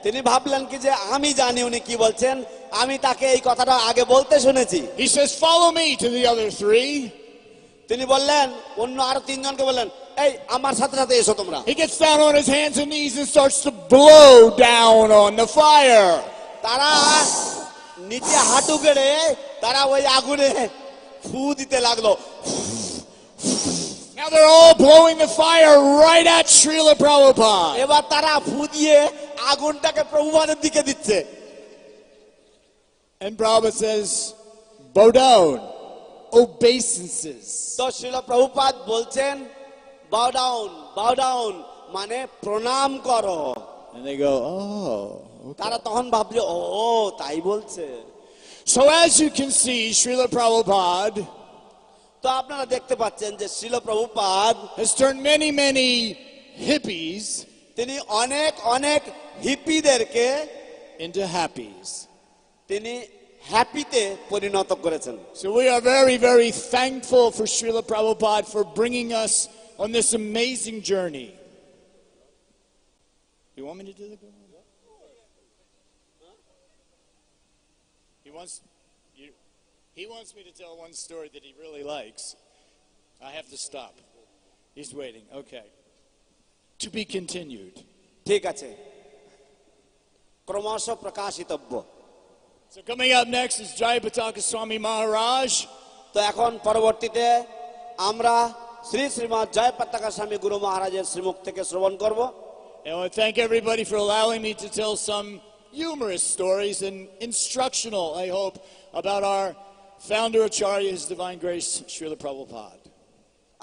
তিনি ভাবলেন কি যে আমি জানি উনি কি বলছেন, আমি তাকে এই কথাটা আগে বলতে শুনেছি। He says, follow me to the other 3. তিনি বললেন অন্য আরো 3 জনকে বললেন এই আমার সাথে সাথে এসো তোমরা। He gets down on his hands and knees and starts to blow down on the fire. তারা নিচে হাঁটু গেড়ে তারা ওই আগুনে ফু দিতে লাগলো। Now they're all blowing the fire right at Srila Prabhupada. এবার তারা ফু দিয়ে আগুনটাকে প্রভুপাদের দিকে দিচ্ছে। And Prabhupada says, bow down, obeisances. তো শ্রীল প্রভুপাদ বলছেন বাউ ডাউন মানে প্রণাম করো। And they go, oh. তারা তখন ভাবলো ও তাই বলছে। So as you can see, Srila Prabhupada তো আপনারা দেখতে পাচ্ছেন যে Srila Prabhupada has turned many, many hippies তিনি অনেক অনেক হিপিদেরকে into happies. তিনি হ্যাপিতে পরিণত করেছেন। So we are very, very thankful for Srila Prabhupada for bringing us on this amazing journey. You want me to do the good one? He wants me to tell one story that he really likes. I have to stop. He's waiting. Okay. To be continued. ঠিক আছে, ক্রমশ প্রকাশিতব্য। So coming up next is Tirobhav Swami Maharaj. তো এখন পরবর্তীতে আমরা শ্রী শ্রীমৎ জয় পতাকা স্বামী গুরু মহারাজের শ্রীমুখ থেকে শ্রবণ করব। And I want to thank everybody for allowing me to tell some humorous stories and instructional, I hope, about our founder Acharya, His Divine Grace, Srila Prabhupada.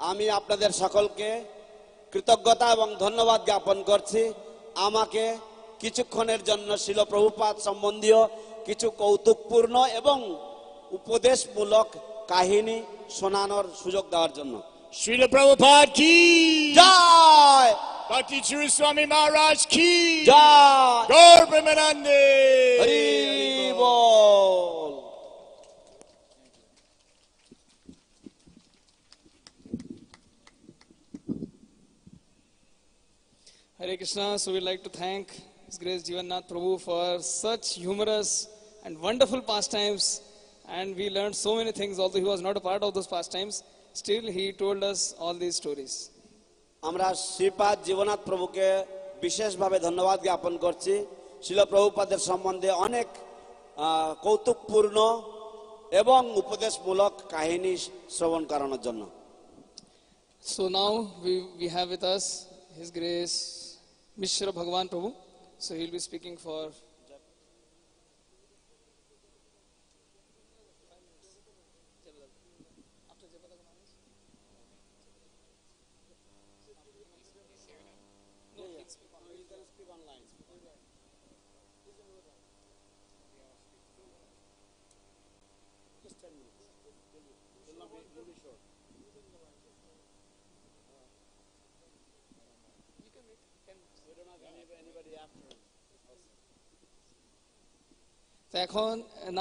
আমি আপনাদের সকলকে কৃতজ্ঞতা এবং ধন্যবাদ জ্ঞাপন করছি আমাকে কিছুক্ষণের জন্য শ্রীল প্রভুপাদ সম্বন্ধীয় কিছু কৌতুকপূর্ণ এবং উপদেশমূলক কাহিনী শোনানোর সুযোগ দেওয়ার জন্য। Srila Prabhupada ki Joy, Bhakti Charu Swami Maharaj ki Joy, Gaur Premanande. Hari ball. Hare Krishna. So we'd like to thank His Grace Jivannath Prabhu for such humorous and wonderful pastimes. And we learned so many things, although he was not a part of those pastimes. Still, he told us all these stories. আমরা শ্রীপাদ জীবনাথ প্রভুকে বিশেষভাবে ধন্যবাদ জ্ঞাপন করছি শ্রীল প্রভুপাদের সম্বন্ধে অনেক কৌতুকপূর্ণ এবং উপদেশমূলক কাহিনী শ্রবণ করানোর জন্য। So now we have with us His Grace Mishra Bhagwan Prabhu. So he'll be speaking for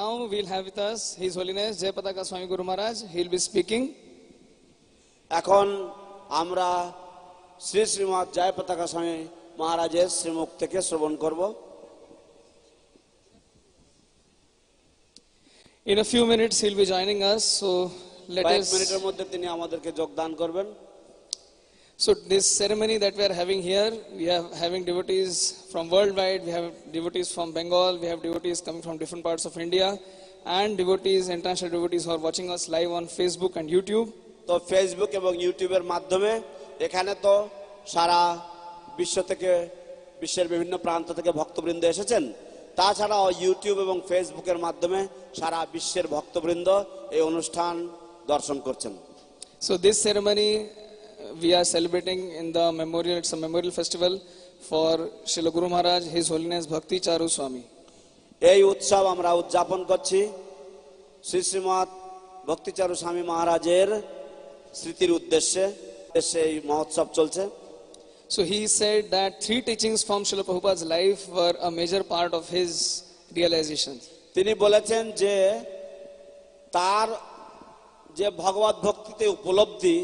now we'll have with us His Holiness Jai Pataka Swami Guru Maharaj. He'll be speaking. এখন আমরা শ্রী শ্রীমৎ জয় পতাকা স্বামী মহারাজের শ্রীমুখ থেকে শ্রবণ করব। In a few minutes he'll be joining us. So let কয়েক us. মিনিটের মধ্যে তিনি আমাদেরকে যোগদান করবেন। So this ceremony that we are having here, we are having devotees from worldwide, we have devotees from Bengal, we have devotees coming from different parts of India, and devotees, international devotees who are watching us live on Facebook and YouTube. তো Facebook এবং ইউটিউবের মাধ্যমে এখানে তো সারা বিশ্ব থেকে বিশ্বের বিভিন্ন প্রান্ত থেকে ভক্তবৃন্দ এসেছেন, তাছাড়াও ইউটিউব এবং ফেসবুকের মাধ্যমে সারা বিশ্বের ভক্তবৃন্দ এই অনুষ্ঠান দর্শন করছেন। So this ceremony we are celebrating in the memorial, it's a memorial festival for Srila Guru Maharaj, His Holiness Bhakti Charu Swami. এই উৎসব আমরা উদযাপন করছি শ্রী শ্রীমৎ ভক্তিচারু স্বামী মহারাজের স্মৃতির উদ্দেশ্যে এই মহোৎসব চলছে। So he said that 3 teachings from Srila Prabhupada's life were a major part of his realization. তিনি বলেছেন যে তার যে ভগবত ভক্তিতে উপলব্ধি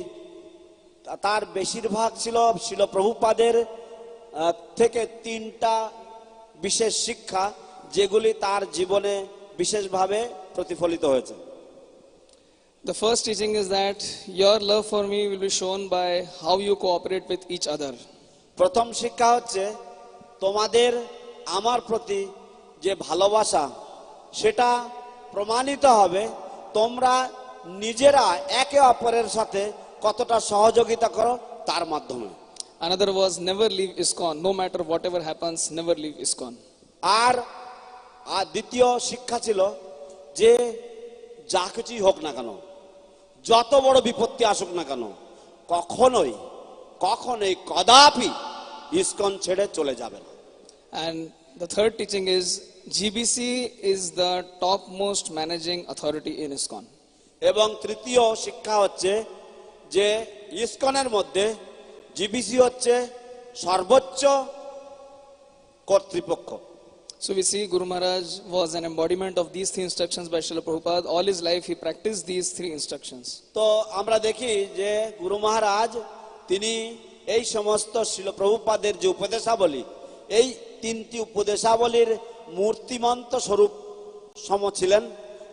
তার বেশিরভাগ ছিল শিল প্রভুপাদের থেকে 3টা বিশেষ শিক্ষা যেগুলি তার জীবনে বিশেষভাবে প্রতিফলিত হয়েছে। The first teaching is that your love for me will be shown by how you cooperate with each other. প্রথম শিক্ষা হচ্ছে তোমাদের আমার প্রতি যে ভালোবাসা সেটা প্রমাণিত হবে তোমরা নিজেরা একে অপরের সাথে কতটা সহযোগিতা করো তার মাধ্যমে। Another was never leave ISKCON. No matter whatever happens, never leave ISKCON. আর দ্বিতীয় শিক্ষা ছিল যে যা কিছুই হোক না কেন, যত বড় বিপত্তি আসুক না কেন, কখনোই কখনোই কদাপি ইসকন ছেড়ে চলে যাবে না। And the third teaching is GBC is the topmost managing authority in ISKCON. এবং তৃতীয় শিক্ষা হচ্ছে যে ইসকনের মধ্যে জিবিসি হচ্ছে সর্বোচ্চ কর্তৃপক্ষ। So we see Guru Maharaj was an embodiment of these three instructions by Srila Prabhupada. All his life he practiced these three instructions. তো আমরা দেখি যে গুরু মহারাজ তিনি এই সমস্ত শিল প্রভুপাদের যে উপদেশাবলী, এই তিনটি উপদেশাবলীর মূর্তিমন্ত স্বরূপ সম ছিলেন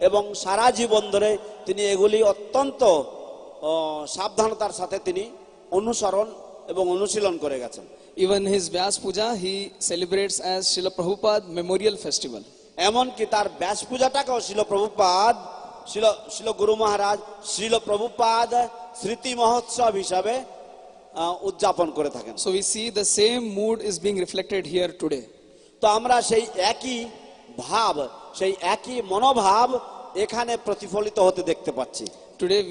এবং সারা জীবন ধরে তিনি এগুলি অত্যন্ত সাবধানতার সাথে তিনি অনুসরণ এবং অনুশীলন করে গেছেন। Even his Vyas Puja he celebrates as Srila Prabhupada Memorial Festival. এমনকি তার ব্যাস পূজাটাকেও শিল গুরু মহারাজ শিল প্রভুপাদ স্মৃতি মহোৎসব হিসাবে উদযাপন করে থাকেন। So we see the same mood is being reflected here today. তো আমরা সেই একই ভাব, সেই একই মনোভাব এখানে প্রতিফলিত হতে দেখতে পাচ্ছি। Today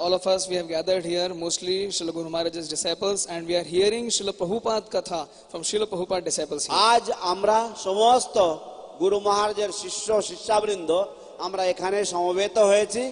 all of us we have gathered here, mostly Srila Guru Maharaj's disciples, and we are hearing Srila Prabhupada Katha from Srila Prabhupada disciples here. আজ আমরা সমস্ত গুরু মহারাজের শিষ্য শিষ্যাবৃন্দ আমরা এখানে সমবেত হয়েছি।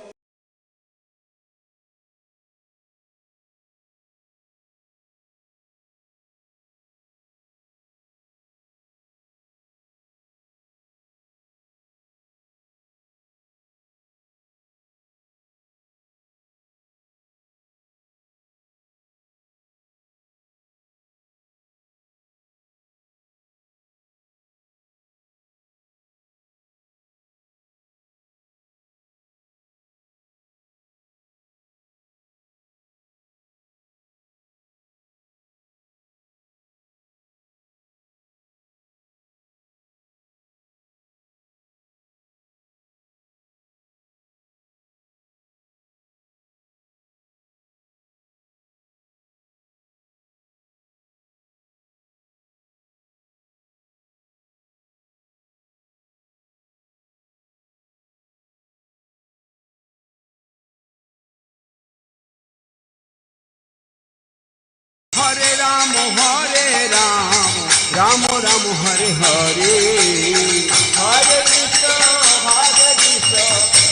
हरे राम राम राम हरे हरे, हरे कृष्ण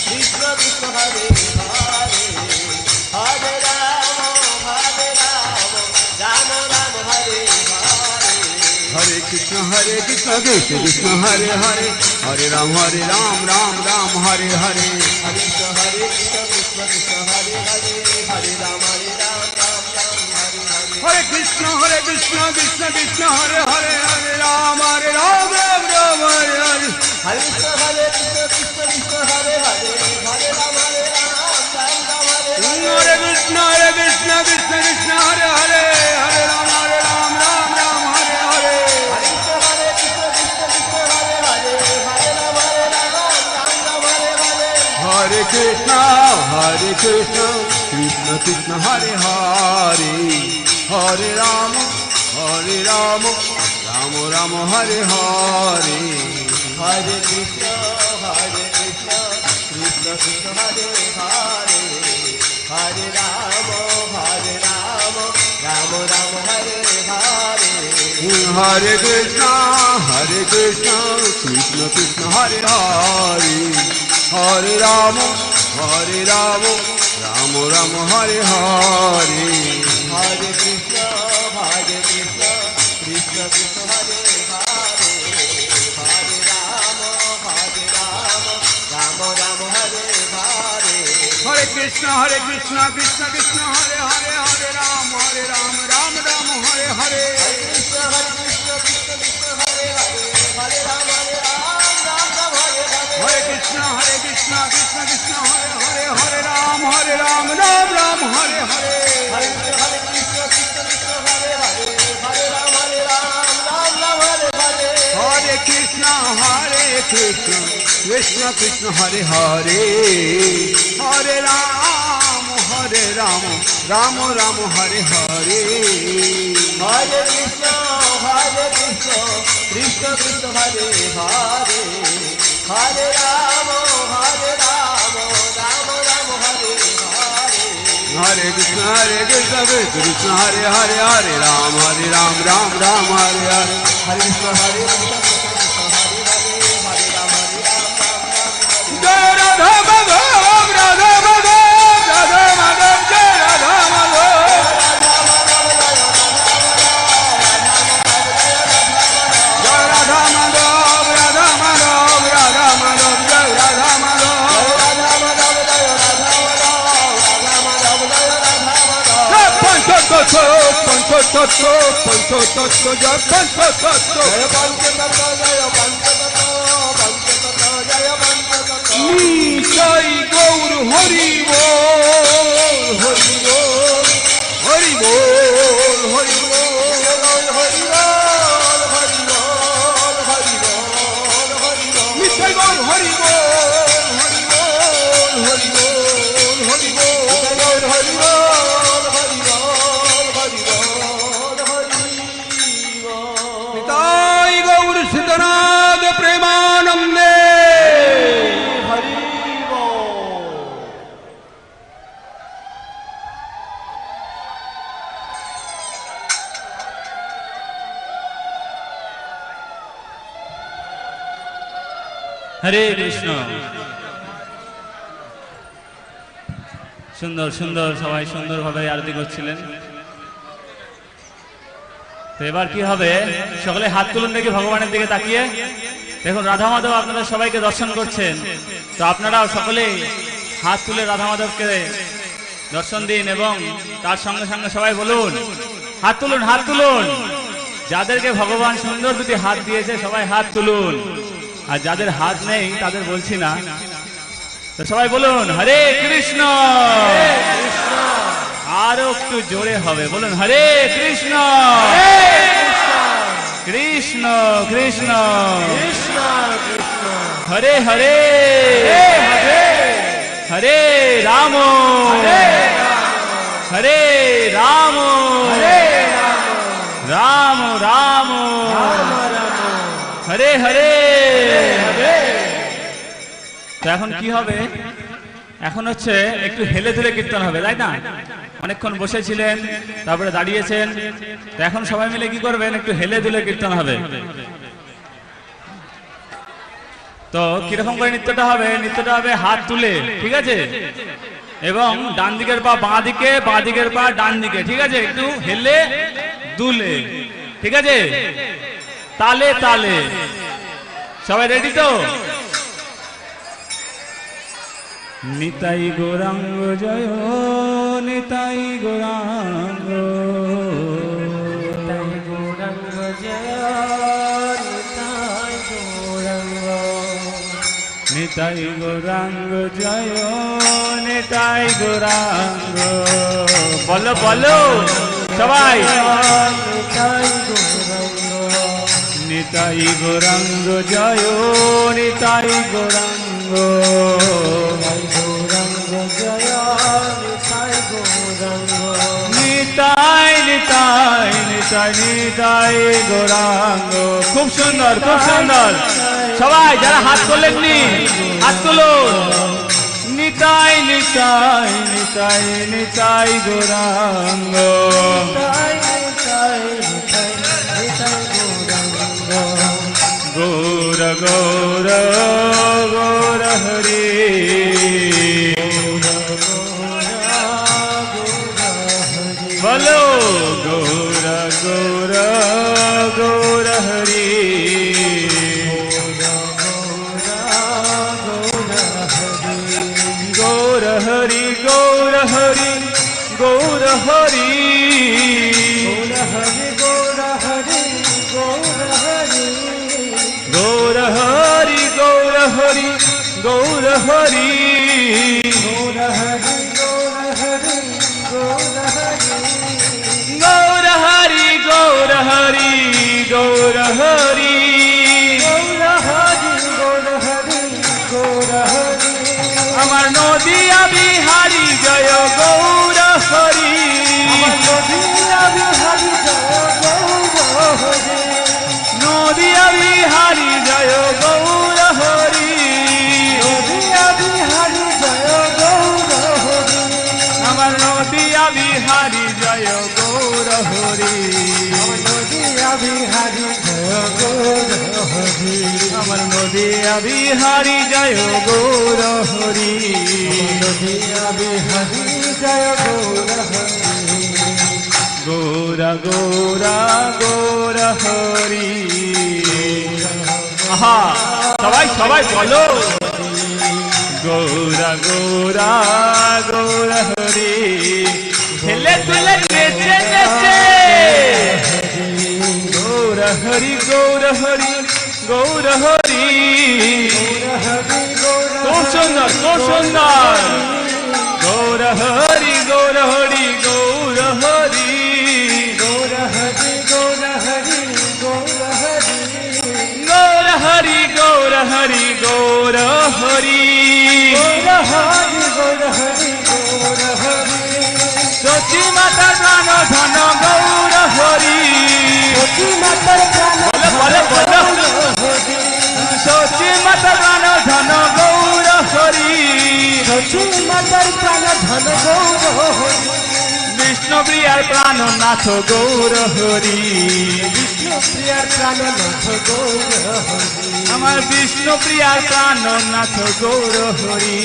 कृष्ण कृष्ण हरे हरे, हरे राम राम राम हरे हरे, हरे कृष्ण कृष्ण कृष्ण हरे हरे, हरे राम राम राम हरे हरे, हरे कृष्ण कृष्ण हरे हरे, हरे राम हरे कृष्ण कृष्ण कृष्ण हरे हरे, हरे राम राम राम हरे हरे, हरे कृष्ण कृष्ण कृष्ण हरे हरे, हरे राम राम राम हरे कृष्ण कृष्ण कृष्ण हरे हरे, हरे राम राम राम हरे हरे, हरे कृष्ण कृष्ण कृष्ण हरे हरे, हरे राम राम हरे हरे, हरे कृष्ण कृष्ण कृष्ण हरे हरे, हरे राम राम राम हरे हरे, हरे कृष्ण कृष्ण कृष्ण हरे हरे, हरे राम राम राम हरे हरे, हरे कृष्ण कृष्ण कृष्ण हरे हरे, हरे राम राम राम हरे हरे, हरे कृष्ण कृष्ण कृष्ण हरे हरे, हरे राम राम राम हरे हरे, हरे कृष्ण कृष्ण कृष्ण हरे हरे, हरे राम राम राम हरे हरे, हरे कृष्ण कृष्ण कृष्ण हरे हरे, हरे राम राम राम हरे हरे, हरे कृष्ण कृष्ण कृष्ण हरे हरे, हरे राम হরে হরে হরে কৃষ্ণ কৃষ্ণ কৃষ্ণ হরে হরে হরে রাম রাম রাম হরে হরে হরে কৃষ্ণ কৃষ্ণ কৃষ্ণ হরে হরে হরে রাম রাম রাম হরে হরে হরে কৃষ্ণ কৃষ্ণ কৃষ্ণ হরে হরে হরে রাম রাম রাম হরে হরে হরে কৃষ্ণ কৃষ্ণ হরে হরে হরে রাম রাম রাম হরে হরে হরে কৃষ্ণ হরে জয় রাধা মাধব রাধা মাধব রাধা মাধব জয় রাধা মাধব জয় রাধা মাধব রাধা মাধব রাধা মাধব জয় রাধা মাধব পঞ্চতত্ত্ব পঞ্চতত্ত্ব পঞ্চতত্ত্ব জয় পঞ্চতত্ত্ব নিতাই গৌর হরি বল হরি বল হরি বল হরি নিতাই গৌর হরি বল হরি বল হরি বল হরি বল হরি নিতাই গৌর সীতানাথ প্রেমানন্দে হরে কৃষ্ণ। সুন্দর সুন্দর সবাই সুন্দরভাবে আরতি করছিলেন। তো এবার কি হবে, সকলে হাত তুলুন দেখি ভগবানের দিকে তাকিয়ে। দেখুন রাধা মাধব আপনারা সবাইকে দর্শন করছেন, তো আপনারাও সকলে হাত তুলে রাধা মাধবকে দর্শন দিন এবং তার সঙ্গে সঙ্গে সবাই বলুন হাত তুলুন, হাত তুলুন। যাদেরকে ভগবান সুন্দর দুটি হাত দিয়েছে সবাই হাত তুলুন, আর যাদের হাত নেই তাদের বলছি না। তো সবাই বলুন হরে কৃষ্ণ। আরো একটু জোরে হবে, বলুন হরে কৃষ্ণ কৃষ্ণ কৃষ্ণ হরে হরে হরে রাম হরে রাম রাম রাম হরে হরে। তো এখন কি হবে, এখন হচ্ছে একটু হেলে ধুলে কীর্তন হবে, তাই না? অনেকক্ষণ বসেছিলেন, তারপরে দাঁড়িয়েছেন, তো এখন সবাই মিলে কি করবেন, একটু হেলে ধুলে কীর্তন হবে। তো কিরকম করে নৃত্যটা হবে, নৃত্যটা হবে হাত তুলে, ঠিক আছে? এবং ডান দিকের পা বাঁ দিকে, বাঁ দিকের পা ডান দিকে, ঠিক আছে? একটু হেলে দুলে, ঠিক আছে? তালে তালে। সবাই রেডি তো? নিতাই গৌরাঙ্গ জয় নিতাই গৌরাঙ্গ নিতাই গৌরাঙ্গ জয় নিতাই গৌরাঙ্গ। বলো বলো সবাই, নিতাই গৌরাঙ্গ জয় নিতাই গৌরাঙ্গ নিতাই নিতাই নিতাই নিতাই গৌরাঙ্গ। খুব সুন্দর, খুব সুন্দর। সবাই যারা হাত তোলেননি হাত তুলুন। নিতাই নিতাই নিতাই নিতাই গৌরাঙ্গ গৌর গৌর গৌর হরি বলো গৌর গৌর গৌর হরি গৌর হরি গৌর হরি গৌর হরি গৌর হরি গৌর হরি গৌর হরি গৌর হরি গৌর হরি আমার নদিয়া বিহারি জয় গৌর হরি নদিয়া বিহারি জয় গৌর হরি আমার নদিয়া বিহারি জয় গৌর হরি আমার নদিয়া বিহারি জয় গৌর হরি গৌরা গৌরা গৌর হরি আহা সবাই সবাই বলো গৌরা গৌরা গৌর হরি খেলে তুলে নেচে নেচে গৌর হরি গৌর হরি গৌর হরি খুব সুন্দর খুব সুন্দর গৌর হরি গৌর হরি গৌর হরি গৌর হরি গৌর হরি গৌর হরি সচি মাতার প্রাণ ধন গৌর হরি বলে বলে সচি মাতার প্রাণ ধন গৌর হরি বিষ্ণু প্রিয়ার প্রাণ নাথ গৌর হরি আমার বিষ্ণু প্রিয়ার প্রাণ নাথ গৌর হরি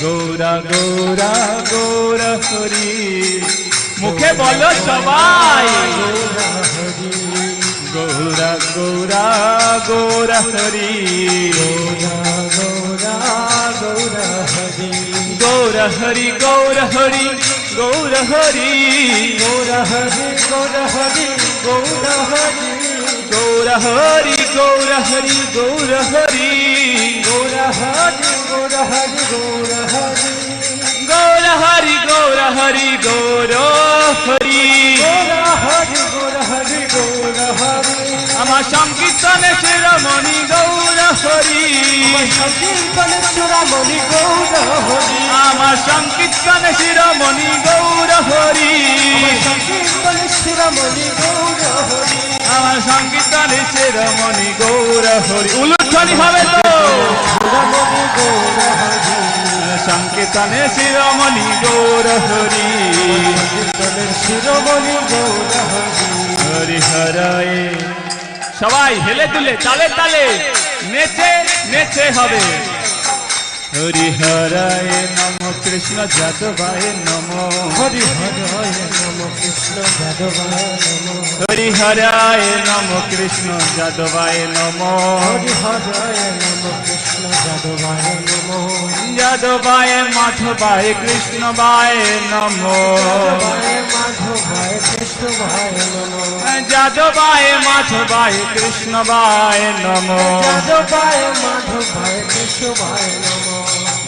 গৌরা গৌরা গৌর হরি মুখে বলো সবাই গৌরা গৌরা গৌর হরি গৌর হরি গৌর হরি গৌর হরি গৌর হরি গৌর হরি গৌর হরি গৌর হরি গৌর হরি গৌর হরি গৌর হরি গৌর হরি গৌর হরি গৌর হরি গৌর হরি গৌর হরি গৌর হরি গৌর হরি আমার সংকীর্তনে শিরোমণি গৌর হরি শিরোমণি গৌর হরি আমার সংকীর্তনে শিরোমণি গৌর হরি শিরোমণি গৌর হরি আমার সংকীর্তনে শিরোমণি গৌর হরি উলুধ্বনি হবে তো শিরোমণি গৌর হরি সংকীর্তনে শিরোমণি গৌর হরি শিরোমণি গৌর হরি হরি হরায় সবাই হেলে দুলে তালে তালে নেচে নেচে হবে হরি হরায় নম কৃষ্ণ যাদবায় নম হরি হরায় নম কৃষ্ণ যাদবায় নম হরি হরায় নম কৃষ্ণ যাদবায় নম হরি হরায় নম কৃষ্ণ যাদবায় নম যাদবায় মাধবায় কৃষ্ণবায় নম মাধবায় কৃষ্ণবায় নম যাদবায় মাধবায় কৃষ্ণবায় নম যাদবায় মাধবায় কৃষ্ণবায় নম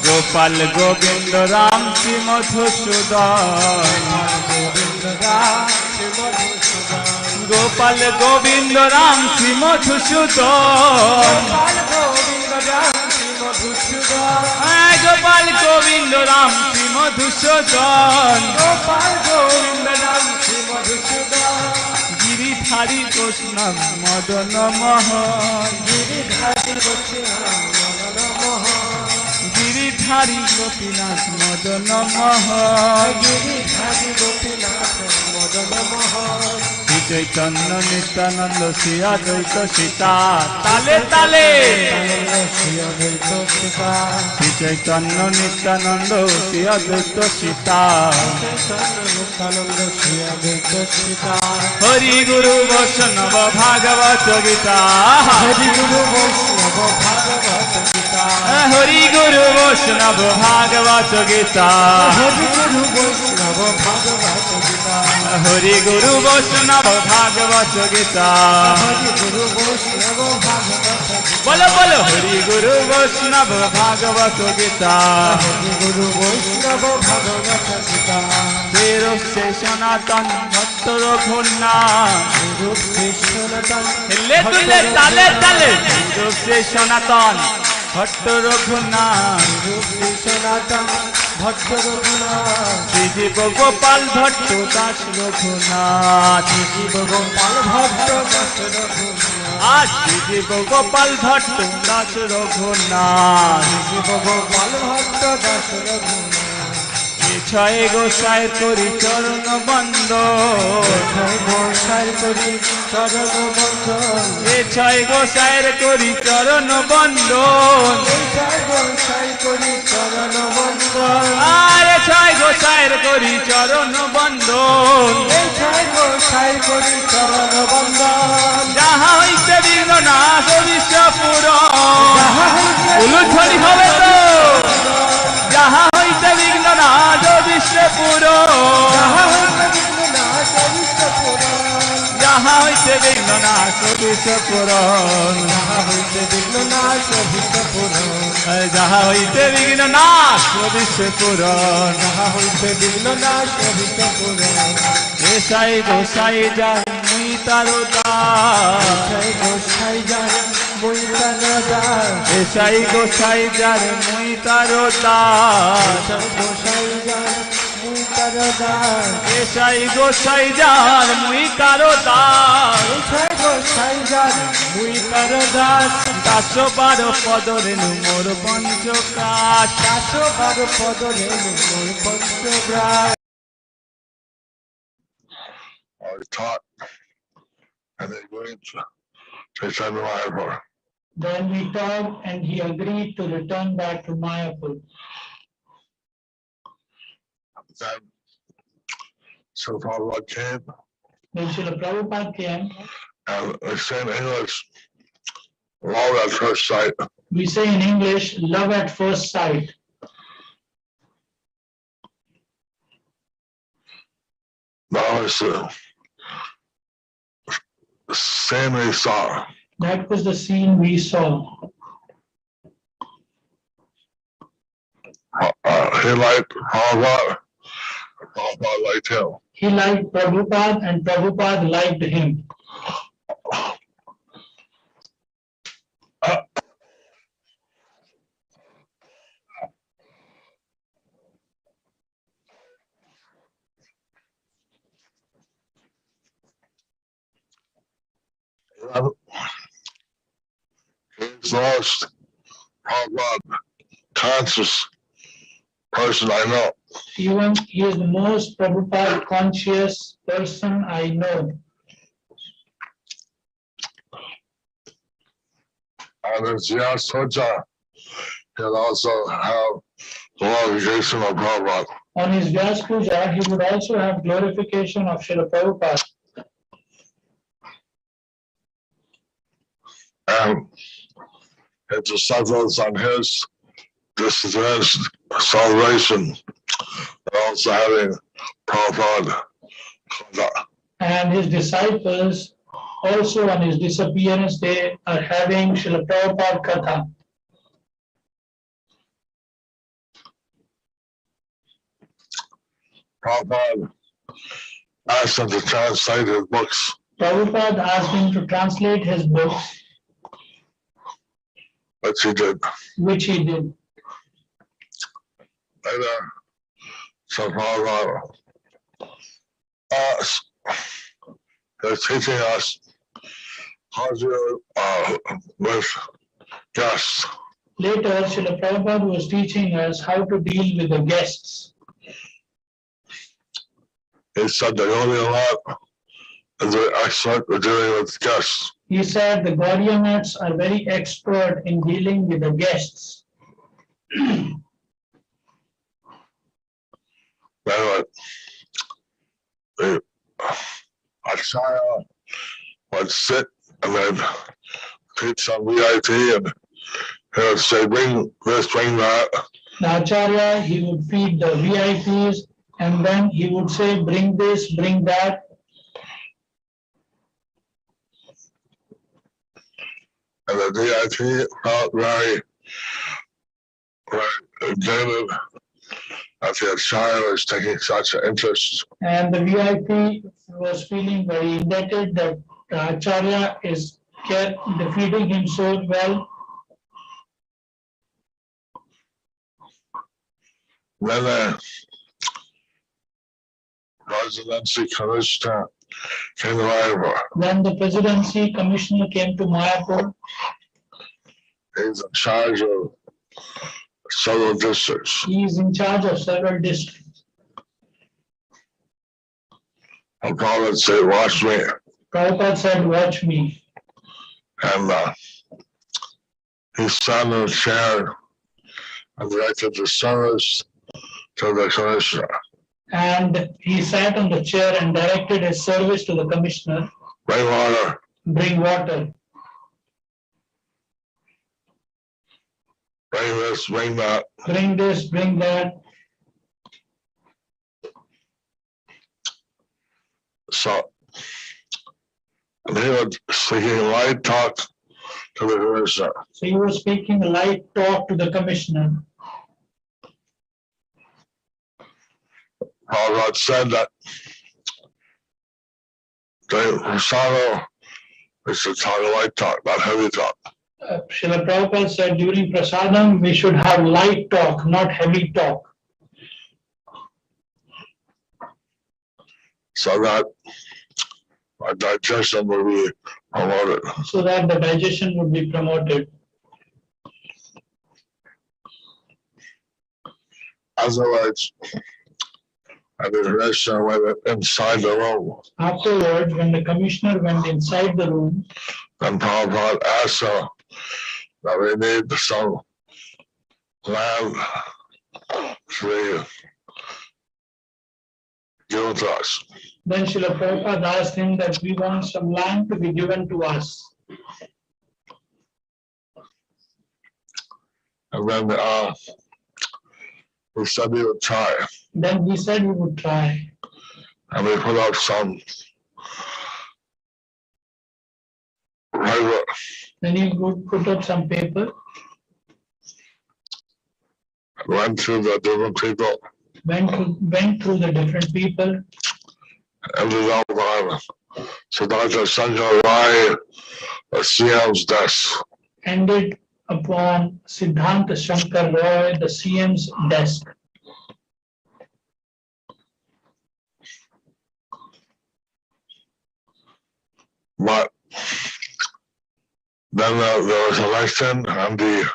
গোপাল গোবিন্দ রাম শ্রী মধুসূদন গোপাল গোবিন্দ রাম শ্রী মধুসূদন গোপাল গোবিন্দ রাম শ্রী মধুসূদন গোপাল গোবিন্দ রাম শ্রী মধুসূদন গিরিধারী কৃষ্ণ মদন মোহন গিরিধারী কৃষ্ণ মদন মোহন গিরিধারী গোপীনাথ মদন মোহন গিরিধারী গোপীনাথ মদন মোহন শ্রী চৈতন্য নিত্যানন্দ শ্রী অদ্বৈত সীতা তালে তালে শ্রী চৈতন্য নিত্যানন্দ শ্রী অদ্বৈত সীতা হরি গুরু বৈষ্ণব ভাগবত গীতা হরি গুরু বৈষ্ণব ভাগবত গীতা হরি গুরু বৈষ্ণব ভাগবত গীতা হরি গুরু বৈষ্ণব ভাগবত গীতা হরি গুরু বৈষ্ণব ভাগবত গীতা হরি গুরু বৈষ্ণব ভাগবত গীতা बोलो बोलो हरि गुरु वैष्णव भागवत गीता गुरु वैष्णव भगवत गीता तेरो से सनातन भक्त रघुना रूप से सनातन ले तुले ताले ताले तेरो से सनातन भक्त रघुना रूप से सनातन भक्त रघुनाथ जीव गोपाल भट्ट दास रघुनाथ जीव गोपाल भक्त दास रघुनाथ आज जीव गोपाल भट्ट दास रघुनाथ जीव गोपाल भक्त दास रघुनाथ छय गोसाई करी चरण बंद ছয় গোসাই করি চরণ বন্ধন এ ছয় গোসাইর করি চরণ বন্দন ছয় গোসাই করি চরণ বন্ধন আরে ছয় গোসাইর করি চরণ বন্দন ছয় গোসাই করি চরণ বন্ধন যাহা হইতে বিঘ্ন নাশ বিশ্বপুর উলুধ্বনি হবে তো যাহা হইতে বিঘ্ন নাশ বিশ্বপুর যাহা হইতে বিঘ্ন নাশ বিশ্বপুর যাহা হইতে বিঘ্ন নাশ বিশ্বপুর এসাই গোসাই যায় মুই তারো দাস গোসাই যায় মই তার দাস এসাই গোসাই যার মুই তারো দাস গোসাই যায় মই তার দাস এসাই গোসাই যার মুই কারো দাস ছয় গোসাই যায় মই তার দাস 10-12 পদ রেণু মোর পঞ্চকাশ 10-12 পদ রেণু মোর পঞ্চগ্রাস taught and they went to Chaitanya Mayapur. Then we talked and he agreed to return back to Mayapur. Then so Prabhupada came When Srila Prabhupada came, and they say in English, love at first sight. we say in English, love at first sight. That was the same they saw. That was the scene we saw. He liked Prabhupada, and Prabhupada liked him. He liked Prabhupada and Prabhupada liked him. He's the most Prabhupada conscious person I know. Even he is the most Prabhupada conscious person I know. And as Yas Soja, he'll also have glorification of Prabhupada. On his Vyas Puja, he would also have glorification of Srila Prabhupada. And his disciples on his disappearance celebration are also having Prabhupada. And his disciples also on his disappearance day are having Srila Prabhupada Katha. Prabhupada asked him to translate his books. Prabhupada asked him to translate his books, Which he did. which he did. Later, so Prabhupada is teaching us how to with guests. Later, Srila Prabhupada was teaching us how to deal with the guests. He said the only lot is very expert at dealing with guests. He said the Gaudiyamats are very expert in dealing with the guests. Anyway, the Acharya would sit and then teach some VIP and he would say, bring this, bring that. The Acharya, he would feed the VIPs and then he would say, bring this, bring that. And the VIP felt very excited that the Acharya was taking such an interest. And the VIP was feeling very indebted that the Acharya is defeating him so well. When the presidency commissioner came to Mayapur, When the presidency commissioner came to Mayapur, he's in charge of several districts. he is in charge of several districts. And Prabhupada said, watch me. Prabhupada said, watch me. And he sat in a chair and directed the service to the commissioner. And he sat on the chair and directed his service to the commissioner. Bring water. Bring water. Bring this, bring that. Bring this, bring that. So, and he was speaking light talk to the commissioner. So he was speaking a light talk to the commissioner. Prabhupada said that during Prasadam, we should talk light talk, not heavy talk. Srila Prabhupada said during Prasadam, we should have light talk, not heavy talk. So that our digestion will be promoted. So that the digestion would be promoted. Otherwise, and the commissioner went inside the room. Afterwards, when the commissioner went inside the room, then Prabhupada asked her that we need some land to be given to us. then Srila Prabhupada asked him that we want some land to be given to us. And then we said we would try. Then he said he would try. And we put out some paper. Then he would put up some paper, Went through the different people, went through the different people, ended up on Siddhartha Sanjay Rai, the CM's desk. ended upon Siddhanta Shankar Roy, the CM's desk. But then there was election and the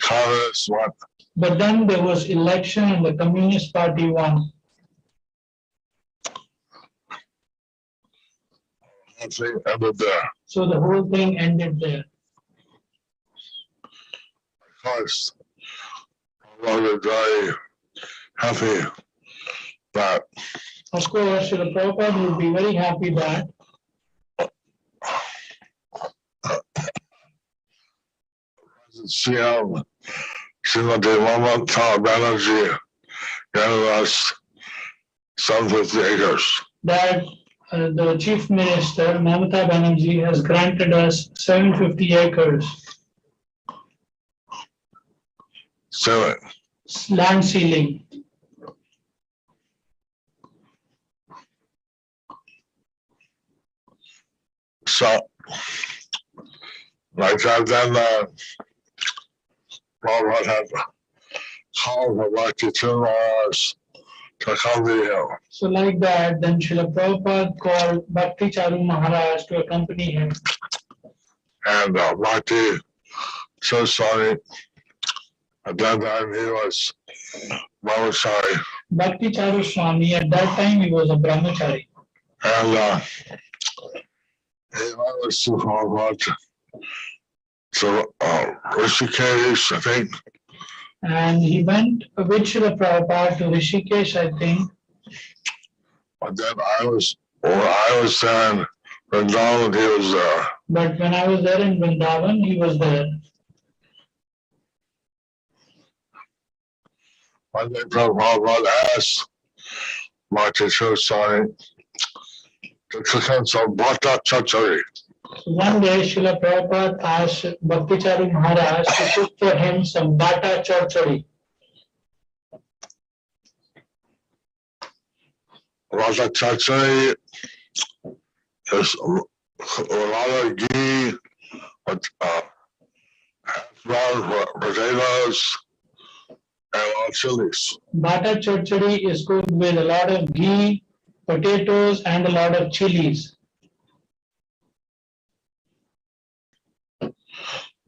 Congress won. But then there was election and the Communist Party won. I think ended there. So the whole thing ended there. Of course, I was very happy that Of course, Srila Prabhupada would be very happy that CM Srimati Mamata Banerjee gave us 750 acres. that the Chief Minister, Mamata Banerjee, has granted us 750 acres So land ceiling. like that, then Prabhupada had called for Bhakti Charu to come to him. So like that, then Srila Prabhupada called Bhakti Charu Maharaj to accompany him. And Bhakti Charu Swami, at that time he was Brahmachari. Bhakti Charu Swami, at that time he was a brahmachari. And he went to Prabhupada to Rishikesh, I think. And he went with Srila Prabhupada to Rishikesh, I think. But then when I was there in Vrindavan, he was there. But when I was there in Vrindavan, he was there. One day Prabhupada asked Bhakti Charu Swami to cook him some butter chachari. So one day, Srila Prabhupada asked Bhakti Charu Maharaj to cook for him some bata chorchori. Rasa Chachai is a lot of ghee, brown potatoes, and a lot of chilies. Bata chorchori is cooked with a lot of ghee, potatoes, and a lot of chilies.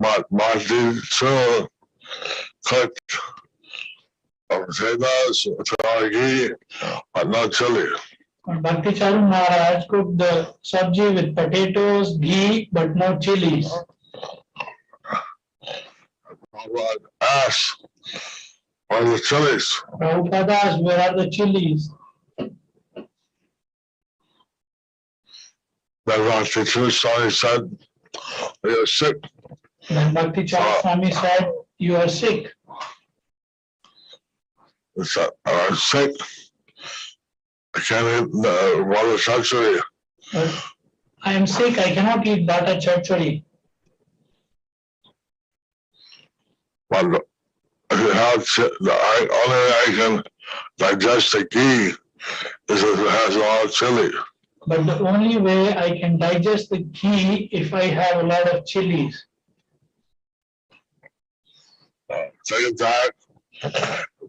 But Bhakti Charu cooked potatoes, a lot of ghee, but no chili. Bhakti Charu Maharaj cooked the sabji with potatoes, ghee, but no chilies. Prabhupada asked, "Where are the chilies?" Prabhupada asked, where are the chilies? Then Bhakti Charu Swami said, "You're sick." Then Bhakti Charu Swami said, you are sick. He said, "I'm sick. I can't eat the water chachari." I am sick, I cannot eat bata chorchori. But if you have the only way I can digest the ghee is if it has a lot of chili. But the only way I can digest the ghee if I have a lot of chilies. Take it back,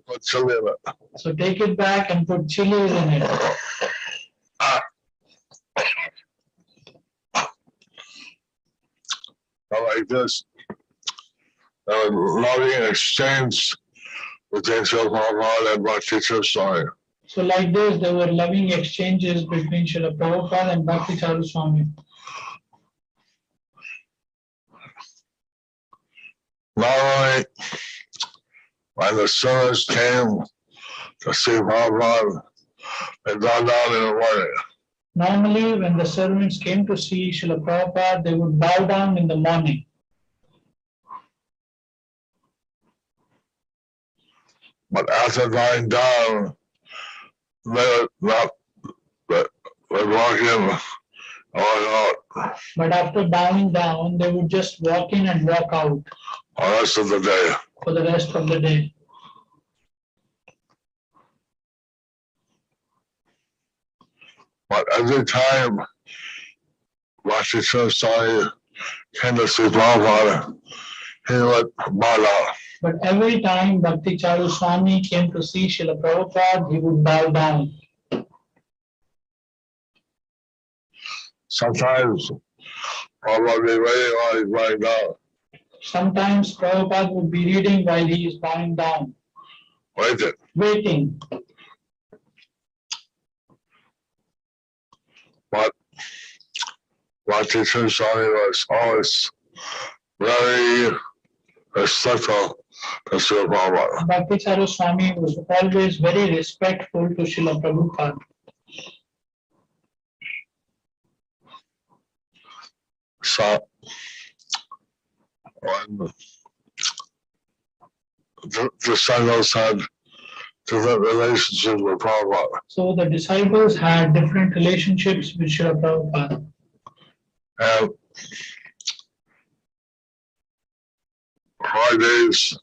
put chili in it. So take it back and put chilies in it. Like this. Loving exchange between Tirobhav and Bhakti Charu Swami. So like this, there were loving exchanges between Srila Prabhupada and Bhakti Charu Swami. Not only when the servants came to see Prabhupada, they bowed down in the morning. Normally, when the servants came to see Srila Prabhupada, they would bow down in the morning. But after bowing down, they would not, they would walk in and walk out But after bowing down, they would just walk in and walk out the rest of the day. for the rest of the day. But every time Bhakti Charu Swami came to see Prabhupada, he would bow down. But every time Bhakti Charu Swami came to see Srila Prabhupada, he would bow down. Sometimes Prabhupada would be waiting while he's bowing down, Sometimes Prabhupada would be reading while he is bowing down, waiting. But Bhakti Charu Swami was always very respectful to Srila Prabhupada. Bhakti Charu Swami was always very respectful to Srila Prabhupada. So when the disciples had different relationships with Prabhupada, So the disciples had different relationships with Srila Prabhupada. and 5 days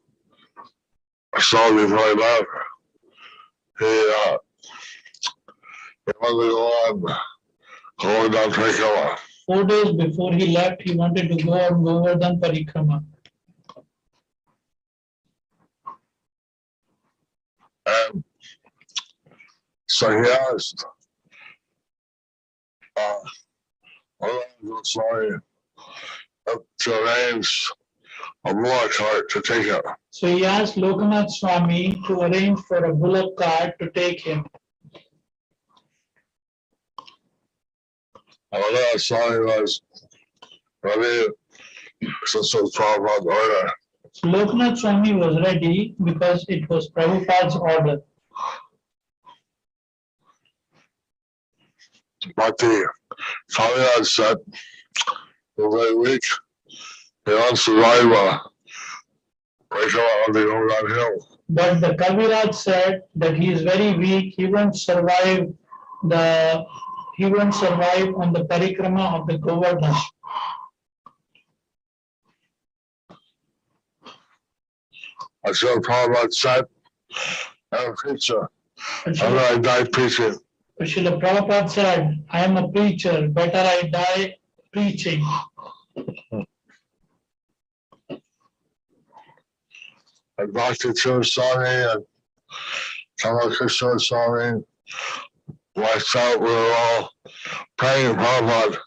or so before he left, he wanted to go on Govardhan Parikrama. 4 days before he left, he wanted to go on Govardhan Parikrama. And so he asked Swami to arrange a bullock cart to take him. So he asked Lokanath Swami to arrange for a bullock cart to take him. And Lokanath Swami was ready since it was Prabhupada's order. So Lokanath Swami was ready because it was Prabhupada's order. Bhakti Swami had said, "He's very weak. He wants to ride on the Govardhan hill." But the Kaviraj said that he is very weak, he won't survive on the parikrama of the Govardhan. As Srila Prabhupada said, I'm a preacher. But How do I die preaching? Srila Prabhupada said, I am a preacher, better I die preaching. And Bhakti Charu Swami and Tirobhav Swami, myself, we were all praying, Prabhupada,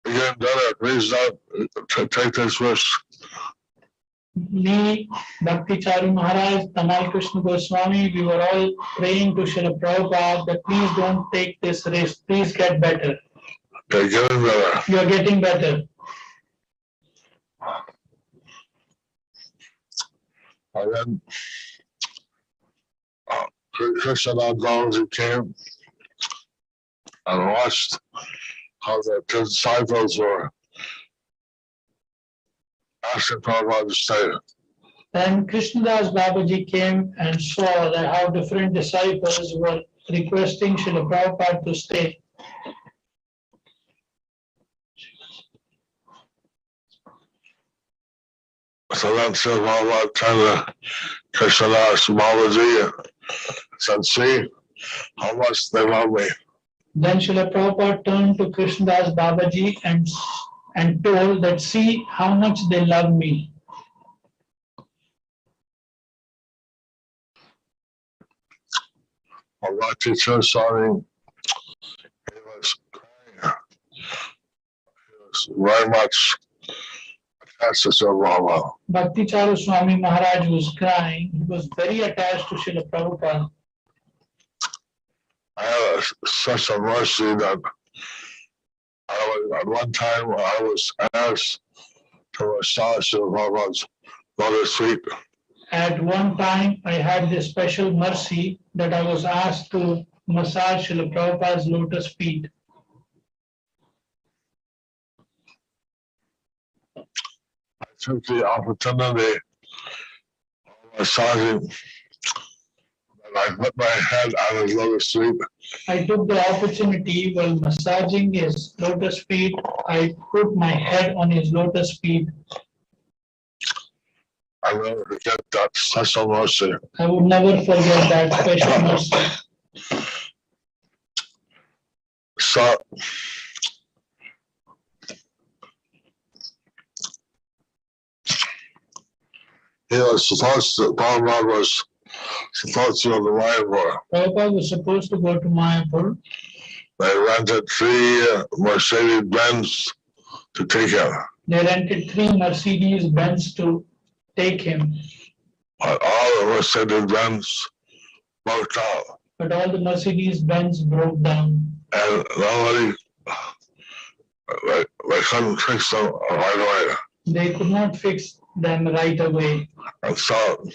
again, brother, please don't take this risk. Me, Bhakti Charu Maharaj, Tamal Krishna Goswami, we were all praying to Srila Prabhupada that please don't take this risk, please get better. They're getting better. You are getting better. And then Krishna Babaji came and watched how the disciples were asking Prabhupada to stay. Then Krishnadas Babaji came and saw that how different disciples were requesting Srila Prabhupada to stay. So then Srila Prabhupada turned to Krishnadas Babaji and said, see how much they love me. Then Srila Prabhupada turned to Krishnadas Babaji and told that see how much they love me. Bhakti Charu Swami, he was crying. He was very much attached to Srila Prabhupada. Bhakti Charu Swami Maharaj was crying. He was very attached to Srila Prabhupada. I had such a mercy that at one time I was asked to massage Srila Prabhupada's lotus feet. At one time, I had this special mercy that I was asked to massage Srila Prabhupada's lotus feet. I took the opportunity of massaging, and I put my head on his lotus feet. I took the opportunity while massaging his lotus feet. I put my head on his lotus feet. I never forget that special mercy. I would never forget that special mercy. So, he was supposed to, Prabhupada was supposed to go to Mayapur. Prabhupada was supposed to go to Mayapur. They rented 3 Mercedes Benz to take him. They rented 3 Mercedes Benz to take him. But all the Mercedes Benz broke down. But all the Mercedes Benz broke down. And nobody, they couldn't fix them right away. They could not fix them right away. And so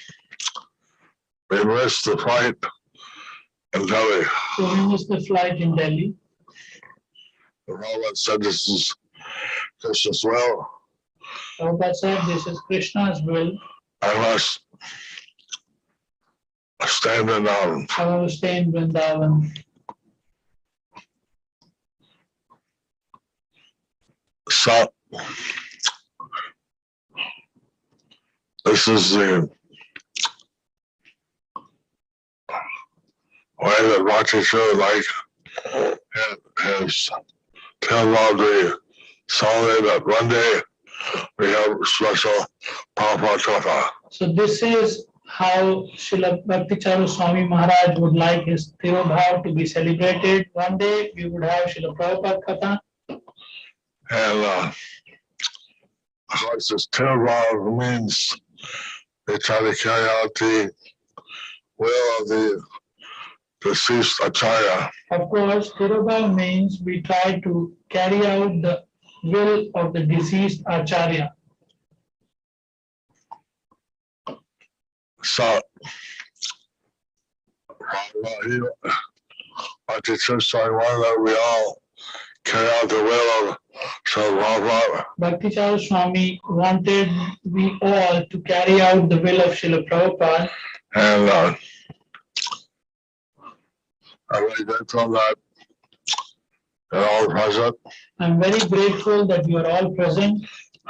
we missed the flight in Delhi. So we missed the flight in Delhi. The Prabhupada said, this is Krishna's will. Prabhupada said, this is Krishna's will. I must stand in Vrindavan. I want to stay in Vrindavan. So this is the way that Bhakti Charu has Tirobhav Swami that one day we have special Prabhupada Katha. So this is how Srila Bhakti Charu Swami Maharaj would like his Tirobhav to be celebrated. One day we would have Srila Prabhupada Katha. And of course, this Tirobhav means they try to carry out the will of the deceased Acharya. Of course, Tirobhav means we try to carry out the will of the deceased Acharya. So, Bhakti Charu Swami wanted that we all carry out the will of Srila Prabhupada. Bhakti Charu Swami wanted we all to carry out the will of Srila Prabhupada. And I really did tell that and all present. I'm very grateful that you are all present.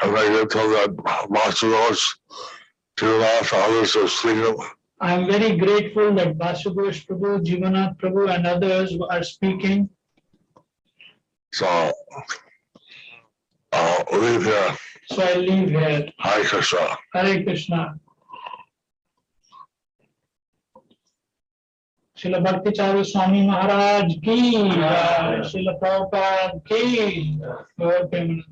I'm very grateful that Master Roach to laugh others are speaking. I'm very grateful that Vasudev Prabhu, Jivanath Prabhu and others are speaking. So I'll leave here. So I leave here. Hare Krishna. Hare Krishna. Srila Bhakti Charu Swami Maharaj ki, Srila Prabhupada ki. Gaur Premanand.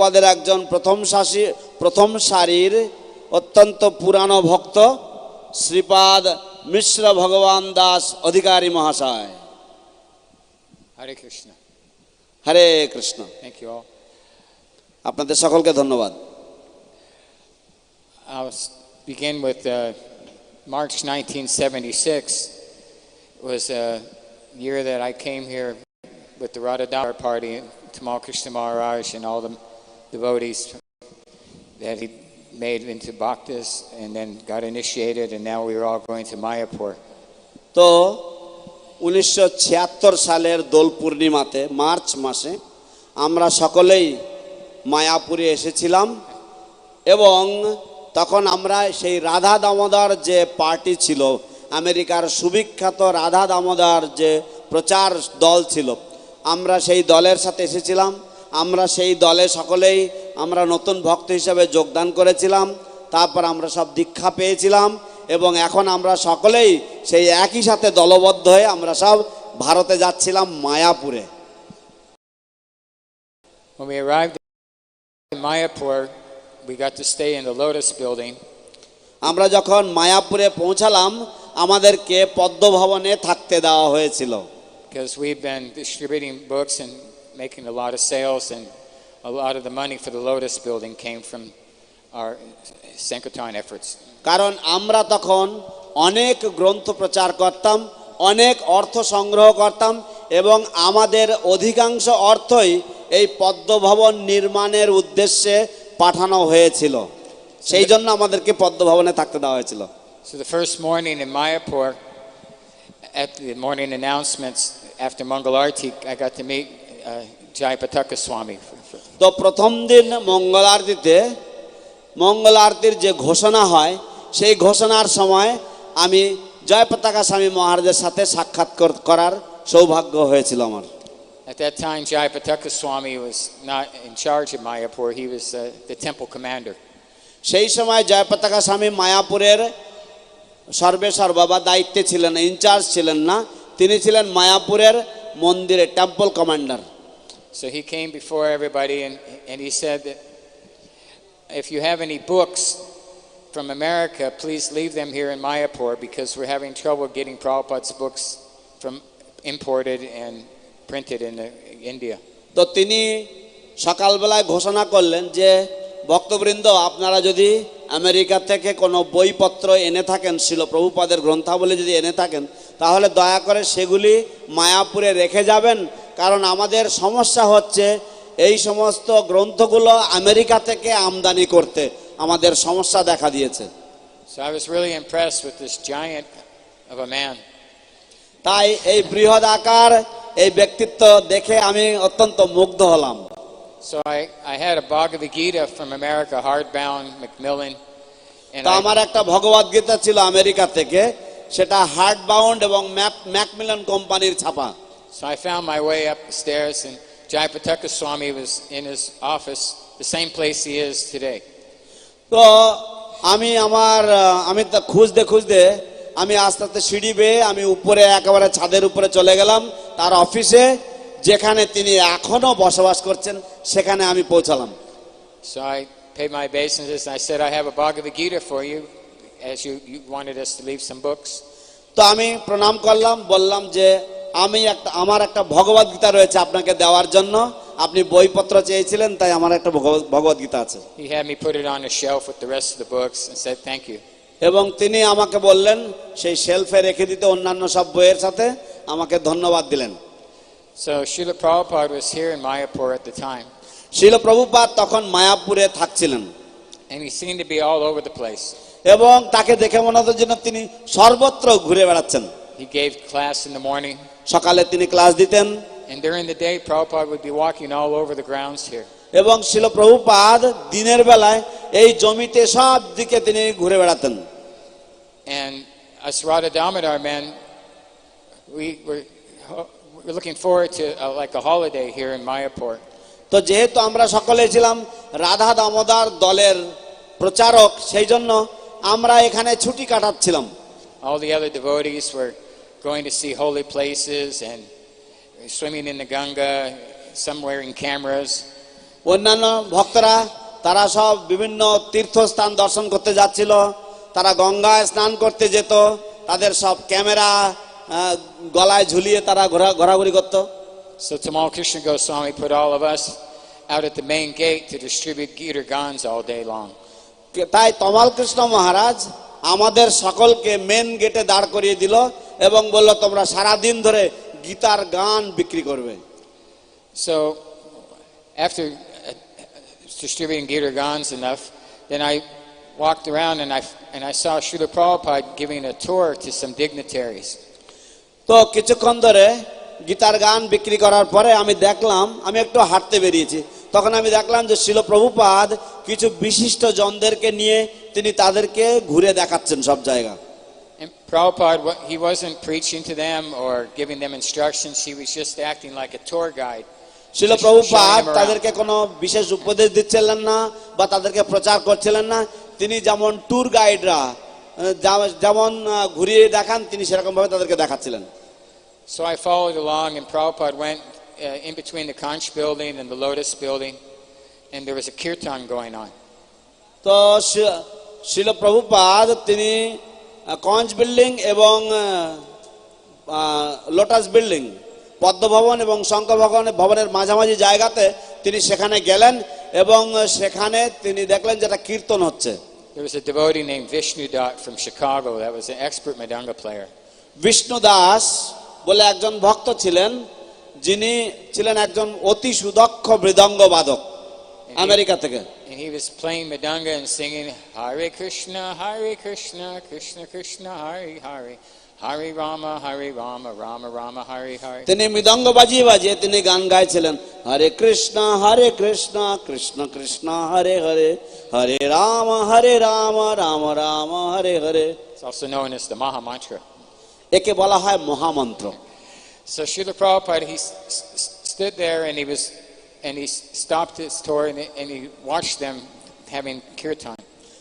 পদের একজন প্রথম সারির অত্যন্ত পুরানো ভক্ত শ্রীপাদ মিশ্র ভগবান দাস অধিকারী মহাশয়। Hare Krishna. Hare Krishna. Thank you all. আপনাদের সকলকে ধন্যবাদ। I'll begin with March 1976 was a year that I came here with the Radha Damodar party, Tamal Krishna Maharaj and all the devotees that he made into bhaktas and then got initiated, and now we were all going to Mayapur. তো 1976 সালের দোল পূর্ণিমাতে March মাসে আমরা সকলেই মায়াপুরে এসেছিলাম এবং তখন আমরা সেই রাধা দামোদর যে পার্টি ছিল, আমেরিকার সুবিখ্যাত রাধা দামোদর যে প্রচার দল ছিল, আমরা সেই দলের সাথে এসেছিলাম। আমরা সেই দলে সকলেই আমরা নতুন ভক্ত হিসেবে যোগদান করেছিলাম। তারপর আমরা সব দীক্ষা পেয়েছিলাম এবং এখন আমরা সকলেই সেই একই সাথে দলবদ্ধ হয়ে আমরা সব ভারতে যাচ্ছিলাম মায়াপুরে। When we arrived in Mayapur, we got to stay in the Lotus building. আমরা যখন মায়াপুরে পৌঁছালাম আমাদেরকে পদ্ম ভবনে থাকতে দেওয়া হয়েছিল। Because we've been distributing books and making a lot of sales, and a lot of the money for the Lotus building came from our Sankirtan efforts. কারণ আমরা তখন অনেক গ্রন্থ প্রচার করতাম, অনেক অর্থ সংগ্রহ করতাম এবং আমাদের অধিকাংশ অর্থই এই পদ্ম ভবন নির্মাণের উদ্দেশ্যে পাঠানো হয়েছিল। সেই জন্য আমাদেরকে পদ্ম ভবনে থাকতে দেওয়া হয়েছিল। So the first morning in Mayapur, at the morning announcements after Mangal Arti, I got to meet Jayapataka Swami. তো প্রথম দিন মঙ্গল আরতির যে ঘোষণা হয় সেই ঘোষণার সময় আমি জয়পতাকা স্বামী মহারাজের সাথে সাক্ষাৎ করার সৌভাগ্য হয়েছিল আমার। At that time, Jayapataka Swami was not in charge of Mayapur. He was the temple commander. সেই সময় জয়পতাকা স্বামী মায়াপুরের সর্বেসর্বা বা দায়িত্বে ছিলেন, ইনচার্জ ছিলেন না, তিনি ছিলেন মায়াপুরের মন্দিরের temple commander. So he came before everybody and he said that if you have any books from America, please leave them here in Mayapur because we're having trouble getting Prabhupada's books from imported and printed in India. তো তিনি সকালবেলায় ঘোষণা করলেন যে ভক্তবৃন্দ, আপনারা যদি America থেকে কোনো বইপত্র এনে থাকেন, শিল প্রভুপাদের গ্রন্থাবলী যদি এনে থাকেন, তাহলে দয়া করে সেগুলি মায়াপুরে রেখে যাবেন, কারণ আমাদের সমস্যা হচ্ছে এই সমস্ত গ্রন্থগুলো আমেরিকা থেকে আমদানি করতে আমাদের সমস্যা দেখা দিয়েছে। So I was really impressed with this giant of a man. তাই এই বৃহৎ আকার এই ব্যক্তিত্ব দেখে আমি অত্যন্ত মুগ্ধ হলাম। So I had a Bhagavad Gita from America, hardbound, Macmillan. তো আমার একটা ভগবদ গীতা ছিল আমেরিকা থেকে, সেটা হার্ড বাউন্ড এবং ম্যাকমিলান কোম্পানির ছাপা। So I found my way up the stairs, and Jayapataka Swami was in his office, the same place he is today. তো আমি তা খুঁজতে আমি আস্তে আস্তে সিঁড়ি বেয়ে আমি উপরে একেবারে ছাদের উপরে চলে গেলাম, তার অফিসে, যেখানে তিনি এখনো বসবাস করছেন সেখানে আমি পৌঁছালাম। So I paid my obeisances and I said, I have a Bhagavad Gita for you, as you wanted us to leave some books. তো আমি প্রণাম করলাম, বললাম যে আমার একটা ভগবদ গীতা রয়েছে আপনাকে দেওয়ার জন্য, আপনি বইপত্র চেয়েছিলেন, তাই আমার একটা ভগবদ গীতা আছে। He had me put it on a shelf with the rest of the books and said, thank you. এবং তিনি আমাকে বললেন সেই শেলফে রেখে দিতে অন্যান্য সব বইয়ের সাথে, আমাকে ধন্যবাদ দিলেন। So Srila Prabhupada was here in Mayapur at the time. শিল প্রভুপাদ তখন মায়াপুরে থাকছিলেন। And he seemed to be all over the place. এবং তাকে দেখে মনে হতো যেন তিনি সর্বত্র ঘুরে বেড়াচ্ছেন। He gave class in the morning. সকালে তিনি ক্লাস দিতেন। And during the day, Prabhupada would be walking all over the grounds here. এবং শিল প্রভুপাদ দিনের বেলায় এই জমিতে সব দিকে তিনি ঘুরে বেড়াতেন। And us Radha Damodar men, we were looking forward to like a holiday here in Mayapur. তো যেহেতু আমরা সকলে ছিলাম রাধা দামোদর দলের প্রচারক, সেই জন্য আমরা এখানে ছুটি কাটাচ্ছিলাম। All the other devotees were going to see holy places and swimming in the Ganga, some wearing cameras. অন্যান্য ভক্তরা তারা সব বিভিন্ন তীর্থস্থান দর্শন করতে যাচ্ছিল, তারা গঙ্গায় স্নান করতে যেত, তাদের সব ক্যামেরা গলায় ঝুলিয়ে তারা ঘোরাঘুরি করত। So Tamal Krishna Goswami put all of us out at the main gate to distribute Gita Gans all day long. তাই তমাল কৃষ্ণ মহারাজ আমাদের সকলকে মেন গেটে দাঁড় করিয়ে দিল এবং বলল, তোমরা সারা দিন ধরে গীতার গান বিক্রি করবে। So after distributing Gita Gans enough, then I walked around and I saw Srila Prabhupada giving a tour to some dignitaries. তো কিছুক্ষণ ধরে গীতার গান বিক্রি করার পরে আমি দেখলাম, আমি একটু হাঁটতে বেরিয়েছি, তখন আমি দেখলাম যে শিল প্রভুপাদ কিছু বিশিষ্ট জনদেরকে নিয়ে তিনি তাদেরকে ঘুরে দেখাচ্ছেন সব জায়গা। And Prabhupada, he wasn't preaching to them or giving them instructions. He was just acting like a tour guide. শিল প্রভুপাদ তাদেরকে কোনো বিশেষ উপদেশ দিচ্ছিলেন না বা তাদেরকে প্রচার করছিলেন না, তিনি যেমন ট্যুর গাইডরা যেমন ঘুরিয়ে দেখান তিনি সেরকম ভাবে তাদেরকে দেখাচ্ছিলেন। So I followed along and Prabhupada went in between the Conch building and the Lotus building, and there was a kirtan going on. তো শিল প্রভুপাদ তিনি কঞ্চ বিল্ডিং এবং লোটাস বিল্ডিং, পদ্মভবন এবং শঙ্খ ভবনের মাঝামাঝি জায়গাতে তিনি সেখানে গেলেন এবং সেখানে তিনি দেখলেন যেটা কীর্তন হচ্ছে। There was a devotee named Vishnu Dat from Chicago that was an expert Mridanga player. Vishnu Das বলে একজন ভক্ত ছিলেন, যিনি ছিলেন একজন অতি সুদক্ষ মৃদঙ্গ বাদক আমেরিকা থেকে। And he was playing Mridanga and singing Hare Krishna, Krishna Krishna, Hare Hare, Hare Rama, Rama Rama, Hare Hare. তিনি মৃদঙ্গ বাজিয়ে বাজিয়ে তিনি গান গাইছিলেন, হরে কৃষ্ণ কৃষ্ণ কৃষ্ণ হরে হরে, হরে Ram Ram Ram Hare Hare. It's also known as the Maha Mantra. একে বলা হয় মহামন্ত্র। So Srila Prabhupada, he stood there and he stopped his tour and he watched them having kirtan.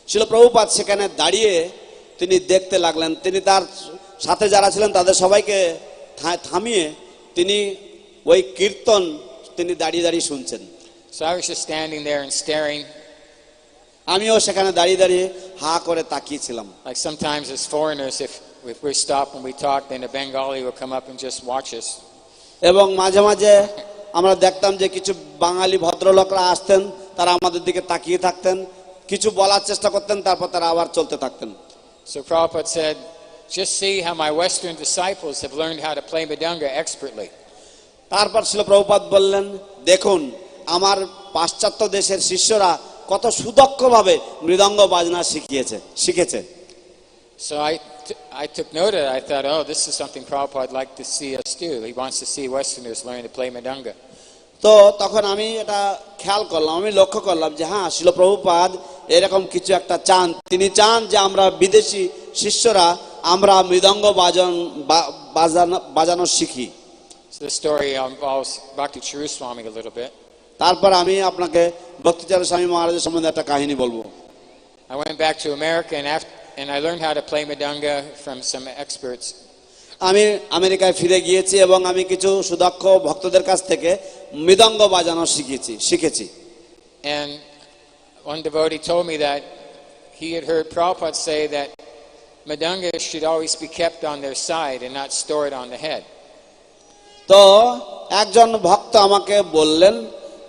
শিল প্রভুপাদ সেখানে দাঁড়িয়ে তিনি দেখতে লাগলেন, তিনি তার সাথে যারা ছিলেন তাদের সবাইকে থামিয়ে তিনি ওই কীর্তন তিনি দাঁড়িয়ে দাঁড়িয়ে শুনছেন। So I was just standing there and staring. আমিও সেখানে দাঁড়িয়ে দাঁড়িয়ে হা করে তাকিয়েছিলাম। Like sometimes as foreigners, if we stop and we talk, then a Bengali will come up and just watch us. এবং মাঝে মাঝে আমরা দেখতাম যে কিছু বাঙালি ভদ্রলোকরা আসতেন, তারা আমাদের দিকে তাকিয়ে থাকতেন, কিছু বলার চেষ্টা করতেন, তারপর তারা আবার চলতে থাকতেন। So Prabhupada said, just see how my Western disciples have learned how to play Mridanga expertly. তারপর শিল প্রভুপাদ বললেন, দেখুন আমার পাশ্চাত্য দেশের শিষ্যরা কত সুদক্ষভাবে মৃদঙ্গ বাজনা শিখেছে। So I took note of it. I thought, oh, this is something Prabhupada would like to see us do. He wants to see Westerners learn to play Mridanga. তো তখন আমি এটা খেয়াল করলাম, আমি লক্ষ্য করলাম যে হ্যাঁ, শিল প্রভুপাদ এরকম কিছু একটা চান, তিনি চান যে আমরা বিদেশি শিষ্যরা আমরা মৃদঙ্গ বাজানো শিখি। So the story involves Bhakti Charu Swami a little bit. তারপর আমি আপনাকে ভক্তি চারু স্বামী মহারাজের সম্বন্ধে একটা কাহিনী বলবো। I went back to America and I learned how to play Mridanga from some experts. আমি আমেরিকায় ফিরে গিয়েছি এবং আমি কিছু সুদক্ষ ভক্তদের কাছ থেকে মৃদঙ্গ বাজানো শিখেছি। And one devotee told me that he had heard Prabhupada say that Mridanga should always be kept on their side and not stored on the head. তো একজন ভক্ত আমাকে বললেন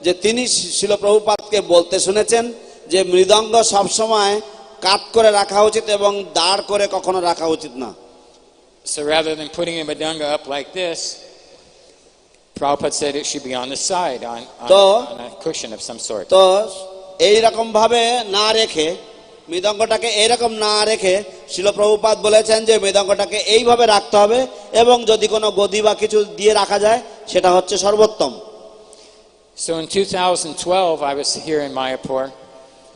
যে তিনি শিল প্রভুপাদকে বলতে শুনেছেন যে মৃদঙ্গ সবসময় কাত করে রাখা উচিত এবং দাঁড় করে কখনো রাখা উচিত না। So rather than putting a madanga up like this, Prabhupada said it should be on the side, on a cushion of some sort. তো এইরকম ভাবে না রেখে, মৃদঙ্গটাকে এইরকম না রেখে শিল প্রভুপাদ বলেছেন যে মৃদঙ্গটাকে এইভাবে রাখতে হবে এবং যদি কোনো গদি বা কিছু দিয়ে রাখা যায় সেটা হচ্ছে সর্বোত্তম। So in 2012 I was here in Mayapur.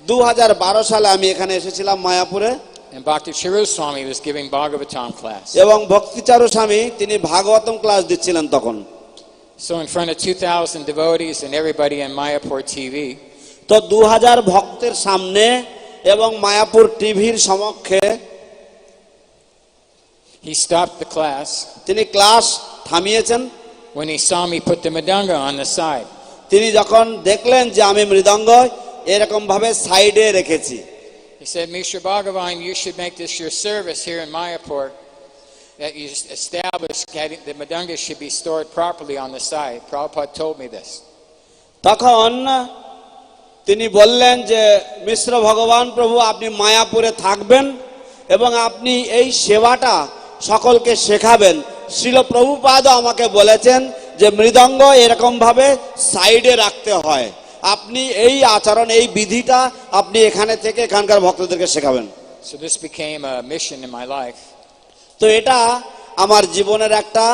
2012 সালে আমি এখানে এসেছিলাম মায়াপুরে। And Bhakti Charu Swami was giving Bhagavatam class. এবং ভক্তি চারু স্বামী তিনি ভাগবতম ক্লাস দিচ্ছিলেন তখন। So in front of 2000 devotees and everybody on Mayapur TV, তো 2000 ভক্তের সামনে এবং মায়াপুর টিভির সমক্ষে he stopped the class তিনি class থামিয়েছেন। when he saw me put the madanga on the side. তিনি যখন দেখলেন যে আমি মৃদঙ্গ এরকম ভাবে সাইডে রেখেছি, He said, Mishra Bhagavan, you should make this your service here in Mayapur, that you establish that the madanga should be stored properly on the side. Prabhupada told me this. তখন তিনি বললেন যে মিশ্র ভগবান প্রভু আপনি মায়াপুরে থাকবেন এবং আপনি এই সেবাটা সকলকে শেখাবেন। শ্রীল প্রভুপাদও আমাকে বলেছেন যে মৃদঙ্গ এরকম ভাবে সাইডে রাখতে হয়, আপনি এই আচরণ এই বিধিটা আপনি এখানে থেকে এখানকার ভক্তদেরকে শেখাবেন। So this became a mission in my life. তো এটা আমার জীবনের একটা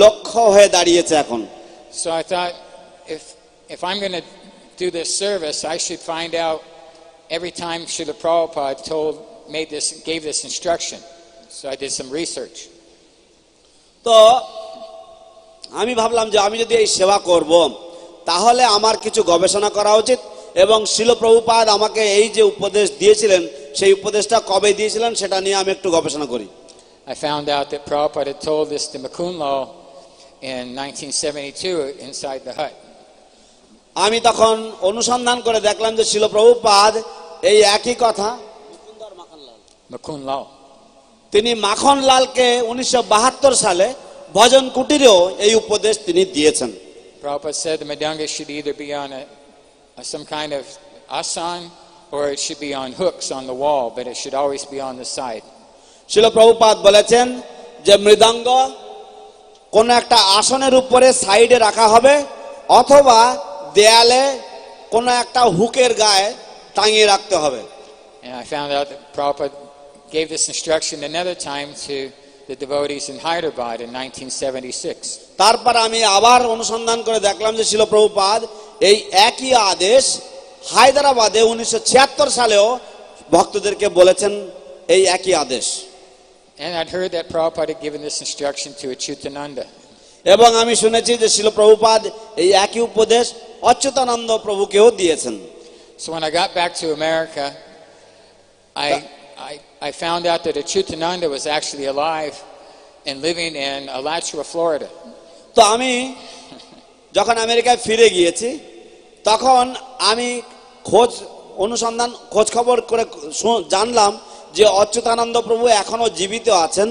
লক্ষ্য হয়ে দাঁড়িয়েছে এখন। So I thought, if I'm going to do this service, I should find out every time Srila Prabhupada gave this instruction. So I did some research. তো আমি ভাবলাম যে আমি যদি এই সেবা করব তাহলে আমার কিছু গবেষণা করা উচিত এবং শিল প্রভুপাদ আমাকে এই যে উপদেশ দিয়েছিলেন সেই উপদেশটা কবে দিয়েছিলেন সেটা নিয়ে আমি একটু গবেষণা করি। I found out that Prabhupada had told this to Mukunlal in 1972 inside the hut. আমি তখন অনুসন্ধান করে দেখলাম যে শিল প্রভুপাদ এই একই কথা Mukunlal. তিনি মাখনলালকে 1972 সালে ভজন কুটিরেও এই উপদেশ তিনি দিয়েছেন। Prabhupada said the madanga should either be on some kind of asan or it should be on hooks on the wall, but it should always be on the side. শিল প্রভুপাদ বলেছেন যে মৃদঙ্গ কোন একটা আসনের উপরে সাইডে রাখা হবে অথবা দেয়ালে কোন একটা হুকের গায়ে টাঙিয়ে রাখতে হবে। And I found out that Prabhupada gave this instruction another time to the devotees in Hyderabad in 1976. তারপর আমি আবার অনুসন্ধান করে দেখলাম যে শিল প্রভুপাদ এই একই আদেশ হায়দ্রাবাদে 1976 সালেও ভক্তদেরকে বলেছেন এই একই আদেশ। And I'd heard that Prabhupada had given this instruction to Achyutananda. এবং আমি শুনেছি যে শিল প্রভুপাদ এই একই উপদেশ অচ্যুতানন্দ প্রভুকেও দিয়েছেন। So when I got back to America, I found out that Achyutananda was actually alive and living in Alachua, Florida. তো আমি যখন আমেরিকায় ফিরে গিয়েছি তখন আমি খোঁজ খবর করে জানলাম যে অচ্যুতানন্দ প্রভু এখনো জীবিত আছেন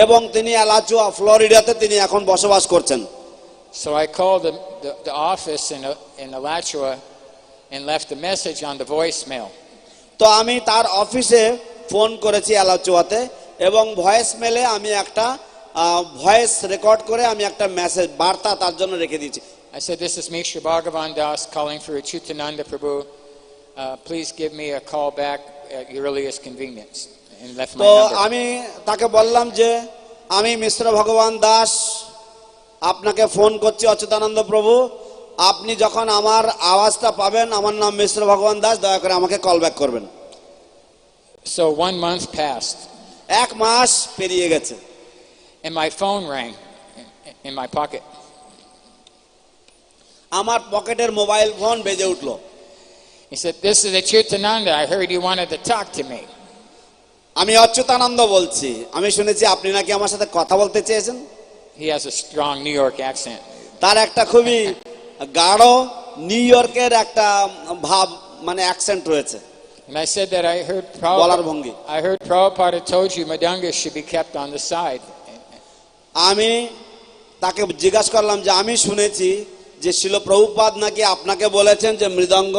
এবং তিনি আলাচুয়া ফ্লোরিডাতে তিনি এখন বসবাস করছেন। So I called the office in Alachua and left a message on the voicemail. তো আমি তার অফিসে ফোন করেছি আলাচুয়াতে এবং ভয়েস মেলে আমি একটা ভয়েস রেকর্ড করে আমি একটা মেসেজ বার্তা তার জন্য রেখে দিয়েছি। I said, this is Mishra Bhagavan Das calling for Achyutananda Prabhu. Please give me a call back at your earliest convenience. And left my তো number. আমি তাকে বললাম যে আমি মিশ্র ভগবান দাস আপনাকে ফোন করছি অচ্যুতানন্দ প্রভু, আপনি যখন আমার আওয়াজটা পাবেন, আমার নাম মিশ্র ভগবান দাস, দয়া করে আমাকে কল ব্যাক করবেন। So 1 month passed. 1 মাস পেরিয়ে গেছে। And my phone rang in my pocket. আমার পকেটের মোবাইল ফোন বেজে উঠলো। He said, this is Achyutananda. I heard you wanted to talk to me. আমি অচ্যুতানন্দ বলছি, আমি শুনেছি আপনি নাকি আমার সাথে কথা বলতে চেয়েছেন। He has a strong New York accent. তার একটা খুবই গাঢ় নিউ ইয়র্কের একটা ভাব মানে অ্যাকসেন্ট রয়েছে। And I said that বলার ভঙ্গি। I heard Prabhupada told you madanga should be kept on the side. আমি তাকে জিজ্ঞাসা করলাম যে আমি শুনেছি যে শিল প্রভুপাদ নাকি আপনাকে বলেছেন যে মৃদঙ্গ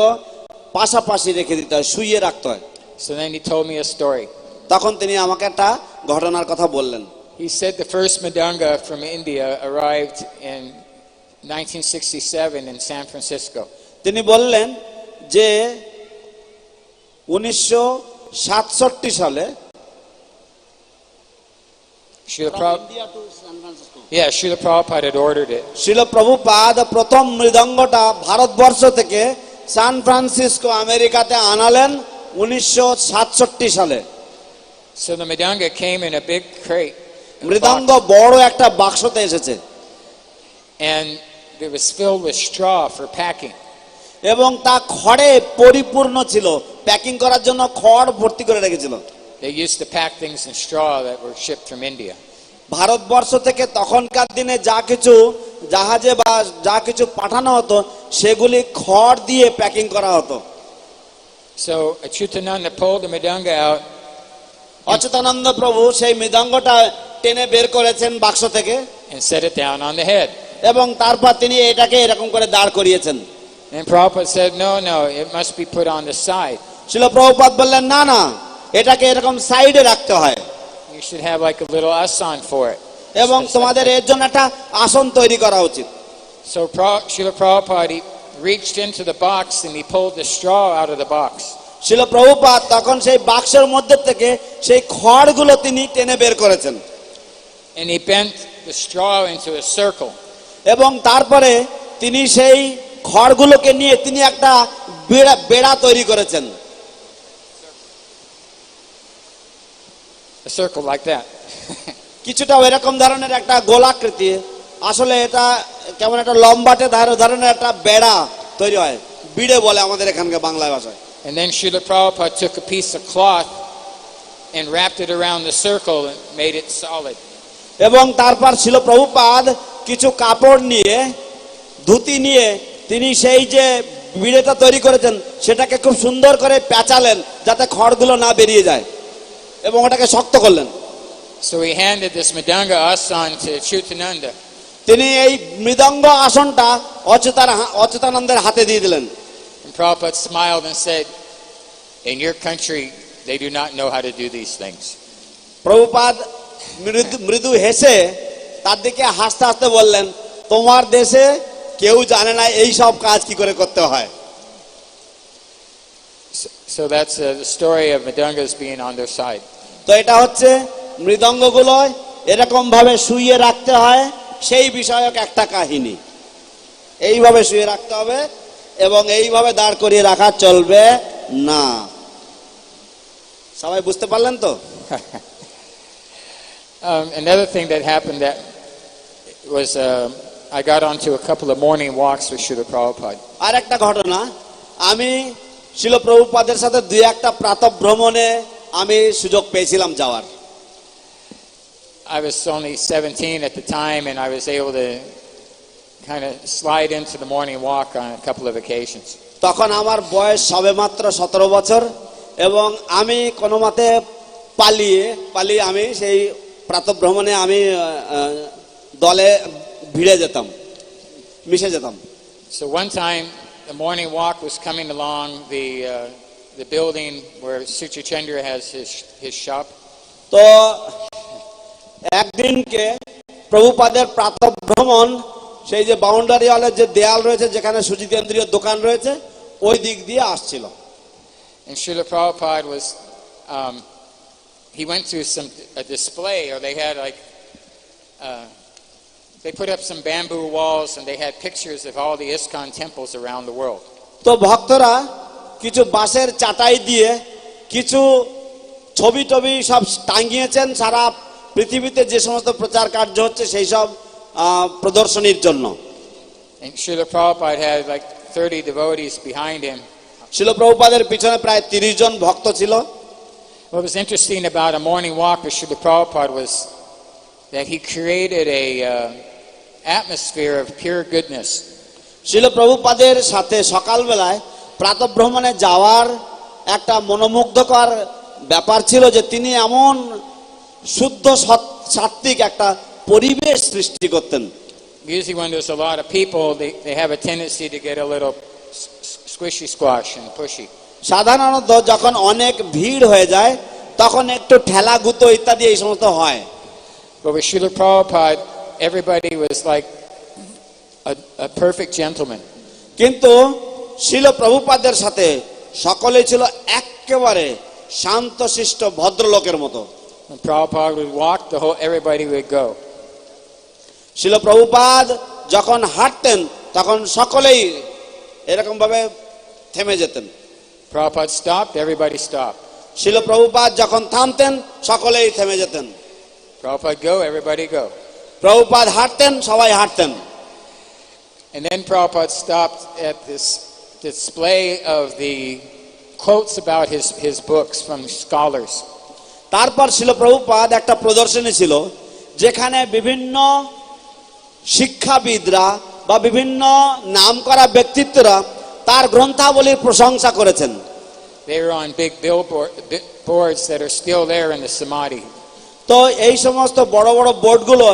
পাশাপাশি রেখে দিতে হয়, শুইয়ে রাখতে হয়। So then he told me a story. তখন তিনি আমাকে একটা ঘটনার কথা বললেন। He said the first Mridanga from India arrived in 1967 in San Francisco. তিনি বললেন যে 1967 সালে Srila Prabhupada had ordered it. শিল প্রভুপাদ প্রথম মৃদঙ্গটা ভারতবর্ষ থেকে সান ফ্রান্সিসকো আমেরিকাতে আনালেন 1967 সালে। So the Mridanga came in a big crate. মৃদঙ্গ বড় একটা বাক্সতে এসেছে And it was filled with straw for packing. এবং তা খড়ে পরিপূর্ণ ছিল, প্যাকিং করার জন্য খড় ভর্তি করে রেখেছিল। They used to pack things in straw that were shipped from India. Bharatvarsha থেকে তখনকার দিনে যা কিছু জাহাজে বা যা কিছু পাঠানো হতো সেগুলি খড় দিয়ে প্যাকিং করা হতো। So Achyutananda pulled the Mridanga out. Achyutananda প্রভু সেই মৃদঙ্গটা টেনে বের করেছেন বাক্স থেকে And set it down on the head. এবং তারপর তিনি এটাকে এরকম করে দাঁড় করিয়েছেন। And Prabhupada said, no, it must be put on the side. শিল প্রভুপাদ বললেন না না, এটাকে এরকম সাইডে রাখতে হয় You should have like a little asan for it. এবং তোমাদের এর জন্য একটা আসন তৈরি করা উচিত। So Srila Prabhupada he reached into the box and he pulled the straw out of the box. শিল প্রভুপাদ তখন সেই বাক্সের মধ্যে থেকে সেই খড়গুলো তিনি টেনে বের করেছেন And he bent the straw into a circle. এবং তারপরে তিনি সেই খড়গুলোকে নিয়ে তিনি একটা বেড়া তৈরি করেছেন। A circle like that. কিছুটা এরকম ধরনের একটা গোলাকৃতি, আসলে এটা কেমন একটা লম্বাটে ধরনের একটা বেড়া তৈরি হয়, বিড়ে বলে আমাদের এখানকার বাংলা ভাষায়। And then Srila Prabhupada took a piece of cloth and wrapped it around the circle and made it solid. এবং তারপর শিল প্রভুপাদ কিছু কাপড় নিয়ে, ধুতি নিয়ে তিনি সেই যে বিড়েটা তৈরি করেছেন সেটাকে খুব সুন্দর করে পেঁচালেন যাতে খড়গুলো না বেরিয়ে যায় এবং ওটাকে শক্ত করলেন। So he handed this Mridanga asan to Achyutananda. তিনি এই মৃদঙ্গ আসনটা অচ্যুতানন্দের হাতে দিয়ে দিলেন। And Prabhupada smiled and said, in your country, they do not know how to do these things. Prabhupada মৃদু হেসে তার দিকে হাসতে হাসতে বললেন, তোমার দেশে কেউ জানে না এই সব কাজ কি করে করতে হয়। So that's the story of Mridangas being on their side. তো এটা হচ্ছে মৃদঙ্গগুলো এরকম ভাবে শুইয়ে রাখতে হয় সেই বিষয়ক একটা কাহিনী। এইভাবে শুয়ে রাখতে হবে এবং এইভাবে দাঁড় করিয়ে রাখা চলবে না। সবাই বুঝতে পারলেন তো? Another thing that happened that was I got onto a couple of morning walks with Srila Prabhupada. আর একটা ঘটনা, আমি শিল প্রভুপাদের সাথে দুই একটা প্রাতঃ ভ্রমণে আমি সুযোগ পেয়েছিলাম যাওয়ার। I was only 17 at the time and I was able to kind of slide into the morning walk on a couple of occasions. তখন আমার বয়স সবেমাত্র 17 বছর এবং আমি কোনো মতে পালিয়ে আমি সেই প্রাতঃ ভ্রমণে আমি দলে ভিড়ে যেতাম, মিশে যেতাম। So one time the morning walk was coming along the building where Suchichandra has his shop. তো একদিনকে প্রভুপাদের প্রাতঃ ভ্রমণ সেই যে বাউন্ডারি ওয়ালের যে দেয়াল রয়েছে যেখানে সুজিতেন্দ্রীয় দোকান রয়েছে ওই দিক দিয়ে আসছিল। And Srila Prabhupada was he went to a display, or they had like they put up some bamboo walls and they had pictures of all the ISKCON temples around the world. তো ভক্তরা কিছু বাঁশের চাটাই দিয়ে কিছু ছবি সব টাঙিয়েছেন সারা পৃথিবীতে যে সমস্ত প্রচার কার্য হচ্ছে সেই সব প্রদর্শনীর জন্য। And Srila Prabhupada had like 30 devotees behind him. শিল প্রভুপাদের পিছনে প্রায় 30 জন ভক্ত ছিল। What was interesting about a morning walk with Srila Prabhupada was that he created a atmosphere of pure goodness. শিল প্রভুপাদের সাথে সকালবেলায় প্রাতঃ ভ্রমণে যাওয়ার একটা মনোমুগ্ধকর ব্যাপার ছিল যে তিনি এমন শুদ্ধ সাত্বিক একটা পরিবেশ সৃষ্টি করতেন। usually when there's a lot of people, they have a tendency to get a little squishy squash and pushy. সাধারণত যখন অনেক ভিড় হয়ে যায় তখন একটু ঠেলা গুঁতো ইত্যাদি এই সমস্ত হয়। But with Srila Prabhupada, everybody was like a perfect gentleman. কিন্তু শিল প্রভুপাদের সাথে সকলে ছিল একেবারে শান্তশিষ্ট ভদ্রলোকের মতো। When Prabhupada would walk, everybody would go. শিল প্রভুপাদ যখন হাঁটতেন তখন সকলেই এরকম ভাবে থেমে যেতেন। Prabhupada stopped, everybody stopped. শিল প্রভুপাদ যখন থামতেন সকলেই থেমে যেতেন। Prabhupada go, everybody go. Prabhupada হাঁটতেন, সবাই হাঁটতেন। And then Prabhupada stopped at this display of the quotes about his books from scholars. তারপর শিল প্রভুপাদ একটা প্রদর্শনী ছিল যেখানে বিভিন্ন শিক্ষাবিদরা বা বিভিন্ন নামকরা ব্যক্তিত্বরা তার গ্রন্থাবলীর প্রশংসা করেছেন। They were on big billboards that are still there in the samadhi. তো এই সমস্ত বড় বড় বোর্ডগুলো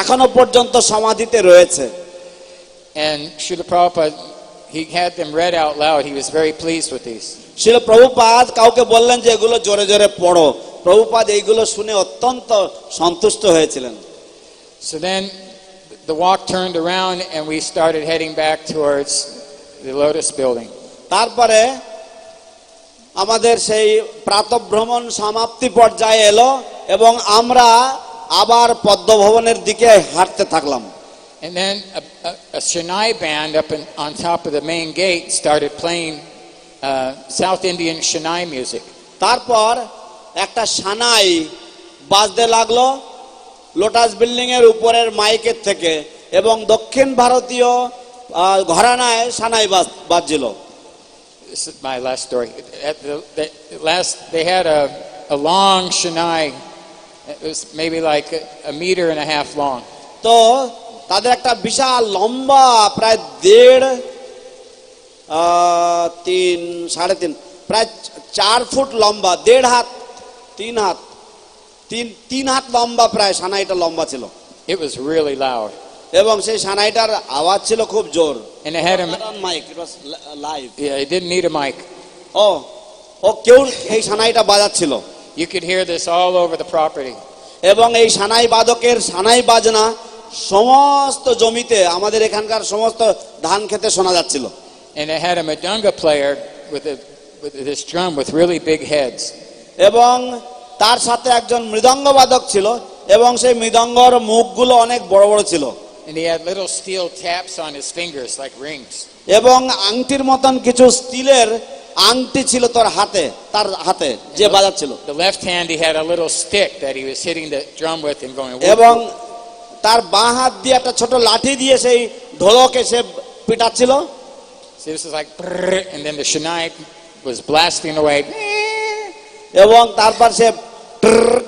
এখনো পর্যন্ত সমাধিতে রয়েছে। And Srila Prabhupada, he had them read out loud. He was very pleased with these. শিল প্রভুপাদ কাউকে বললেন যে এগুলো জোরে জোরে পড়ো। প্রভুপাদ এইগুলো শুনে অত্যন্ত সন্তুষ্ট হয়েছিলেন। So then the walk turned around and we started heading back towards the Lotus building. তারপরে আমাদের সেই প্রাতঃভ্রমণ সমাপ্তি পর্যায়ে এলো এবং আমরা আবার পদ্মভবনের দিকে হাঁটতে থাকলাম। And then a Shanai band up on top of the main gate started playing South Indian Shanai music. তারপর একটা সানাই বাজতে লাগলো লোটাস বিল্ডিং এর উপরের মাইকের থেকে এবং দক্ষিণ ভারতীয় ঘরানায় সানাই বাজছিল। This is my last story. They had a long Shanai. It was maybe like a meter and a half long. তো তাদের একটা বিশাল লম্বা প্রায় 3.5 প্রায় 4 ফুট লম্বা, 1.5 হাত 3 হাত 3 হাত লম্বা প্রায় সানাইটা লম্বা ছিল। It was really loud. এবং সেই সানাইটার আওয়াজ ছিল খুব জোর। And it had a mic, it was live. Yeah, it didn't need a mic. ও কেউ এই সানাইটা বাজাচ্ছিল। You could hear this all over the property. এবং এই সানাই বাদকের সানাই বাজনা সমস্ত জমিতে আমাদের এখানকার সমস্ত ধান খেতে শোনা যাচ্ছিল। And it had a mridanga player with this drum with really big heads. এবং তার সাথে একজন মৃদঙ্গ বাদক ছিল এবং সেই মৃদঙ্গর মুখগুলো অনেক বড় বড় ছিল। And he had little steel taps on his fingers like rings. এবং আংটির মতন কিছু স্টিলের আংটি ছিল তার হাতে যে বাজাচ্ছিল। The left hand he had a little stick that he was hitting the drum with and going. এবং তার বাঁ হাত দিয়ে একটা ছোট লাঠি দিয়ে সেই ঢোলকে সে পিটাচ্ছিল। So this was like, and then the Shanai was blasting away. এবং তারপর সে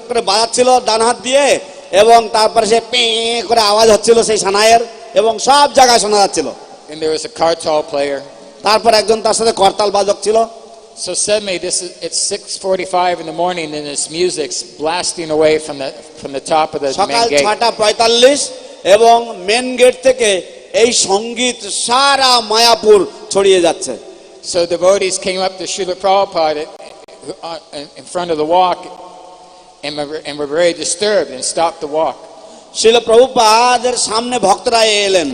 করে বাজাচ্ছিল ডান হাত দিয়ে এবং তারপর সে পে করে আওয়াজ হচ্ছিল সেই সানাইয়ের এবং সব জায়গায় শোনা যাচ্ছিল। And there was a kartal player. তারপর একজন তার সাথে করতাল বাদক ছিল। So suddenly it's 6:45 in the morning and this music's blasting away from the top of the সকাল main gate. 6:45 এবং মেন গেট থেকে এই সঙ্গীত সারা মায়াপুর ছড়িয়ে যাচ্ছে। So devotees came up to Srila Prabhupada in front of the walk and were very disturbed and stopped the walk. শিল প্রভুপাদের সামনে ভক্তরা এলেন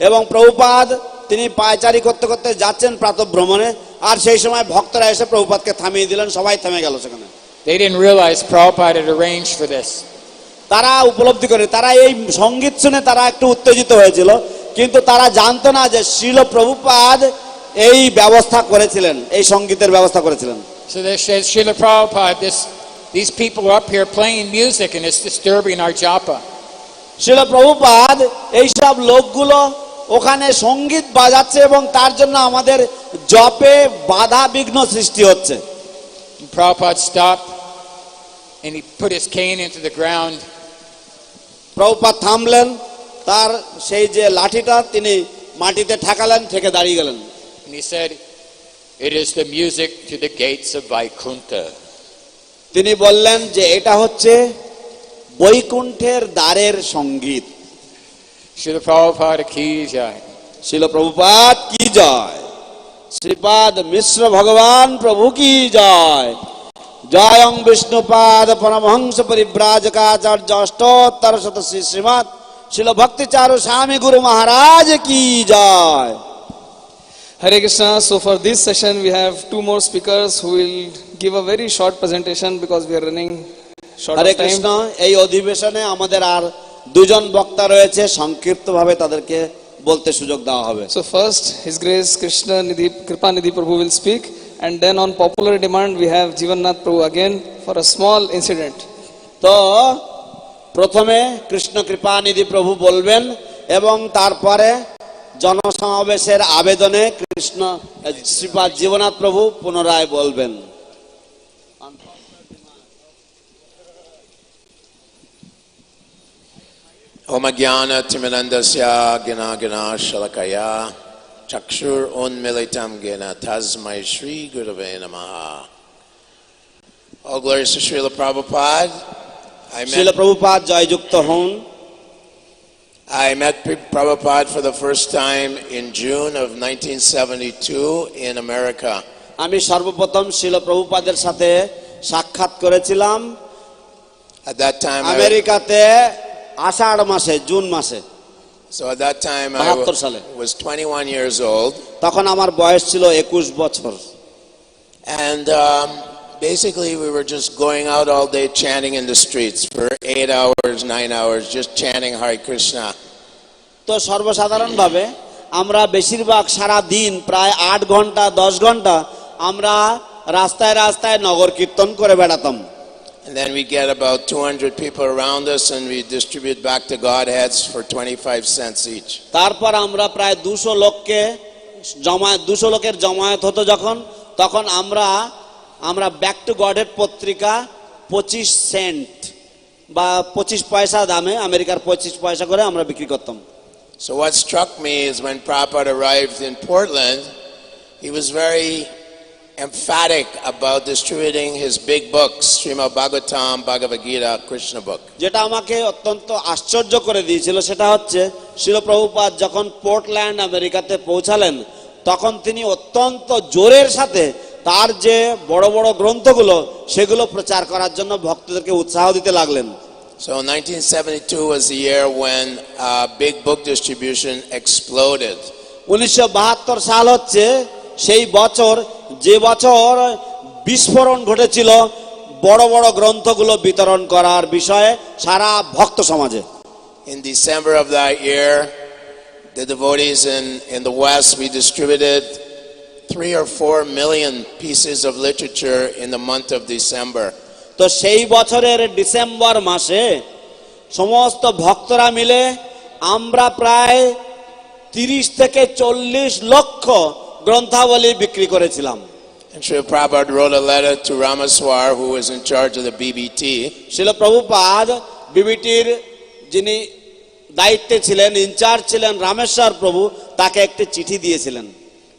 এবং প্রভুপাদ তিনি পায়চারি করতে করতে যাচ্ছেন প্রাতঃভ্রমণে আর সেই সময় ভক্তরা এসে প্রভুপাদকে থামিয়ে দিলেন, সবাই থেমে গেল সেখানে। They didn't realize Prabhupada had arranged for this. তারা উপলব্ধি করে, তারা এই সঙ্গীত শুনে তারা একটু উত্তেজিত হয়েছিল কিন্তু তারা জানতো না যে শিল প্রভুপাদ এই ব্যবস্থা করেছিলেন, এই সঙ্গীতের ব্যবস্থা করেছিলেন। So they said, Srila Prabhupada, these people are up here playing music and it's disturbing our japa. শিল প্রভুপাদ এইসব লোকগুলো ওখানে সঙ্গীত বাজাচ্ছে এবং তার জন্য আমাদের জপে বাধা বিঘ্ন সৃষ্টি হচ্ছে। And Prabhupada stopped and he put his cane into the ground. Prabhupada থামলেন, তার সেই যে লাঠিটা তিনি মাটিতে ঠেকালেন, ঠেকে দাঁড়িয়ে গেলেন। And he said, it is the music to the gates of Vaikuntha. তিনি বললেন যে এটা হচ্ছে বৈকুণ্ঠের দ্বারের সঙ্গীত। Srila Prabhupada ki jai. শিল প্রভুপাদ কি জয়, শ্রীপাদ মিশ্র ভগবান প্রভু কি জয়, জয়ং বিষ্ণুপাদ পরমহংস পরিব্রাজকাচার্য অষ্টোত্তর শত শ্রী শ্রীমৎ শিল ভক্তি চারু স্বামী গুরু মহারাজ কি জয়। Hare Krishna. So for this session we have two more speakers who will give a very short presentation because we are running short Hare of time. Krishna, এই অধিবেশনে আমাদের আর দুজন বক্তা রয়েছে, সংক্ষিপ্তভাবে তাদেরকে বলতে সুযোগ দেওয়া হবে। So first His Grace Krishna Nidhi Kripa Nidhi Prabhu will speak, and then on popular demand we have Jivannath Prabhu again for a small incident. তো প্রথমে কৃষ্ণ কৃপানিধি প্রভু বলবেন এবং তারপরে জনসমাবেশের আবেদনে শ্রীপাদ জীবনাথ প্রভু পুনরায় বলবেন। Om Jnana Timirandasya Gina Gina Shalakaya Chakshur Unmilitam Gina Tasmai Shri Gurave Namaha. All glories to Srila Prabhupada. Srila Prabhupada জয়যুক্ত হন। I met Prabhupada for the first time in June of 1972 in America. আমি সর্বপ্রথম শ্রীল প্রভুপাদের সাথে সাক্ষাৎ করেছিলাম At that time, আমেরিকাতে আষাঢ় মাসে, জুন মাসে। so at that time I 72 সালে। was 21 years old. তখন আমার বয়স ছিল 21 বছর। And basically we were just going out all day chanting in the streets for 8 hours, 9 hours, just chanting Hare Krishna. তো সর্বসাধারণভাবে আমরা বেশিরভাগ সারা দিন প্রায় 8 ঘন্টা 10 ঘন্টা আমরা রাস্তায় রাস্তায় নগর কীর্তন করে বেড়াতাম। And then we get about 200 people around us and we distribute back to Godheads for 25 cents each. তারপর আমরা প্রায় 200 লোকের জমায়েত হতো যখন, তখন আমরা ব্যাক টু গডহেড পত্রিকা 25 সেন্ট বা 25 পয়সা দামে, আমেরিকার 25 পয়সা করে আমরা বিক্রি করতাম। So what struck me is when Prabhupada arrived in Portland, he was very emphatic about distributing his big books, Srimad Bhagavatam, Bhagavad Gita, Krishna book. যেটা আমাকে অত্যন্ত আশ্চর্য করে দিয়েছিল সেটা হচ্ছে শ্রীল প্রভুপাদ যখন পোর্টল্যান্ড আমেরিকাতে পৌঁছালেন তখন তিনি অত্যন্ত জোরের সাথে তার যে বড় বড় গ্রন্থগুলো সেগুলো প্রচার করার জন্য ভক্তদেরকে উৎসাহ দিতে লাগলেন। So 1972 was the year when big book distribution exploded. 1972 সাল হচ্ছে সেই বছর যে বছর বিস্ফোরণ ঘটেছিল বড় বড় গ্রন্থগুলো বিতরণ করার বিষয়ে সারা ভক্ত সমাজে। In December of that year, the devotees in the West, we distributed 3 or 4 million pieces of literature in the month of December. তো সেই বছরের ডিসেম্বর মাসে সমস্ত ভক্তরা মিলে আমরা প্রায় 30 থেকে 40 লক্ষ গ্রন্থাবলী বিক্রি করেছিলাম। And Srila Prabhupada wrote a letter to Ramaswar, who was in charge of the BBT. Srila Prabhupada বিবিটির যিনি দায়িত্বে ছিলেন, ইনচার্জ ছিলেন রামেশ্বর প্রভু, তাকে একটি চিঠি দিয়েছিলেন।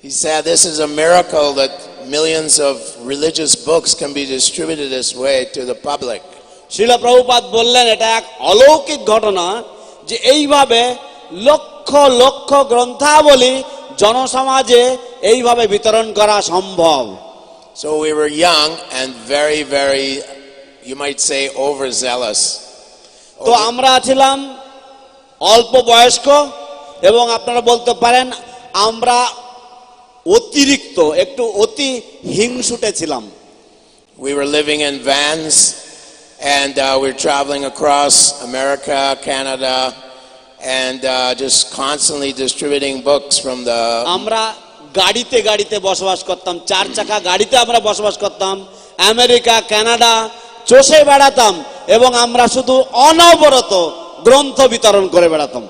He said this is a miracle that millions of religious books can be distributed this way to the public. Srila Prabhupada বললেন এটা এক অলৌকিক ঘটনা যে এইভাবে লক্ষ লক্ষ গ্রন্থাবলী জনসমাজে এইভাবে বিতরণ করা সম্ভব। So we were young and very, very, you might say, overzealous. তো আমরা ছিলাম অল্প বয়স্ক এবং আপনারা বলতে পারেন আমরা অতিরিক্ত একটু অতি হিংসুটে ছিলাম। We were living in vans and we're traveling across America, Canada, and just constantly distributing books from the. আমরা গাড়িতে গাড়িতে বসবাস করতাম, 4 চাকা গাড়িতে আমরা বসবাস করতাম, আমেরিকা কানাডা চষে বেড়াতাম এবং আমরা শুধু অনবরত গ্রন্থ বিতরণ করে বেড়াতাম।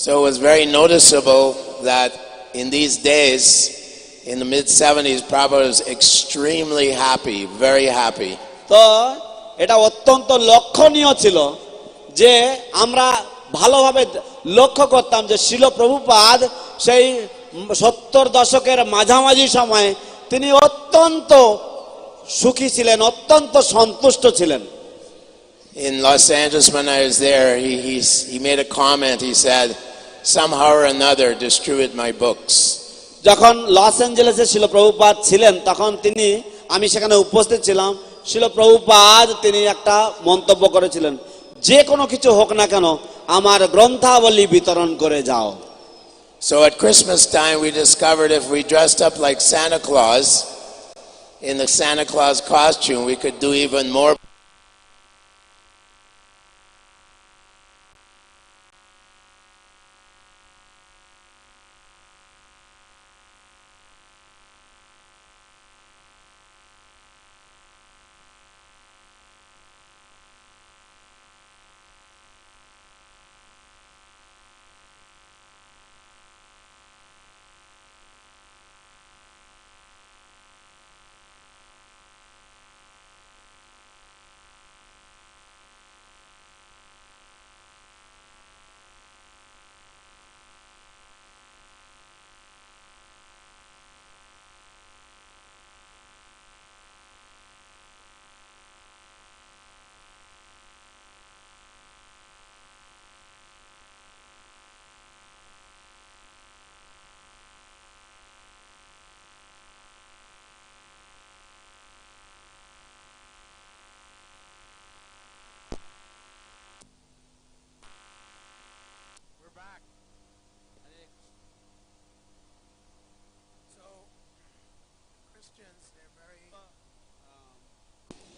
So it was very noticeable that in these days, in the mid-70s, Prabhupada was extremely happy, very happy. তো এটা অত্যন্ত লক্ষণীয় ছিল যে আমরা ভালোভাবে লক্ষ্য করতাম যে শ্রীল প্রভুপাদ সেই 70 দশকের মাঝামাঝি সময়ে তিনি অত্যন্ত সুখী ছিলেন, অত্যন্ত সন্তুষ্ট ছিলেন। in Los Angeles when I was there, he made a comment. He said, somehow or another, distribute my books. যখন লস অ্যাঞ্জেলেসে শিল প্রভুপাদ ছিলেন তখন তিনি আমি সেখানে উপস্থিত ছিলাম শিল প্রভুপাদ তিনি একটা মন্তব্য করেছিলেন যে কোনো কিছু হোক না কেন আমার গ্রন্থাবলী বিতরণ করে যাও So at Christmas time we discovered if we dressed up like Santa Claus in the Santa Claus costume we could do even more.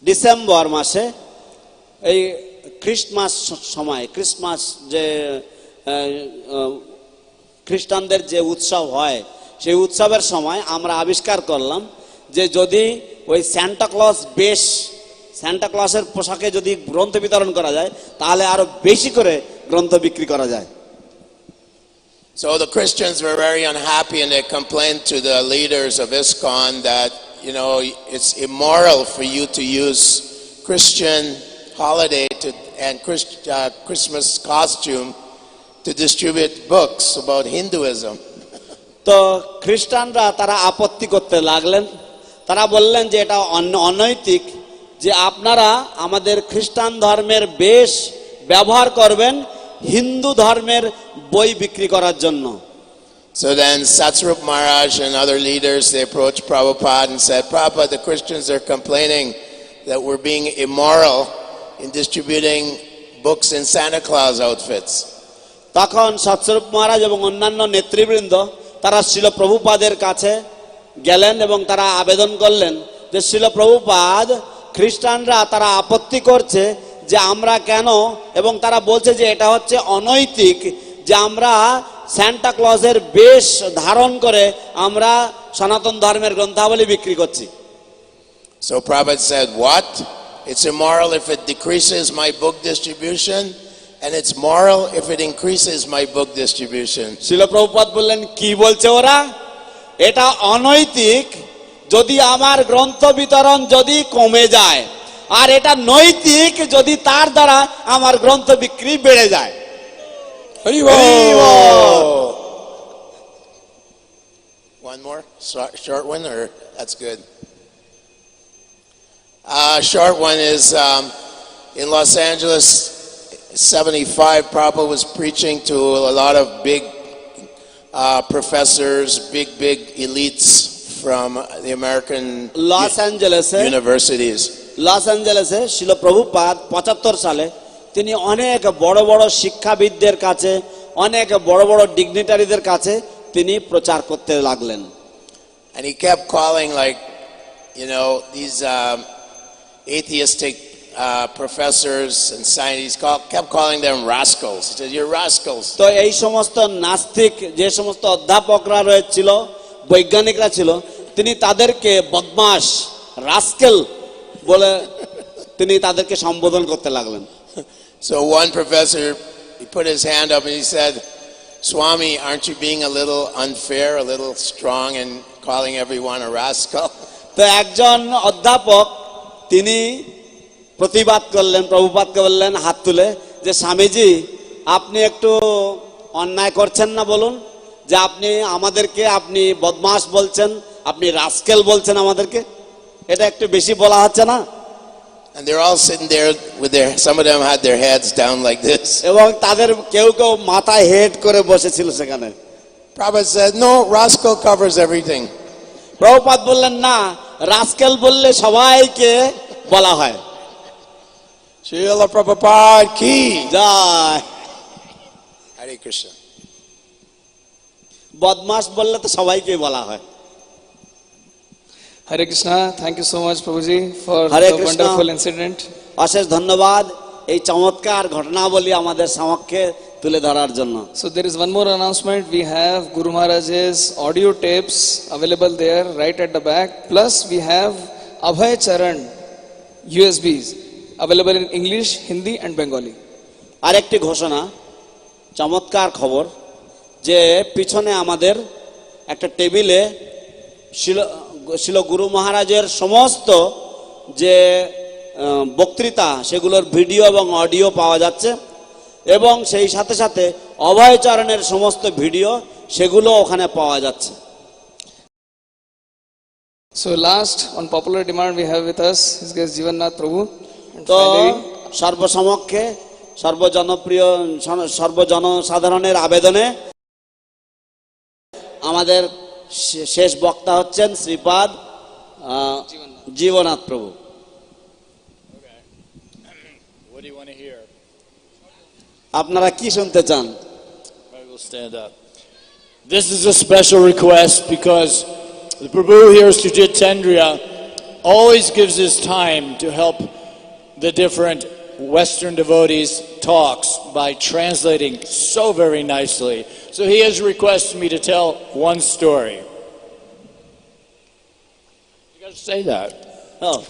December মাসে এই ক্রিসমাস সময় ক্রিসমাস যে খ্রিস্টানদের যে উৎসব হয় সেই উৎসবের সময় আমরা আবিষ্কার করলাম যে যদি ওই সান্টা ক্লজ বেশ সান্টা ক্লজের পোশাকে যদি গ্রন্থ বিতরণ করা যায় তাহলে আরো বেশি করে গ্রন্থ বিক্রি করা যায় So the Christians were very unhappy and they complained to the leaders of ISKCON that it's immoral for you to use Christian holiday and Christmas costume to distribute books about Hinduism. তো খ্রিস্টানরা তারা আপত্তি করতে লাগলেন তারা বললেন যে এটা অনৈতিক যে আপনারা আমাদের খ্রিস্টান ধর্মের বেশ ব্যবহার করবেন হিন্দু ধর্মের বই বিক্রি করার জন্য So then Satsrup Maharaj and other leaders, they approached Prabhupada and said, Prabhupada, the Christians are complaining that we're being immoral in distributing books in Santa Claus outfits. তখন সৎস্বরূপ মহারাজ এবং অন্যান্য নেতৃবৃন্দ তারা শ্রীল প্রভুপাদের কাছে গেলেন এবং তারা আবেদন করলেন যে শ্রীল প্রভুপাদ খ্রিস্টানরা তারা আপত্তি করছে যে আমরা কেন এবং তারা বলছে যে এটা হচ্ছে অনৈতিক যে আমরা সান্টা ক্লজের বেশ ধারণ করে আমরা সনাতন ধর্মের গ্রন্থাবলী বিক্রি করছি So Prabhupada said, what? It's immoral if it decreases my book distribution and it's moral if it increases my book distribution. Srila Prabhupada বললেন কি বলছে ওরা এটা অনৈতিক যদি আমার গ্রন্থ বিতরণ যদি কমে যায় আর এটা নৈতিক যদি তার দ্বারা আমার গ্রন্থ বিক্রি বেড়ে যায় One more short one, or that's good. Short one is in Los Angeles, 75. Prabhupada was preaching to a lot of big professors, big elites from the American universities. Los অ্যাঞ্জেলেসে শিল প্রভুপাদ ৭৫ সালে তিনি অনেক বড় বড় শিক্ষাবিদদের কাছে অনেক বড় বড় ডিগনিটারিদের কাছে তিনি প্রচার করতে লাগলেন And he kept calling these atheistic professors and scientists kept calling them rascals. He said, "You're rascals." তো এই সমস্ত নাস্তিক যে সমস্ত অধ্যাপকরা রয়েছিল বৈজ্ঞানিকরা ছিল তিনি তাদেরকে বদমাশ রাস্কেল বলে তিনি তাদেরকে সম্বোধন করতে লাগলেন So one professor, he put his hand up and he said, Swami, aren't you being a little unfair, a little strong and calling everyone a rascal? তো একজন অধ্যাপক তিনি প্রতিবাদ করলেন প্রভুপাদকে বললেন হাত তুলে যে স্বামীজি আপনি একটু অন্যায় করছেন না বলুন যে আপনি আমাদেরকে আপনি বদমাশ বলছেন আপনি রাস্কেল বলছেন আমাদেরকে এটা একটু বেশি বলা হচ্ছে না And they're all sitting there with some of them had their heads down like this. এবং তাদের কেউ কেউ মাথায় হেড করে বসেছিল সেখানে। Prabhupada said, no, rascal covers everything. Prabhupada বললেন না, রাস্কেল বললে সবাইকে বলা হয়। Srila Prabhupada ki জয়। Hare Krishna. বদমাস বললে তো সবাইকে বলা হয়। Hare Krishna, thank you so much Prabhuji for Hare the Krishna. wonderful incident. অশেষ ধন্যবাদ এই চমৎকার ঘটনাবলী আমাদের সমক্ষে তুলে ধরার জন্য। So there is one more announcement. We have Guru Maharaj's audio tapes available there right at the back. Plus we have Abhay Charan USBs available in English, Hindi and Bengali. আরেকটি ঘোষণা, চমৎকার খবর যে পিছনে আমাদের একটা টেবিলে শিল গুরু মহারাজের সমস্ত যে বক্তৃতা সেগুলোর ভিডিও এবং অডিও পাওয়া যাচ্ছে এবং সেই সাথে সাথে অভয়চরণের সমস্ত ভিডিও সেগুলো ওখানে পাওয়া যাচ্ছে। So last, on popular demand, we have with us His Grace Jivannath Prabhu. And তো finally, সর্বসমক্ষে সর্বজনপ্রিয় সর্বজনসাধারণের আবেদনে আমাদের শেষ বক্তা হচ্ছেন শ্রীপাদ জীবনাথ প্রভু। What do you want to hear? আপনারা কি শুনতে চান? I will stand up. This is a special request because the Prabhu here, Sujitendriya, always gives his time to help the different Western devotees' talks by translating so very nicely. So he has requested me to tell one story. You got to say that. Oh.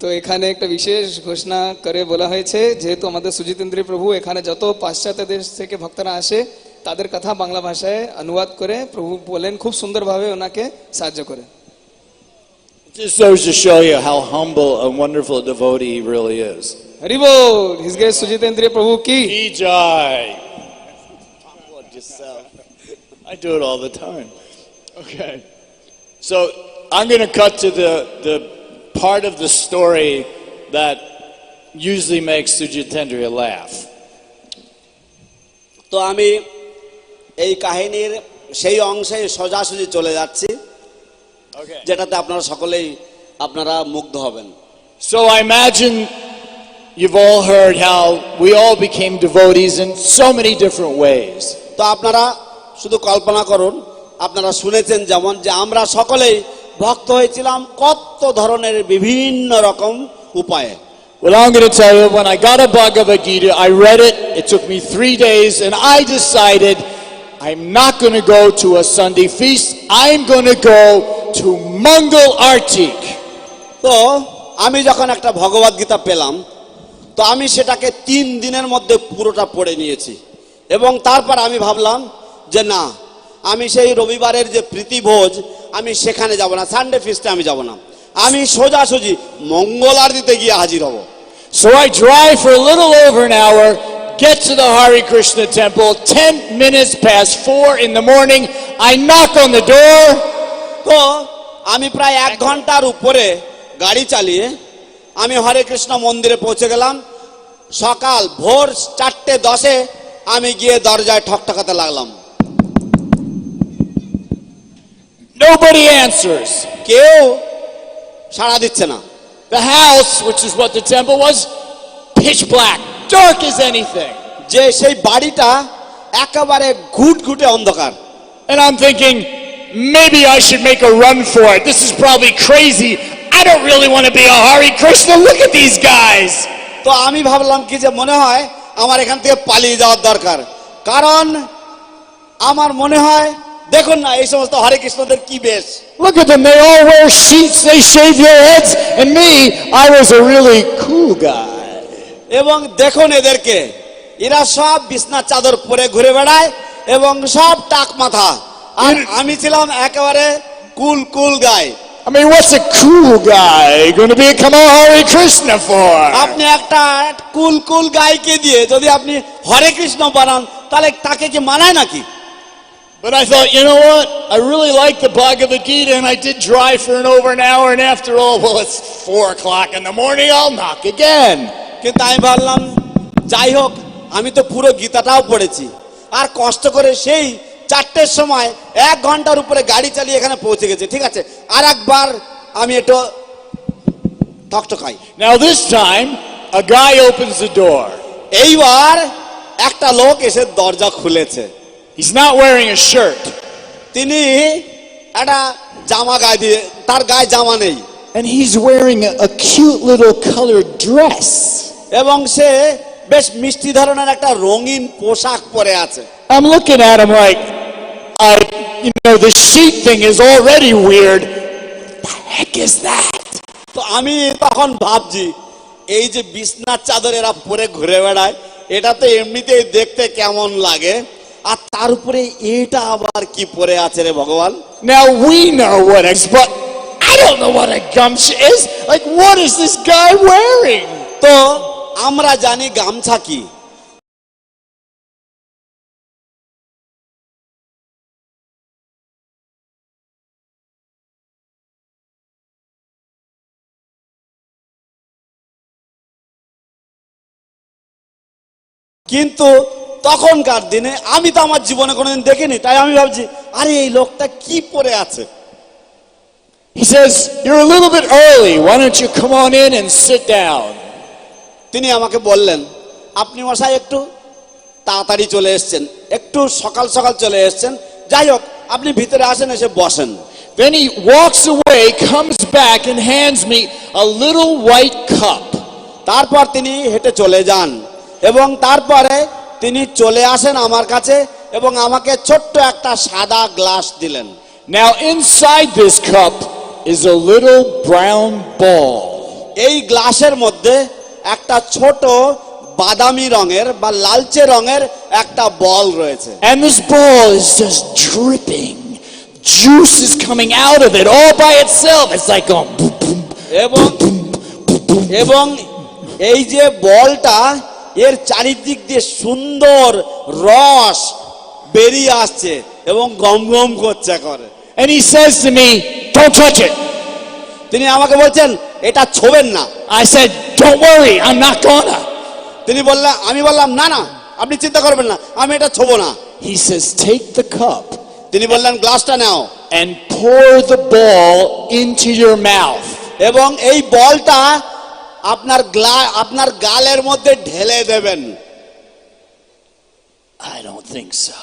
তো এখানে একটা বিশেষ ঘোষণা করে বলা হয়েছে, যেহেতু আমাদের সুজিতেন্দ্র প্রভু এখানে যত পাশ্চাত্য দেশ থেকে ভক্তরা আসে তাদের কথা বাংলা ভাষায় অনুবাদ করে প্রভু বলেন খুব সুন্দরভাবে ওনাকে সাহায্য করে। It just serves to show you how humble and wonderful a devotee he really is. Hari বল, হিজ গ্রেস সুজিতেন্দ্র প্রভু কি Jai. I do it all the time. Okay. So I'm going to cut to the part of the story that usually makes Sujitendriya laugh. তো আমি এই কাহিনীর সেই অংশে সোজাসুজি চলে যাচ্ছি যেটাতে আপনারা সকলেই মুগ্ধ হবেন। So I imagine you've all heard how we all became devotees in so many different ways. তো আপনারা শুধু কল্পনা করুন, আপনারা শুনেছেন যেমন যে আমরা সকলেই ভক্ত হয়েছিলাম কত ধরনের বিভিন্ন রকম উপায়ে। Well, I'm going to tell you, when I got a Bhagavad Gita, I read it, it took me 3 days, and I decided I'm not going to go to a Sunday feast, I'm going to go to Mangal Artik. তো আমি যখন একটা ভগবদ গীতা পেলাম তো আমি সেটাকে 3 দিনের মধ্যে পুরোটা পড়ে নিয়েছি এবং তারপর আমি ভাবলাম যে না, আমি সেই রবিবারের যে প্রীতিভোজ আমি সেখানে যাব না, সানডে ফিস্টে আমি যাব না, আমি সোজাসুজি মঙ্গল আরতিতে গিয়ে হাজির হব। So I drive for a little over an hour, get to the Hare Krishna temple, 10 minutes past 4 in the morning, I knock on the door. তো আমি প্রায় 1 ঘন্টার উপরে গাড়ি চালিয়ে আমি হরে কৃষ্ণ মন্দিরে পৌঁছে গেলাম। সকাল ভোর 4:10 আমি গিয়ে দরজায় ঠকঠকাতে লাগলাম। Nobody answers. কেউ সাড়া দিচ্ছে না। The house, which is what the temple was, pitch black, dark as anything. যে সেই বাড়িটা একেবারে ঘুটঘুটে অন্ধকার। And I'm thinking, maybe I should make a run for it. This is probably crazy. I don't really want to be a Hare Krishna. Look at these guys. তো আমি ভাবলাম কি যে মনে হয় আমার এখান থেকে পালিয়ে যাওয়ার দরকার, কারণ আমার মনে হয় দেখুন না এই সমস্ত হরে কৃষ্ণদের কি বেশ। Look at them, they all wear sheets, they shave their heads, and me, I was a really cool guy. এবং দেখুন এদেরকে, এরা সব বিছনা চাদর পরে ঘুরে বেড়ায় এবং সব টাক মাথা, আর আমি ছিলাম একেবারে কুল গাই। I mean, what's a cool guy going to become a Hare Krishna for? আপনি একটা কুল গাইকে দিয়ে যদি আপনি হরে কৃষ্ণ বানান তাহলে তাকে কি মানায় নাকি? But I thought, you know what? I really like the Bhagavad Gita, and I did drive for over an hour, and after all, well, it's 4 o'clock in the morning, I'll knock again. কিন্তু আমি ভাবলাম যাই হোক, আমি তো পুরো গীতাটাও পড়েছি, আর কষ্ট করে সেই 4টের সময় 1 ঘন্টার উপরে গাড়ি চালিয়ে এখানে পৌঁছে গেছি, ঠিক আছে, আর একবার আমি একটু ঠকঠকাই। Now this time, a guy opens the door. এইবার একটা লোক এসে দরজা খুলেছে। He's not wearing a shirt. তিনি একটা জামা গায়ে দিয়ে, তার গায়ে জামা নেই। And he's wearing a cute little colored dress. এবং সে বেশ মিষ্টি ধরনের একটা রঙিন পোশাক পরে আছে। I'm looking at him like, the sheet thing is already weird. What the heck is that? তো আমি তখন ভাবছি, এই যে বিছনার চাদর এরা পরে ঘুরে বেড়ায়, এটা তো এমনিতেই দেখতে কেমন লাগে, আর তার উপরে এটা আবার কি পরে আছে রে ভগবান। Now we know what but I don't know what a gamcha is. Like, what is this guy wearing? তো আমরা জানি গামছা কি, কিন্তু তখনকার দিনে আমি তো আমার জীবনে কোনোদিন দেখিনি, তাই আমি ভাবছি আরে এই লোকটা কি পরে আছে। He says, "You're a little bit early. Why don't you come on in and sit down?" তিনি আমাকে বললেন, আপনি মশাই একটু তাড়াতাড়ি চলে এসেছেন, একটু সকাল সকাল চলে এসেছেন, যাই হোক আপনি ভিতরে আসেন, এসে বসেন। Then he walks away, comes back and hands me a little white cup. তারপর তিনি হেঁটে চলে যান এবং তারপরে তিনি চলে আসেন আমার কাছে এবং আমাকে ছোট্ট একটা সাদা গ্লাস দিলেন। Now inside this cup is a little brown ball. এই গ্লাসের মধ্যে একটা ছোট বাদামি রঙের বা লালচে রঙের একটা বল রয়েছে। And this ball is just dripping. Juice is coming out of it all by itself. It's like a এবং এই যে বলটা, এর চারিদিক দিয়ে সুন্দর রস বেরিয়ে আসছে এবং গম গম করছে করে। And he says to me, "Don't touch it." তিনি আমাকে বলছেন এটা ছোবেন না। I said, "Don't worry, I'm not gonna." আমি বললাম না না, আপনি চিন্তা করবেন না, আমি এটা ছোবো না। He says, "Take the cup." তিনি বললেন গ্লাসটা নাও and pour the ball into your mouth. এবং এই বলটা আপনার গালের মধ্যে ঢেলে দেবেন। I don't think so.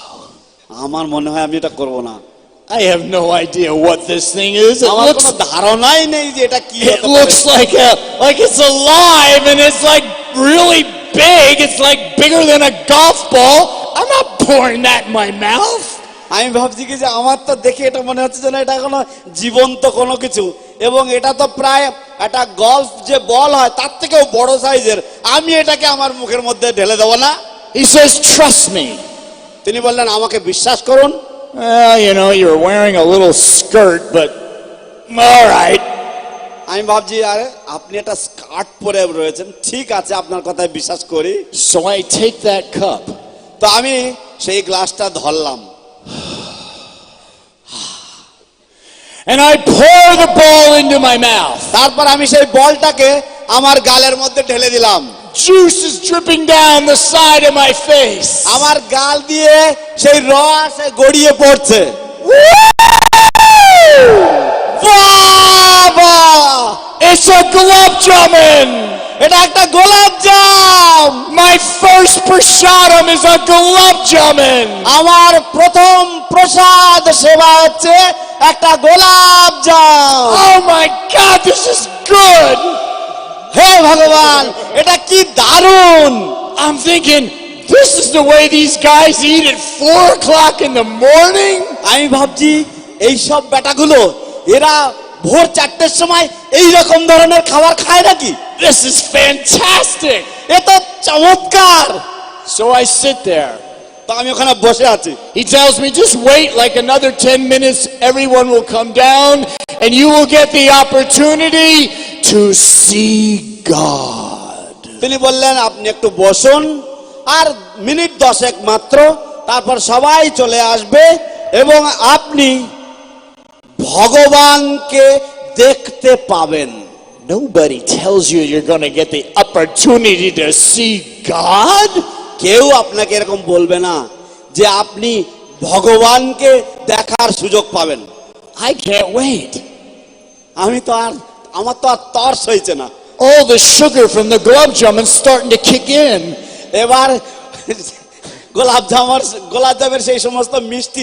আমার মনে হয় আমি এটা করব না। I have no idea what this thing is. আমার কোনো ধারণাই নেই যে এটা কি। It looks like it's alive and it's like really big. It's like bigger than a golf ball. I'm not pouring that in my mouth. আমি ভাবছি কি যে আমার তো দেখে এটা মনে হচ্ছে যে না এটা কোনো জীবন্ত কোনো কিছু, এবং এটা তো প্রায় একটা গলফ যে বল হয় তার থেকেও বড় সাইজের, আমি এটাকে আমার মুখের মধ্যে ঢেলে দেবো না। He says, "Trust me." তিনি বললেন আমাকে বিশ্বাস করুন। Well, you're wearing a little skirt, but all right. আমি ভাবছি আরে আপনি একটা স্কার্ট পরে রয়েছেন, ঠিক আছে আপনার কথায় বিশ্বাস করি। So I take that cup. তো আমি সেই গ্লাসটা ধরলাম and I pour the ball into my mouth. তারপর আমি সেই বলটাকে আমার গালের মধ্যে ঢেলে দিলাম। Juice is dripping down the side of my face. আমার গাল দিয়ে সেই রস গড়িয়ে পড়ছে। বাবা, it's a gulab jamun. এটা একটা গোলাপ জাম। My first prasadam is a gulab jamun. আমার প্রথম প্রসাদ সেবা হচ্ছে একটা গোলাপ জাম। Oh my God, this is good. হে ভগবান, এটা কি দারুণ। I'm thinking, this is the way these guys eat at 4 o'clock in the morning. আমি ভাবছি এই সব বেটাগুলো এরা ভোর 4টের সময় এই রকম ধরনের খাবার খায় নাকি। This is fantastic. এ তো চমৎকার। So I sit there. তো আমি ওখানে বসে আছি। He tells me, just wait like another 10 minutes, everyone will come down and you will get the opportunity to see God. তিনি বললেন আপনি একটু বসুন, আর মিনিট 10 মাত্র, তারপর সবাই চলে আসবে এবং আপনি ভগবানকে দেখতে পাবেন। Nobody tells you you're going to get the opportunity to see God. কেউ আপনাকে এরকম বলবে না যে আপনি ভগবানকে দেখার সুযোগ পাবেন। I can't wait. আমার তো আর তর্স হয়েছে না। All the sugar from the gulab jamun starting to kick in. এবার গোলাপ জামের সেই সমস্ত মিষ্টি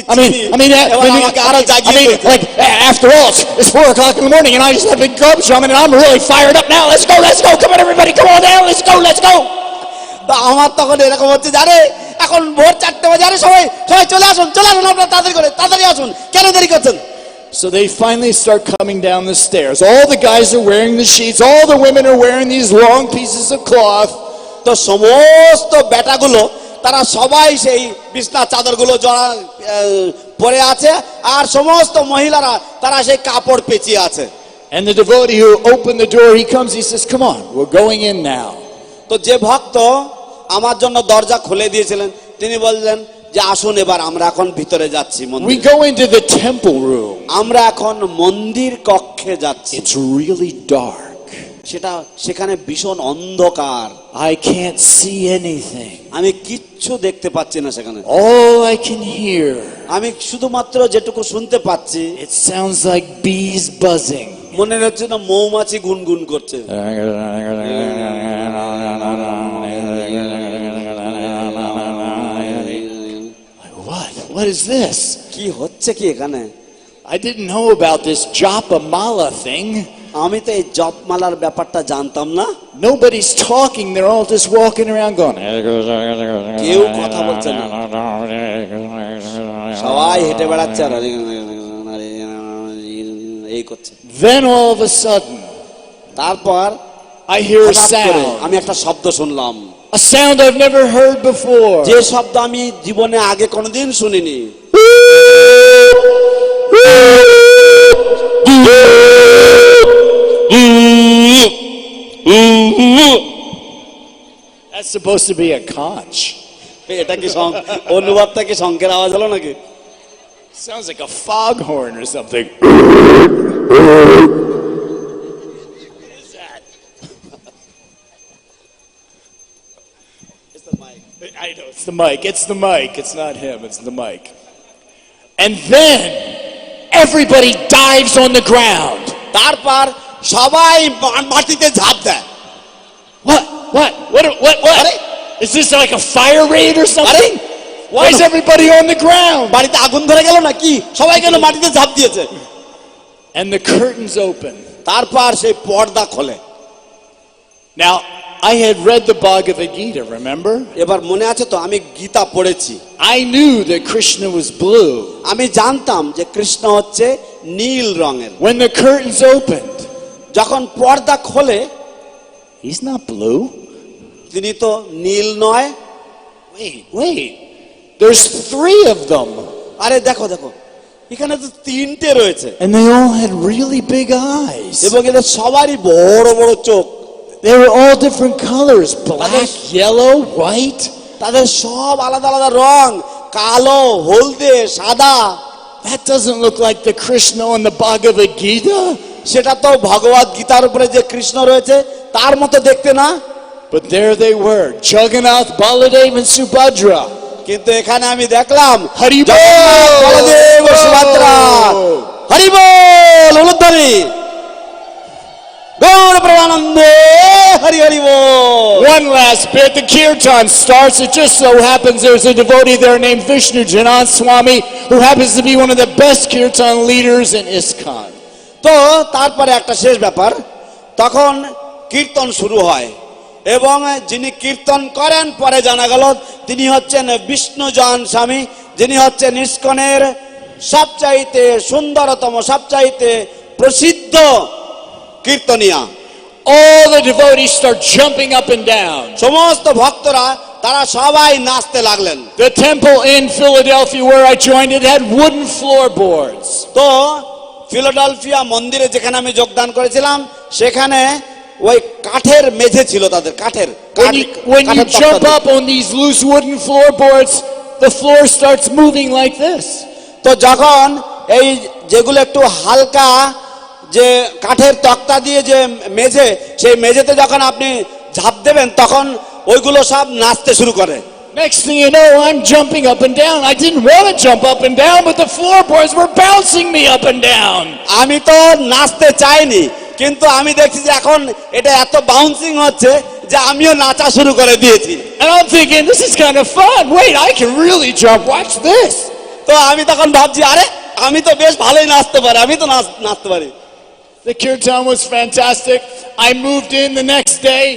Like after all, it's 4 o'clock in the morning, and I just had a big gulab jamun, and I'm really fired up now. Let's go, come on, everybody, come on down, let's go. আমার তখন এরকম হচ্ছে, জানে এখন ভোর 4টে বাজে, আরে সবাই চলে আসুন আপনারা তাড়াতাড়ি আসুন, কেন দেরি করছেন? So they finally start coming down the stairs. All the guys are wearing the sheets, all the women are wearing these long pieces of cloth. তো সমস্ত বেটাগুলো তারা সবাই সেই বিছনা চাদরগুলো জড়া পরে আছে, আর সমস্ত মহিলারা তারা সেই কাপড় পেঁচিয়ে আছে। And the devotee who opened the door, he comes, he says, come on, we're going in now. তো যে ভক্ত আমার জন্য দরজা খুলে দিয়েছিলেন তিনি বললেন যে আসুন এবার আমরা এখন ভিতরে যাচ্ছি মন্দিরে। We go into the temple room. আমরা এখন মন্দির কক্ষে যাচ্ছি। It's really dark. সেখানে ভীষণ অন্ধকার। I can't see anything. আমি কিচ্ছু দেখতে পাচ্ছি না সেখানে। All I can hear, আমি শুধুমাত্র যেটুকু শুনতে পাচ্ছি, it sounds like bees buzzing. মনে হচ্ছে না মৌমাছি গুনগুন করছে। What is this? কি হচ্ছে কি এখানে? I didn't know about this japa mala thing. আমি তো এই জপমালার ব্যাপারটা জানতাম না। Nobody's talking, they're all just walking around going. কেউ কথা বলছে না, সবাই হেঁটে বেড়াচ্ছে আর এই করছে। Then all of a sudden, তারপর I hear a sound. আমি একটা শব্দ শুনলাম, a sound I've never heard before. যে শব্দ আমি জীবনে আগে কোনোদিন শুনিনি। That's supposed to be a conch. এটা কি অনুবাদটা কি শঙ্কের আওয়াজ হলো নাকি? Sounds like a foghorn or something. What is that? It's the mic. I know it's the mic. It's the mic. It's not him. It's the mic. And then everybody dives on the ground. তারপর সবাই মাটিতে ঝাঁপ দেয়। What? Is this like a fire raid or something? Why is everybody on the ground? বাড়িতে আগুন ধরে গেল না কি? সবাই কেন মাটিতে ঝাঁপ দিয়েছে? And the curtains open. তারপর সেই পর্দা খোলে। Now, I had read the Bhagavad Gita, remember? এবার মনে আছে তো আমি গীতা পড়েছি। I knew that Krishna was blue. আমি জানতাম যে কৃষ্ণ হচ্ছে নীল রঙের। When the curtains opened, যখন পর্দা খোলে, he's not blue. তিনি তো নীল নয়। Wait. There's 3 of them. আরে দেখো এখানে তো 3টে রয়েছে। And they all had really big eyes. এবং এদের সবারই বড় বড় চোখ। They were all different colors, black, yellow, white. তাদের সব আলাদা আলাদা রং, কালো, হলদে, সাদা। That doesn't look like the Krishna on the Bhagavad Gita. সেটা তো ভগবত গীতার উপরে যে কৃষ্ণ রয়েছে তার মতো দেখতে না। But there they were, Jagannath, Baladev and Subhadra. কিন্তু এখানে আমি দেখলাম হরি বল, বলদেব ও সুভদ্রা। হরি বল, উলুধ্বনি, গৌর প্রেমানন্দে, হরি হরি বল। One last bit, the kirtan starts. It just so happens there's a devotee there named Vishnu Janan Swami who happens to be one of the best kirtan leaders in ISKCON. তো তারপরে একটা শেষ ব্যাপার, তখন কীর্তন শুরু হয় এবং যিনি কীর্তন করেন পরে জানা গেল তিনি হচ্ছেন বিষ্ণুজন স্বামী, যিনি হচ্ছেন ইস্কনের সবচাইতে সুন্দরতম, সবচাইতে প্রসিদ্ধ কীর্তনিয়া। All the devotees start jumping up and down. সমস্ত ভক্তরা তারা সবাই নাচতে লাগলেন। The temple in Philadelphia where I joined, it had wooden floorboards. তো ফিলাডেলফিয়া মন্দিরে যেখানে আমি যোগদান করেছিলাম সেখানে ওই কাঠের মেঝে ছিল, তাদের কাঠের। When you jump up on these loose wooden floorboards, the floor starts moving like this. তো যখন এই যেগুলো একটু হালকা যে কাঠের তক্তা দিয়ে যে মেঝে, সেই মেঝেতে যখন আপনি ঝাঁপ দেবেন তখন ওইগুলো সব নাচতে শুরু করে। Next thing you know, I'm jumping up and down. I didn't want to jump up and down, but the floorboards were bouncing me up and down. আমি তো নাচতে চাইনি, কিন্তু আমি দেখছি যে এখন এটা এত বাউন্সিং হচ্ছে যে আমিও নাচা শুরু করে দিয়েছি। And I'm thinking, this is kind of fun. Wait, I can really jump. Watch this. তো আমি তখন ভাবছি, আরে আমি তো বেশ ভালোই নাচতে পারি, আমি তো নাচতে পারি। The kirtan was fantastic. I moved in the next day.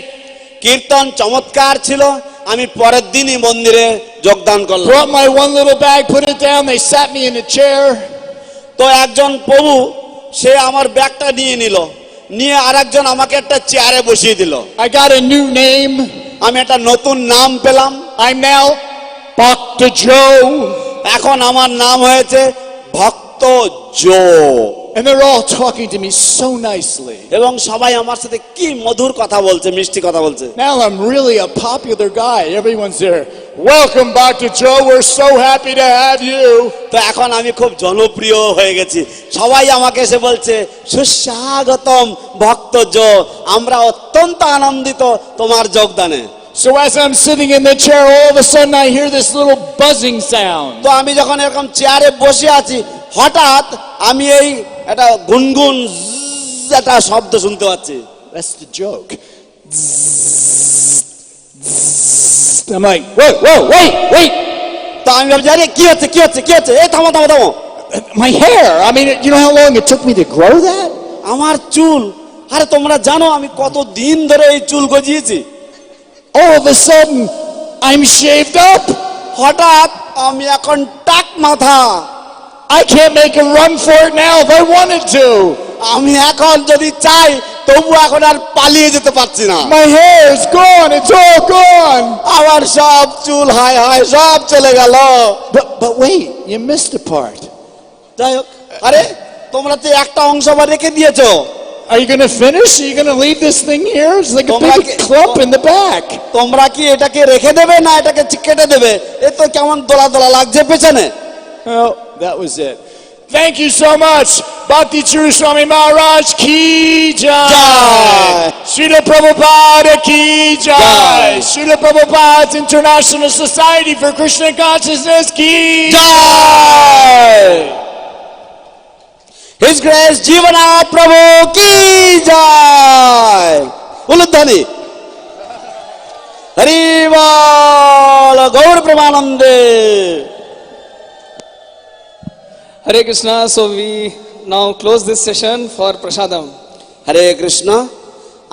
কীর্তন চমৎকার ছিল। আমি পরের দিনই মন্দিরে যোগদান করলাম। Brought my one little bag, put it down. They sat me in a chair. তো একজন প্রভু সে আমার ব্যাগটা নিয়ে নিল, নিয়ে আরেকজন আমাকে একটা চেয়ারে বসিয়ে দিল। I got a new name. আমি একটা নতুন নাম পেলাম। I'm now Bhakti Charu. এখন আমার নাম হয়েছে ভক্ত জো। And they're all talking to me so nicely. এবং সবাই আমার সাথে কি মধুর কথা বলছে, মিষ্টি কথা বলছে। Now I'm really a popular guy. Everyone's there. Welcome Bhakti Charu. We're so happy to have you. তো এখন আমি খুব জনপ্রিয় হয়ে গেছি। সবাই আমাকে এসে বলছে সুস্বাগতম ভক্ত জো, আমরা অত্যন্ত আনন্দিত তোমার যোগদানে। So as I'm sitting in the chair, all of a sudden I hear this little buzzing sound. তো আমি যখন এরকম চেয়ারে বসে আছি, হঠাৎ আমি এই একটা গুনগুন একটা শব্দ শুনতে পাচ্ছি। That's the joke. I'm like, wait. তো আমি ভাবছি, আরে কি হচ্ছে কি হচ্ছে কি হচ্ছে, এই থামো থামো থামো। My hair. I mean, you know how long it took me to grow that? আমার চুল, আরে তোমরা জানো আমি কত দিন ধরে এই চুল গজিয়েছি। All of a sudden, I'm shaved up. হঠাৎ আমি এখন টাক মাথা। I can't make a run for it now if I wanted to. আমি এখন যদি চাই তবু এখন আর পালিয়ে যেতে পারছি না। My hair is gone. It's all gone. আমার সব চুল হায় হায় সব চলে গেল। But wait, you missed a part. যাই হোক, আরে তোমরা তো একটা অংশ আবার রেখে দিয়েছো। Are you going to finish? Are you going to leave this thing here? It's like a big clump in the back. তোমরা কি এটাকে রেখে দেবে না এটাকে কেটে দেবে? এ তো কেমন দোলা দোলা লাগছে পেছনে। Oh, that was it. Thank you so much. Bhakti Charu Swami Maharaj ki jai. Srila Prabhupada ki jai. Srila Prabhupada's International Society for Krishna Consciousness ki jai. His Grace Jivanath Prabhu ki jai. Uludhani. Hari Bol Gaur Premanande. Hare Krishna. So we now close this session for Prasadam. হরে কৃষ্ণ।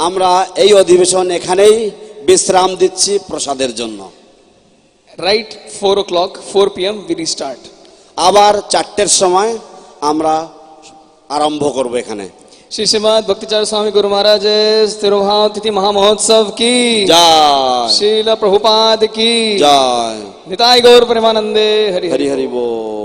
আমরা এই অধিবেশন এখানেই বিশ্রাম দিচ্ছি প্রসাদের জন্য। Right 4 o'clock, 4 p.m. we restart. আবার 4টের সময় আমরা আরম্ভ করব এখানে। श्री श्रीमद भक्ति चारू स्वामी गुरु महाराज तिरुभाव तिथि महामहोत्सव की जय। श्रील प्रभुपाद की जय। निताई गौर प्रेमानंदे। हरि हरि हरि बोल।